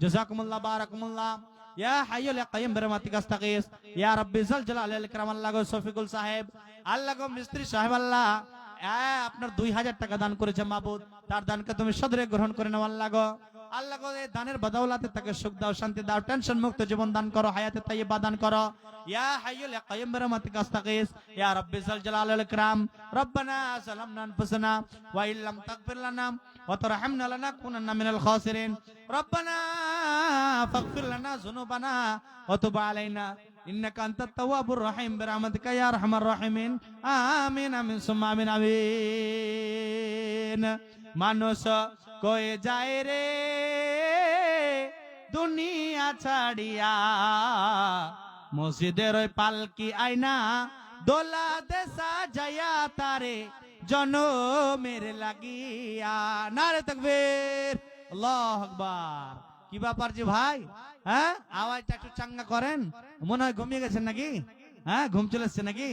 জাযাকুমুল্লাহ, বারাকাকুমুল্লাহ। ইয়া হাইয়ুল কাইয়্যুম বিরহমাতিকা আস্তাগীস, ইয়া রাব্বি যাল জালালি ওয়াল ইকরাম। আল্লাহ গো, শফিকুল সাহেব, আল্লাহ গো, মিস্ত্রি সাহেব, আল্লাহ আপনার 2000 টাকা দান করেছে মাবুদ, তার দানকে তুমি সদরে গ্রহণ করে নাও। আল্লাহ গো, আল্লাহ গো, এই দানের বদৌলতে তাকে সুখ দাও, শান্তি দাও, টেনশন মুক্ত জীবন দান করো, হায়াতে তাইয়্যিবা দান করো। ইয়া হাইয়ুল কাইয়্যুম বিরহমাতিকা আস্তাগীস, ইয়া রাব্বি যাল জালালি ওয়াল ইকরাম। রব্বানা যালামনা আনফুসানা ওয়া ইল্লাম তাগফির লানা ওয়া তারহামনা লানাকুনান্না মিনাল খাসিরিন। রব্বানা ফাগফির লানা যুনুবানা ওয়া তুব আলাইনা ইন্নাকা আনতাত তাওয়াবুর রহিম বিরহমাতিকা ইয়া আরহামার রাহিমিন। আমিন আমিন সুম্মা আমিন আমিন। মানুষ কই যায় রে দুনিয়া ছাড়িয়া, মসজিদের ওই পালকি আইনা দোলা দেশা যায়া তারে জনমের লাগিয়া। নারে তাকবীর, আল্লাহু আকবার। কি ব্যাপার জি ভাই? আওয়াজটা একটু চাঙ্গা করেন। মনে হয় ঘুমিয়ে গেছেন নাকি? ঘুম চলে এসছে নাকি?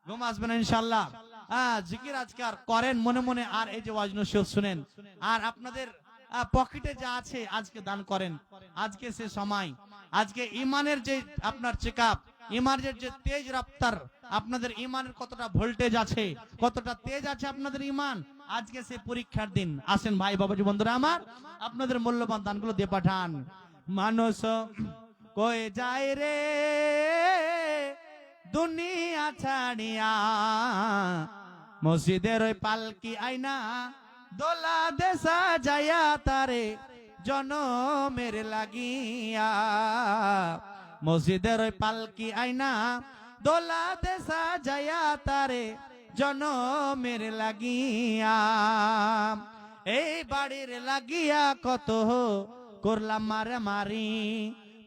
ঘুম আসবে না ইনশাআল্লাহ। জিকির আজকার করেন মনে মনে, আর এই যে ওয়াজ নসিহত শুনেন, আর আপনাদের পকেটে যা আছে আজকে দান করেন। আজকে সে সময়, আজকে ইমানের যে আপনার চেকআপ, ইমানের যে তেজ রফতার, আপনাদের ইমানের কতটা ভোল্টেজ আছে, কতটা তেজ আছে আপনাদের ইমান, আজকে সে পরীক্ষার দিন। আসেন ভাই বাবাজি বন্ধুরা আমার, আপনাদের মূল্যবান দানগুলো দিয়ে পাঠান। মানুষ কই যায় রে দুনিয়া ছাড়িয়া, মসজিদের ওই পালকি আইনা দোলা দেশা যায়া তারে জনমের লাগিয়া। মসজিদের ওই পালকি আইনা দোলা দেশা যায়া তারে জনমের লাগিয়া। এই বাড়ির লাগিয়া কত করলাম মারামারি,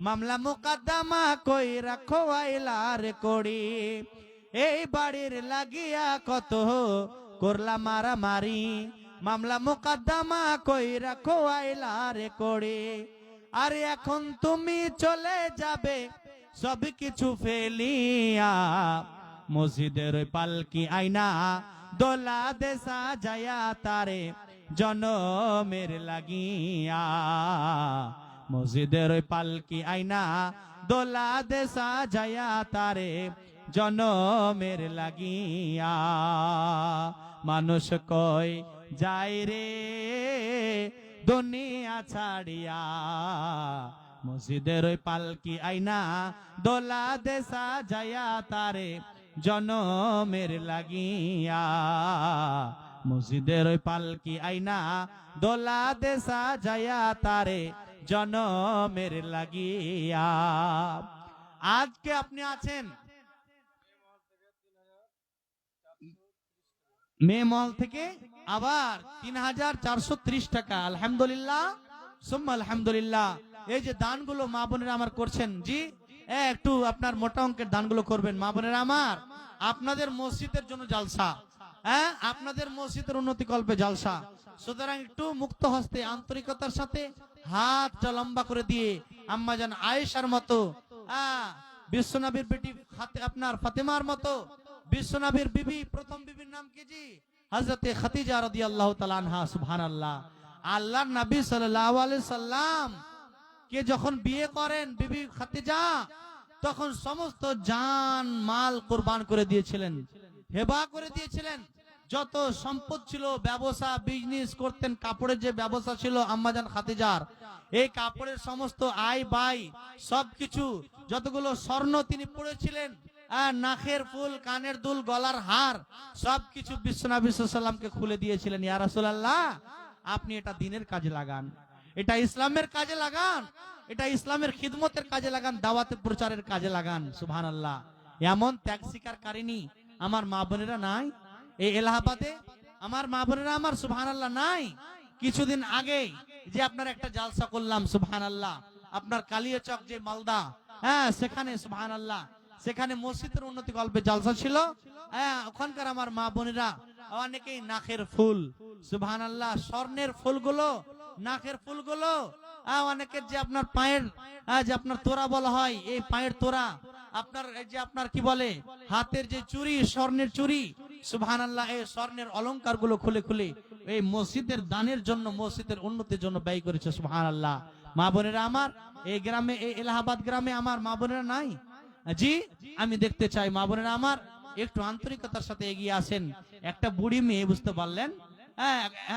মামলা মোকদ্দমা কই রাখো আইলার করি। এই বাড়ির লাগিয়া কত করলাম মারামারি, মামলা মোকদ্দমা কই রাখো আইলার করি। আর এখন তুমি চলে যাবে সব কিছু ফেলিয়া, মসজিদের পালকি আইনা দোলা দেশা যায়া তারে জনমের লাগিয়া। মসজিদের পালকি আইনা দোলা দেশা যায়া তারে জনমের লাগিয়া। মানুষ কই যায় রে দুনিয়া ছাড়িয়া, মসজিদের পালকি আইনা দোলা দেশা যায়া তারে জনমের লাগিয়া। মসজিদের পালকি আইনা দোলা দেশা যায়া তারে জনমের লাগিয়া। আজকে আপনি আছেন মেমল থেকে আবার ৩,৪৩০ টাকা, আলহামদুলিল্লাহ সুম্মা আলহামদুলিল্লাহ। এই যে দানগুলো মা বোনেরা আমার করছেন, জি একটু আপনার মোটা অঙ্কের দানগুলো করবেন মা বোনেরা আমার। আপনাদের মসজিদের জন্য জালসা, হ্যাঁ আপনাদের মসজিদের উন্নতি কল্পে জালসা। সুতরাং একটু মুক্ত হস্তে আন্তরিকতার সাথে হাতটা লম্বা করে দিয়ে আম্মাজান আয়েশার মতো, বিশ্বনবীর বেটি আপনার ফাতেমার মতো, বিশ্বনবীর বিবি প্রথম বিবির নাম কি জি? হযরতে খাদিজা রাদিয়াল্লাহু তাআলা আনহা। সুবহানাল্লাহ। আল্লাহর নবী সাল্লাল্লাহু আলাইহি সাল্লাম কে যখন বিয়ে করেন বিবি খাদিজা, তখন সমস্ত জান মাল কুরবান করে দিয়েছিলেন, হেবা করে দিয়েছিলেন। যত সম্পদ ছিল, ব্যবসা বিজনেস করতেন, কাপড়ের যে ব্যবসা ছিল আম্মাজান খাদিজার, এই কাপড়ের সমস্ত আয় ব্যয় সবকিছু, যতগুলো স্বর্ণ তিনি পড়েছিলেন, নাকের ফুল, কানের দুল, গলার হার, সবকিছু বিশ্বনবী সাল্লাল্লাহু আলাইহি সাল্লামকে খুলে দিয়েছিলেন। ইয়া রাসূলুল্লাহ, আপনি এটা দ্বীনের কাজে লাগান, এটা ইসলামের কাজে লাগান, এটা ইসলামের খিদমতের কাজে লাগান, দাওয়াতের প্রচারের কাজে লাগান। সুবহানাল্লাহ। এমন ত্যাগ স্বীকারকারিনী আমার মা বোনেরা নাই এই এলাহাবাদে? আমার মা বোনেরা আমার সুবহানাল্লাহ নাই? কিছুদিন আগে যে আপনার একটা জালসা করলাম সুবহানাল্লাহ, আপনার কালিয়াচক যে মালদা, সেখানে সুবহানাল্লাহ, সেখানে মসজিদের উন্নতি কল্পে জালসা ছিল। ওখানকার আমার মা বোনেরা অনেকেই নাকের ফুল, সুবহানাল্লাহ, স্বর্ণের ফুলগুলো, নাকের ফুলগুলো, অনেকের যে আপনার পায়ের যে আপনার তোরা বলা হয়, এই পায়ের তোরা, আপনার যে আপনার কি বলে হাতের যে চুড়ি, স্বর্ণের চুড়ি, সুবহানাল্লাহ, এই স্বর্ণের অলংকার গুলো খুলে খুলে এই মসজিদের দানের জন্য, মসজিদের উন্নতির জন্য ব্যয় করেছে। সুবহানাল্লাহ। মা বোনেরা আমার, এই গ্রামে, এই এলাহাবাদ গ্রামে আমার মা বোনেরা নাই? জি, আমি দেখতে চাই মা বোনেরা আমার একটু আন্তরিকতার সাথে এগিয়ে আসেন। একটা বুড়ি মেয়ে, বুঝতে পারলেন,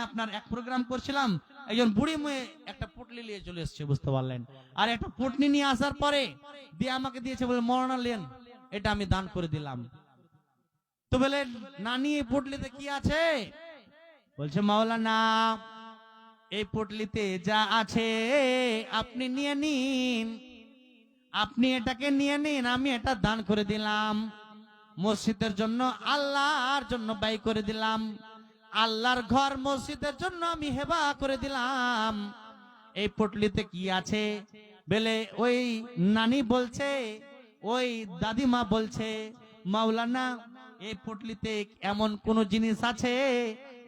আপনার এক প্রোগ্রাম করছিলাম, একজন বুড়ি মেয়ে একটা পুটলি নিয়ে চলে এসেছে, বুঝতে পারলেন। আর একটা পুটলি নিয়ে আসার পরে দিয়ে আমাকে দিয়েছে, বলে মরনা লেন, এটা আমি দান করে দিলাম। তো বলে নানি এই পুটলিতে কি আছে? বলছে মাওলানা এই পুটলিতে যা আছে আপনি নিয়ে নিন, আপনি এটাকে নিয়ে নিন, আমি এটা দান করে দিলাম, মসজিদের জন্য, আল্লাহর জন্য ব্যয় করে দিলাম, আল্লাহর ঘর মসজিদের জন্য আমি হেবা করে দিলাম। এই পুটলিতে কি আছে? বলে ওই নানি বলছে, ওই দাদিমা বলছে, মাওলানা এই পুটলিতে এমন কোন জিনিস আছে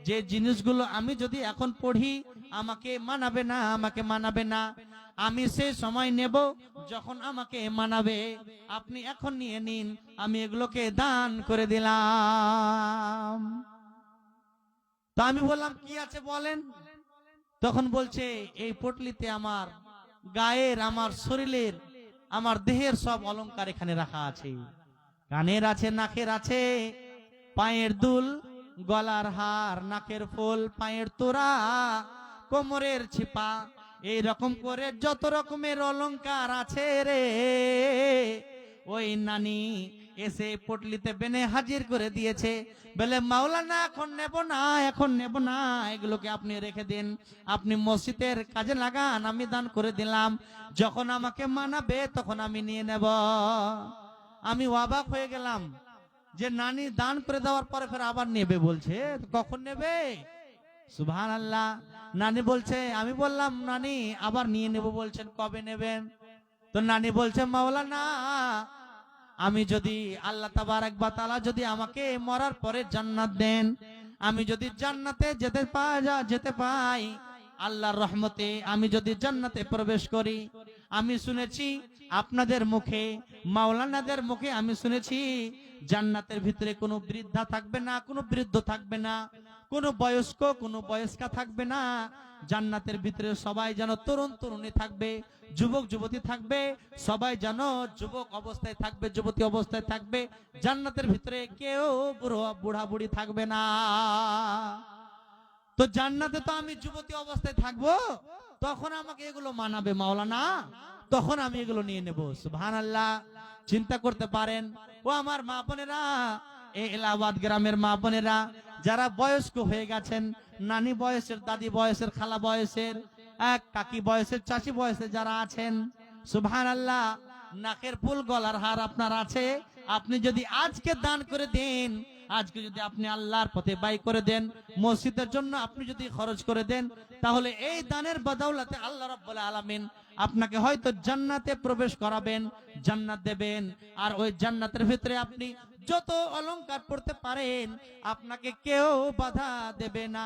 যে জিনিসগুলো আমি যদি এখন পড়ি আমাকে মানাবে না, আমাকে মানাবে না, আমি সেই সময় নেব যখন আমাকে মানাবে, আপনি এখন নিয়ে নিন, আমি এগুলোকে দান করে দিলাম। তো আমি বললাম কি আছে বলেন? তখন বলছে এই পুটলিতে আমার গায়ের, আমার শরীরের, আমার দেহের সব অলংকার এখানে রাখা আছে, কানের আছে, নাকের আছে, পায়ের দুল, গলার হার, নাকের ফুল, পায়ের তোরা, কোমরের ছিপা, এই রকম করে যত রকমের অলংকার আছে রে, ওই নানি এসে পটলিতে বেনে হাজির করে দিয়েছে। বলে মাওলানা এখন নেব না, এখন নেব না, এগুলোকে আপনি রেখে দিন, আপনি মসজিদের কাজে লাগান, আমি দান করে দিলাম, যখন আমাকে মানাবে তখন আমি নিয়ে নেব। আমি অবাক হয়ে গেলাম যে নানি দান করে দেওয়ার পরে ফের আবার নেবে বলছে, কখন নেবে? সুবহানাল্লাহ। নানি বলছে, আমি বললাম নানি আবার নিয়ে নেব বলছেন, কবে নেবেন? তো নানি বলছে মাওলানা আমি যদি আল্লাহ তাবারক ওয়া তাআলা যদি আমাকে মরার পরে জান্নাত দেন, আমি যদি জান্নাতে যেতে পাই আল্লাহর রহমতে, আমি যদি জান্নাতে প্রবেশ করি, আমি শুনেছি আপনাদের মুখে, মাওলানাদের মুখে আমি শুনেছি জান্নাতের ভিতরে কোনো বৃদ্ধা থাকবে না, কোনো বৃদ্ধ থাকবে না, কোনো বয়স্ক কোনো বয়স্কা থাকবে না, জান্নাতের ভিতরে সবাই যেন তরুণ তরুণী থাকবে, যুবক যুবতী থাকবে, সবাই যেন যুবক অবস্থায় থাকবে, যুবতী অবস্থায় থাকবে, জান্নাতের ভিতরে কেউ বুড়া বুড়ি থাকবে না। তো জান্নাতে তো আমি যুবতী অবস্থায় থাকবো, তখন আমাকে এগুলো মানাবে মাওলানা, তখন আমি এগুলো নিয়ে নেব। সুবহানাল্লাহ। চিন্তা করতে পারেন ও আমার মা বোনেরা, এই এলাহাবাদ গ্রামের মা বোনেরা যারা বয়স্ক হয়ে গেছেন, নানি বয়সের, দাদি বয়সের, খালা বয়সের, এক কাকি বয়সের, চাচি বয়সের যারা আছেন, সুবহানাল্লাহ, নাকের ফুল, গলার হার আপনার আছে, আপনি যদি আজকে দান করে দেন, আজকে যদি আপনি আল্লাহর পথে ব্যয় করে দেন, মসজিদের জন্য আপনি যদি খরচ করে দেন, তাহলে এই দানের বদৌলতে আল্লাহ রাব্বুল আলামিন আপনাকে হয়তো জান্নাতে প্রবেশ করাবেন, জান্নাত দেবেন, আর ওই জান্নাতের ভিতরে আপনি যত অলংকার পড়তে পারেন আপনাকে কেউ বাধা দেবে না।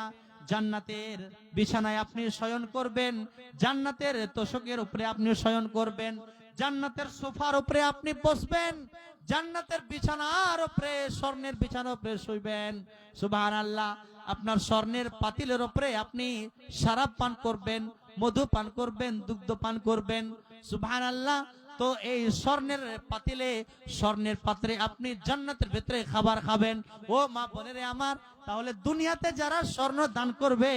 জান্নাতের বিছানায় আপনি শয়ন করবেন, জান্নাতের তোশকের উপরে আপনি শয়ন করবেন, জান্নাতের সোফার উপরে আপনি বসবেন, জান্নাতের বিছানার উপরে, স্বর্ণের বিছানার উপরে শুইবেন। সুবহানাল্লাহ। আপনার স্বর্ণের পাতিলের উপরে আপনি শরাব পান করবেন, মধু পান করবেন, দুগ্ধ পান করবেন। সুবহানাল্লাহ। তো এই স্বর্ণের পাতিলে, স্বর্ণের পাত্রে আপনি জান্নাতের ভিতরে খাবার খাবেন। ও মা বোনেরে আমার, তাহলে দুনিয়াতে যারা স্বর্ণ দান করবে,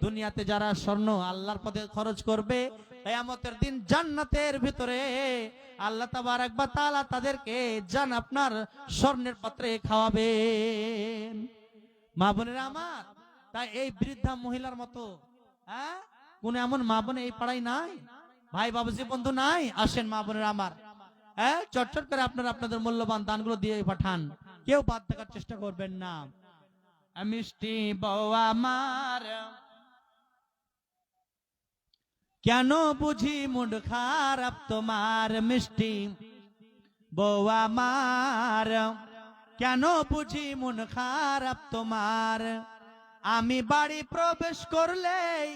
দুনিয়াতে যারা স্বর্ণ আল্লাহর পথে খরচ করবে, কিয়ামতের দিন জান্নাতের ভিতরে আল্লাহ তাবারক ওয়া তাআলা তাদেরকে আপনার স্বর্ণের পাত্রে খাওয়াবেন। মা বোনেরা আমার, তাই এই বৃদ্ধা মহিলার মতো কোন এমন মা বোন এই পাড়ায় নাই? ভাই বাবুজি বন্ধু নাই? আসেন মা বোনেরা আমার, চটচট করে আপনারা আপনাদের মূল্যবান দানগুলো দিয়ে পাঠান, কেউ বাদ দেখার চেষ্টা করবেন না। মিষ্টি বউ আমার, কেন বুঝি মুড খারাপ তোমার? মিষ্টি বউ আমার, কেন বুঝি মন খারাপ তোমার? আমি বাড়ি প্রবেশ করলেই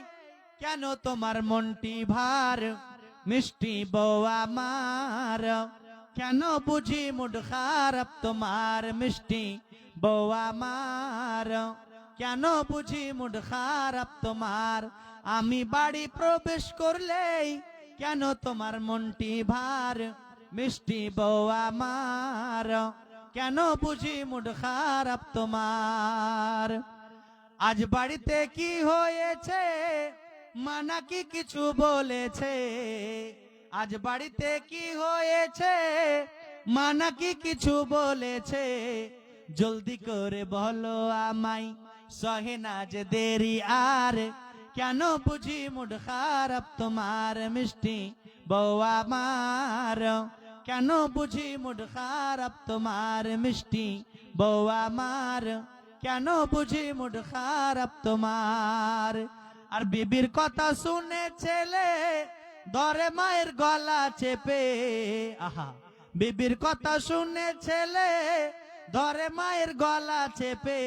কেন তোমার মনটি ভার? মিষ্টি বউ আমার, কেন বুঝি মুড খারাপ তোমার? মিষ্টি বউ আমার, কেন বুঝি মুড খারাপ তোমার? আমি বাড়ি প্রবেশ করলেই কেন তোমার মনটি ভার? মিষ্টি বউ আমার, কেন বুঝি মুড খারাপ তোমার? আজ বাড়িতে কি হয়েছে, মা নাকি কিছু বলেছে? আজ বাড়িতে কি হয়েছে, মা নাকি কিছু বলেছে? জলদি করে বলো আমায়, সহে না যে দেরি আর, কেন বুঝি মুড খারাপ তোমার? মিষ্টি বউ আমার, কেন বুঝি মুড খারাপ তোমার? মিষ্টি বউ আমার, কেন বুঝি মুড খারাপ তোমার? আর বিবির কথা শুনে ছেলে ধরে মায়ের গলা চেপে, আহা, বিবির কথা শুনে ছেলে ধরে মায়ের গলা চেপে,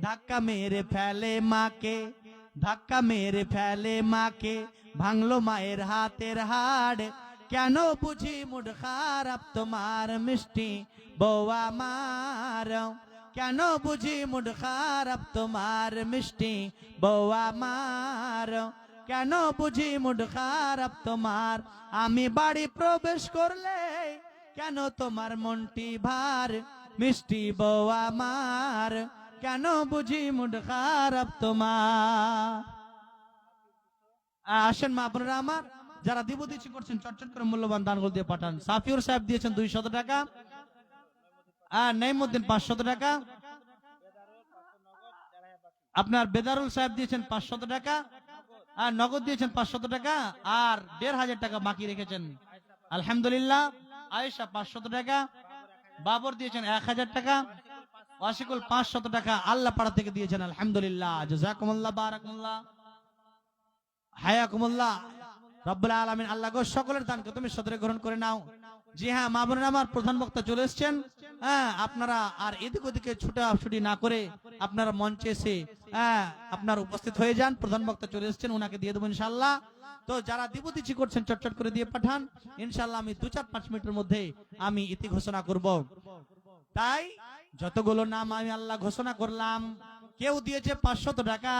ধাক্কা মেরে ফেলে মাকে, ধাক্কা মেরে ফেলে মাকে, ভাঙলো মায়ের হাতের হাড়, কেন বুঝি মুড খারাপ তোমার? মিষ্টি বউ আমার, কেন বুঝি মুড খারাপ তোমার? মিষ্টি বউ আমার, কেন বুঝি মুড খারাপ তোমার? আমি বাড়ি প্রবেশ করলে কেন তোমার মনটি ভার? মিষ্টি বউ আমার, কেন বুঝি মুড খারাপ তোমার। আসেন মা বোনেরা আমার, যারা দিব দিচ্ছি করছেন চটচট করে মূল্যবান দানগুলো দিয়ে পাঠান। সাফিউর সাহেব দিয়েছেন 200 টাকা, নাইমুদ্দিন 500 টাকা, আপনার বেদারুল সাহেব দিয়েছেন 500 টাকা, আর নগদ দিয়েছেন 500 টাকা, আর 1500 টাকা বাকি রেখেছেন। আলহামদুলিল্লাহ। আয়েশা 500 টাকা, বাবর দিয়েছেন 1000 টাকা, ওয়াসিকুল 500 টাকা আল্লাহ পাড়া থেকে দিয়েছেন। আলহামদুলিল্লাহ, জাযাকুমুল্লাহ, বারাকাল্লাহ, হায়াকুমুল্লাহ। রব্বুল আলামিন আল্লাহ গো সকলের দানকে তুমি সদরে গ্রহণ করে নাও। জি হ্যাঁ মা বোনেরা আমার, প্রধান বক্তা চলে এসেছেন। হ্যাঁ, আপনারা আর এদিক ওদিকে ছুটাছুটি না করে আপনারা মঞ্চে এসে আপনার উপস্থিত হয়ে যান। প্রধান বক্তা চলে এসেছেন, ওনাকে দিয়ে দেবো ইনশাআল্লাহ। তো যারা দিবদিচি করছেন চটচট করে দিয়ে পাঠান। ইনশাআল্লাহ আমি 2-4-5 মিনিটের মধ্যে আমি ইতি ঘোষণা করব। তাই যতগুলো নাম আমি আল্লাহ ঘোষণা করলাম, কেউ দিয়েছে 500 টাকা,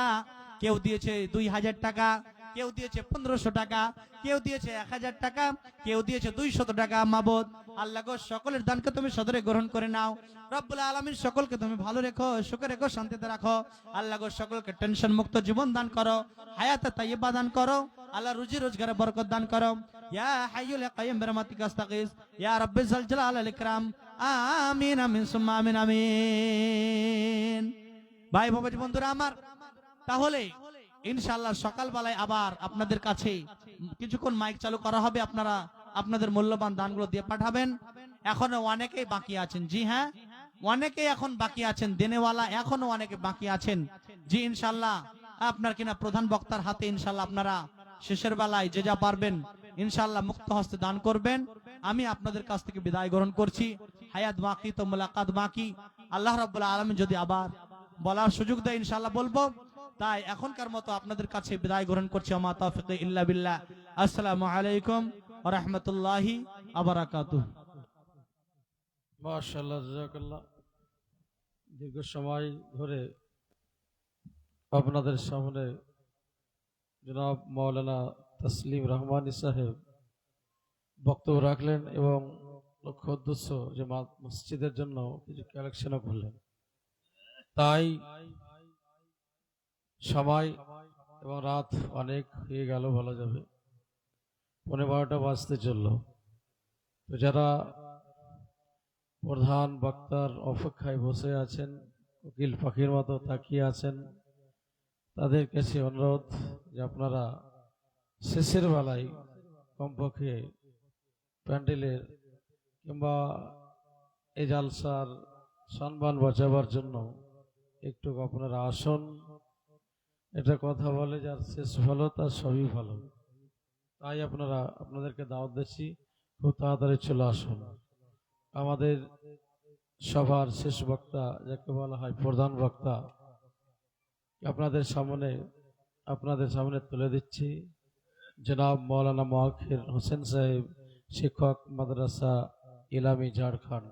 কেউ দিয়েছে 2000 টাকা, কেউ দিয়েছে 1500 টাকা, কেউ দিয়েছে 1000 টাকা, কেউ দিয়েছে 200 টাকা। মাবুদ আল্লাহ গো সকলের দানকে তুমি সদরে গ্রহণ করে নাও। রব্বুল আলামিন সকলকে তুমি ভালো রেখো, সুখে রেখো, শান্তিতে রাখো। আল্লাহ গো সকলকে টেনশন মুক্ত জীবন দান করো, হায়াতে তাইয়্যিবা দান করো। আল্লাহ রুজি রোজগারে বরকত দান করো। ইয়া হাইয়ুল ইয়া কাইয়্যুম বিরহমাতিকা আস্তাগীস ইয়া রাব্বিল জালাল ওয়াল ইকরাম। আমিন আমিন সুম্মা আমিন আমিন। ভাই বাবাজি বন্ধুরা আমার, তাহলে ইনশাআল্লাহ সকালবেলায় আবার আপনাদের কাছে কিছুক্ষণ মাইক চালু করা হবে, আপনারা আপনাদের মূল্যবান দানগুলো দিয়ে পাঠাবেন। এখনো অনেকেই বাকি আছেন। জি হ্যাঁ, অনেকেই এখন বাকি আছেন, দেনেওয়ালা এখনো অনেকে বাকি আছেন। জি ইনশাআল্লাহ আপনার কিনা প্রধান বক্তার হাতে ইনশাআল্লাহ আপনারা শেষের বেলায় যে যা পারবেন ইনশাআল্লাহ মুক্ত হস্তে দান করবেন। আমি আপনাদের কাছ থেকে বিদায় গ্রহণ করছি। হায়াত বাকি তো মুলাকাত বাকি। আল্লাহ রাব্বুল আলামিন যদি আবার বলার সুযোগ দেয় ইনশাআল্লাহ বলবো। তাই এখনকার মতো আপনাদের কাছে বিদায় গ্রহণ করছি। আমা তাওফিক ইল্লা বিল্লাহ। আসসালামু আলাইকুম ওয়া রাহমাতুল্লাহি ওয়া বারাকাতুহু। মাশাআল্লাহ, জাযাকাল্লাহ। দীর্ঘ সময় ধরে আপনাদের সামনে জনাব মাওলানা তাসলিম রহমানী সাহেব বক্তব্য রাখলেন এবং লক্ষ্য উদ্দেশ্য যে মসজিদের জন্য কিছু কালেকশনও করলেন। তাই সময় এবং রাত অনেক হয়ে গেল বলা যাবে, 12:15 বাজতে চলল। তো যারা প্রধান বক্তার অপেক্ষায় বসে আছেন, উকিল পাখির মতো তাকিয়ে আছেন, তাদের কাছে অনুরোধ যে আপনারা শেষের বেলায় কমপক্ষে প্যান্ডেলের কিংবা এই জালসার সম্মান বাঁচাবার জন্য একটু আপনারা আসুন। এটা কথা বলে যার শেষ ভালো তার সবই ভালো। তাই আপনাদেরকে দাওয়াত দিচ্ছি, খুব তাড়াতাড়ি চলে আসুন। আমাদের সভার শেষ বক্তা যাকে বলা হয় প্রধান বক্তা, আপনাদের সামনে তুলে দিচ্ছি জনাব মৌলানা মুআক্কির হোসেন সাহেব, শিক্ষক মাদ্রাসা ইলামি ঝাড়খণ্ড।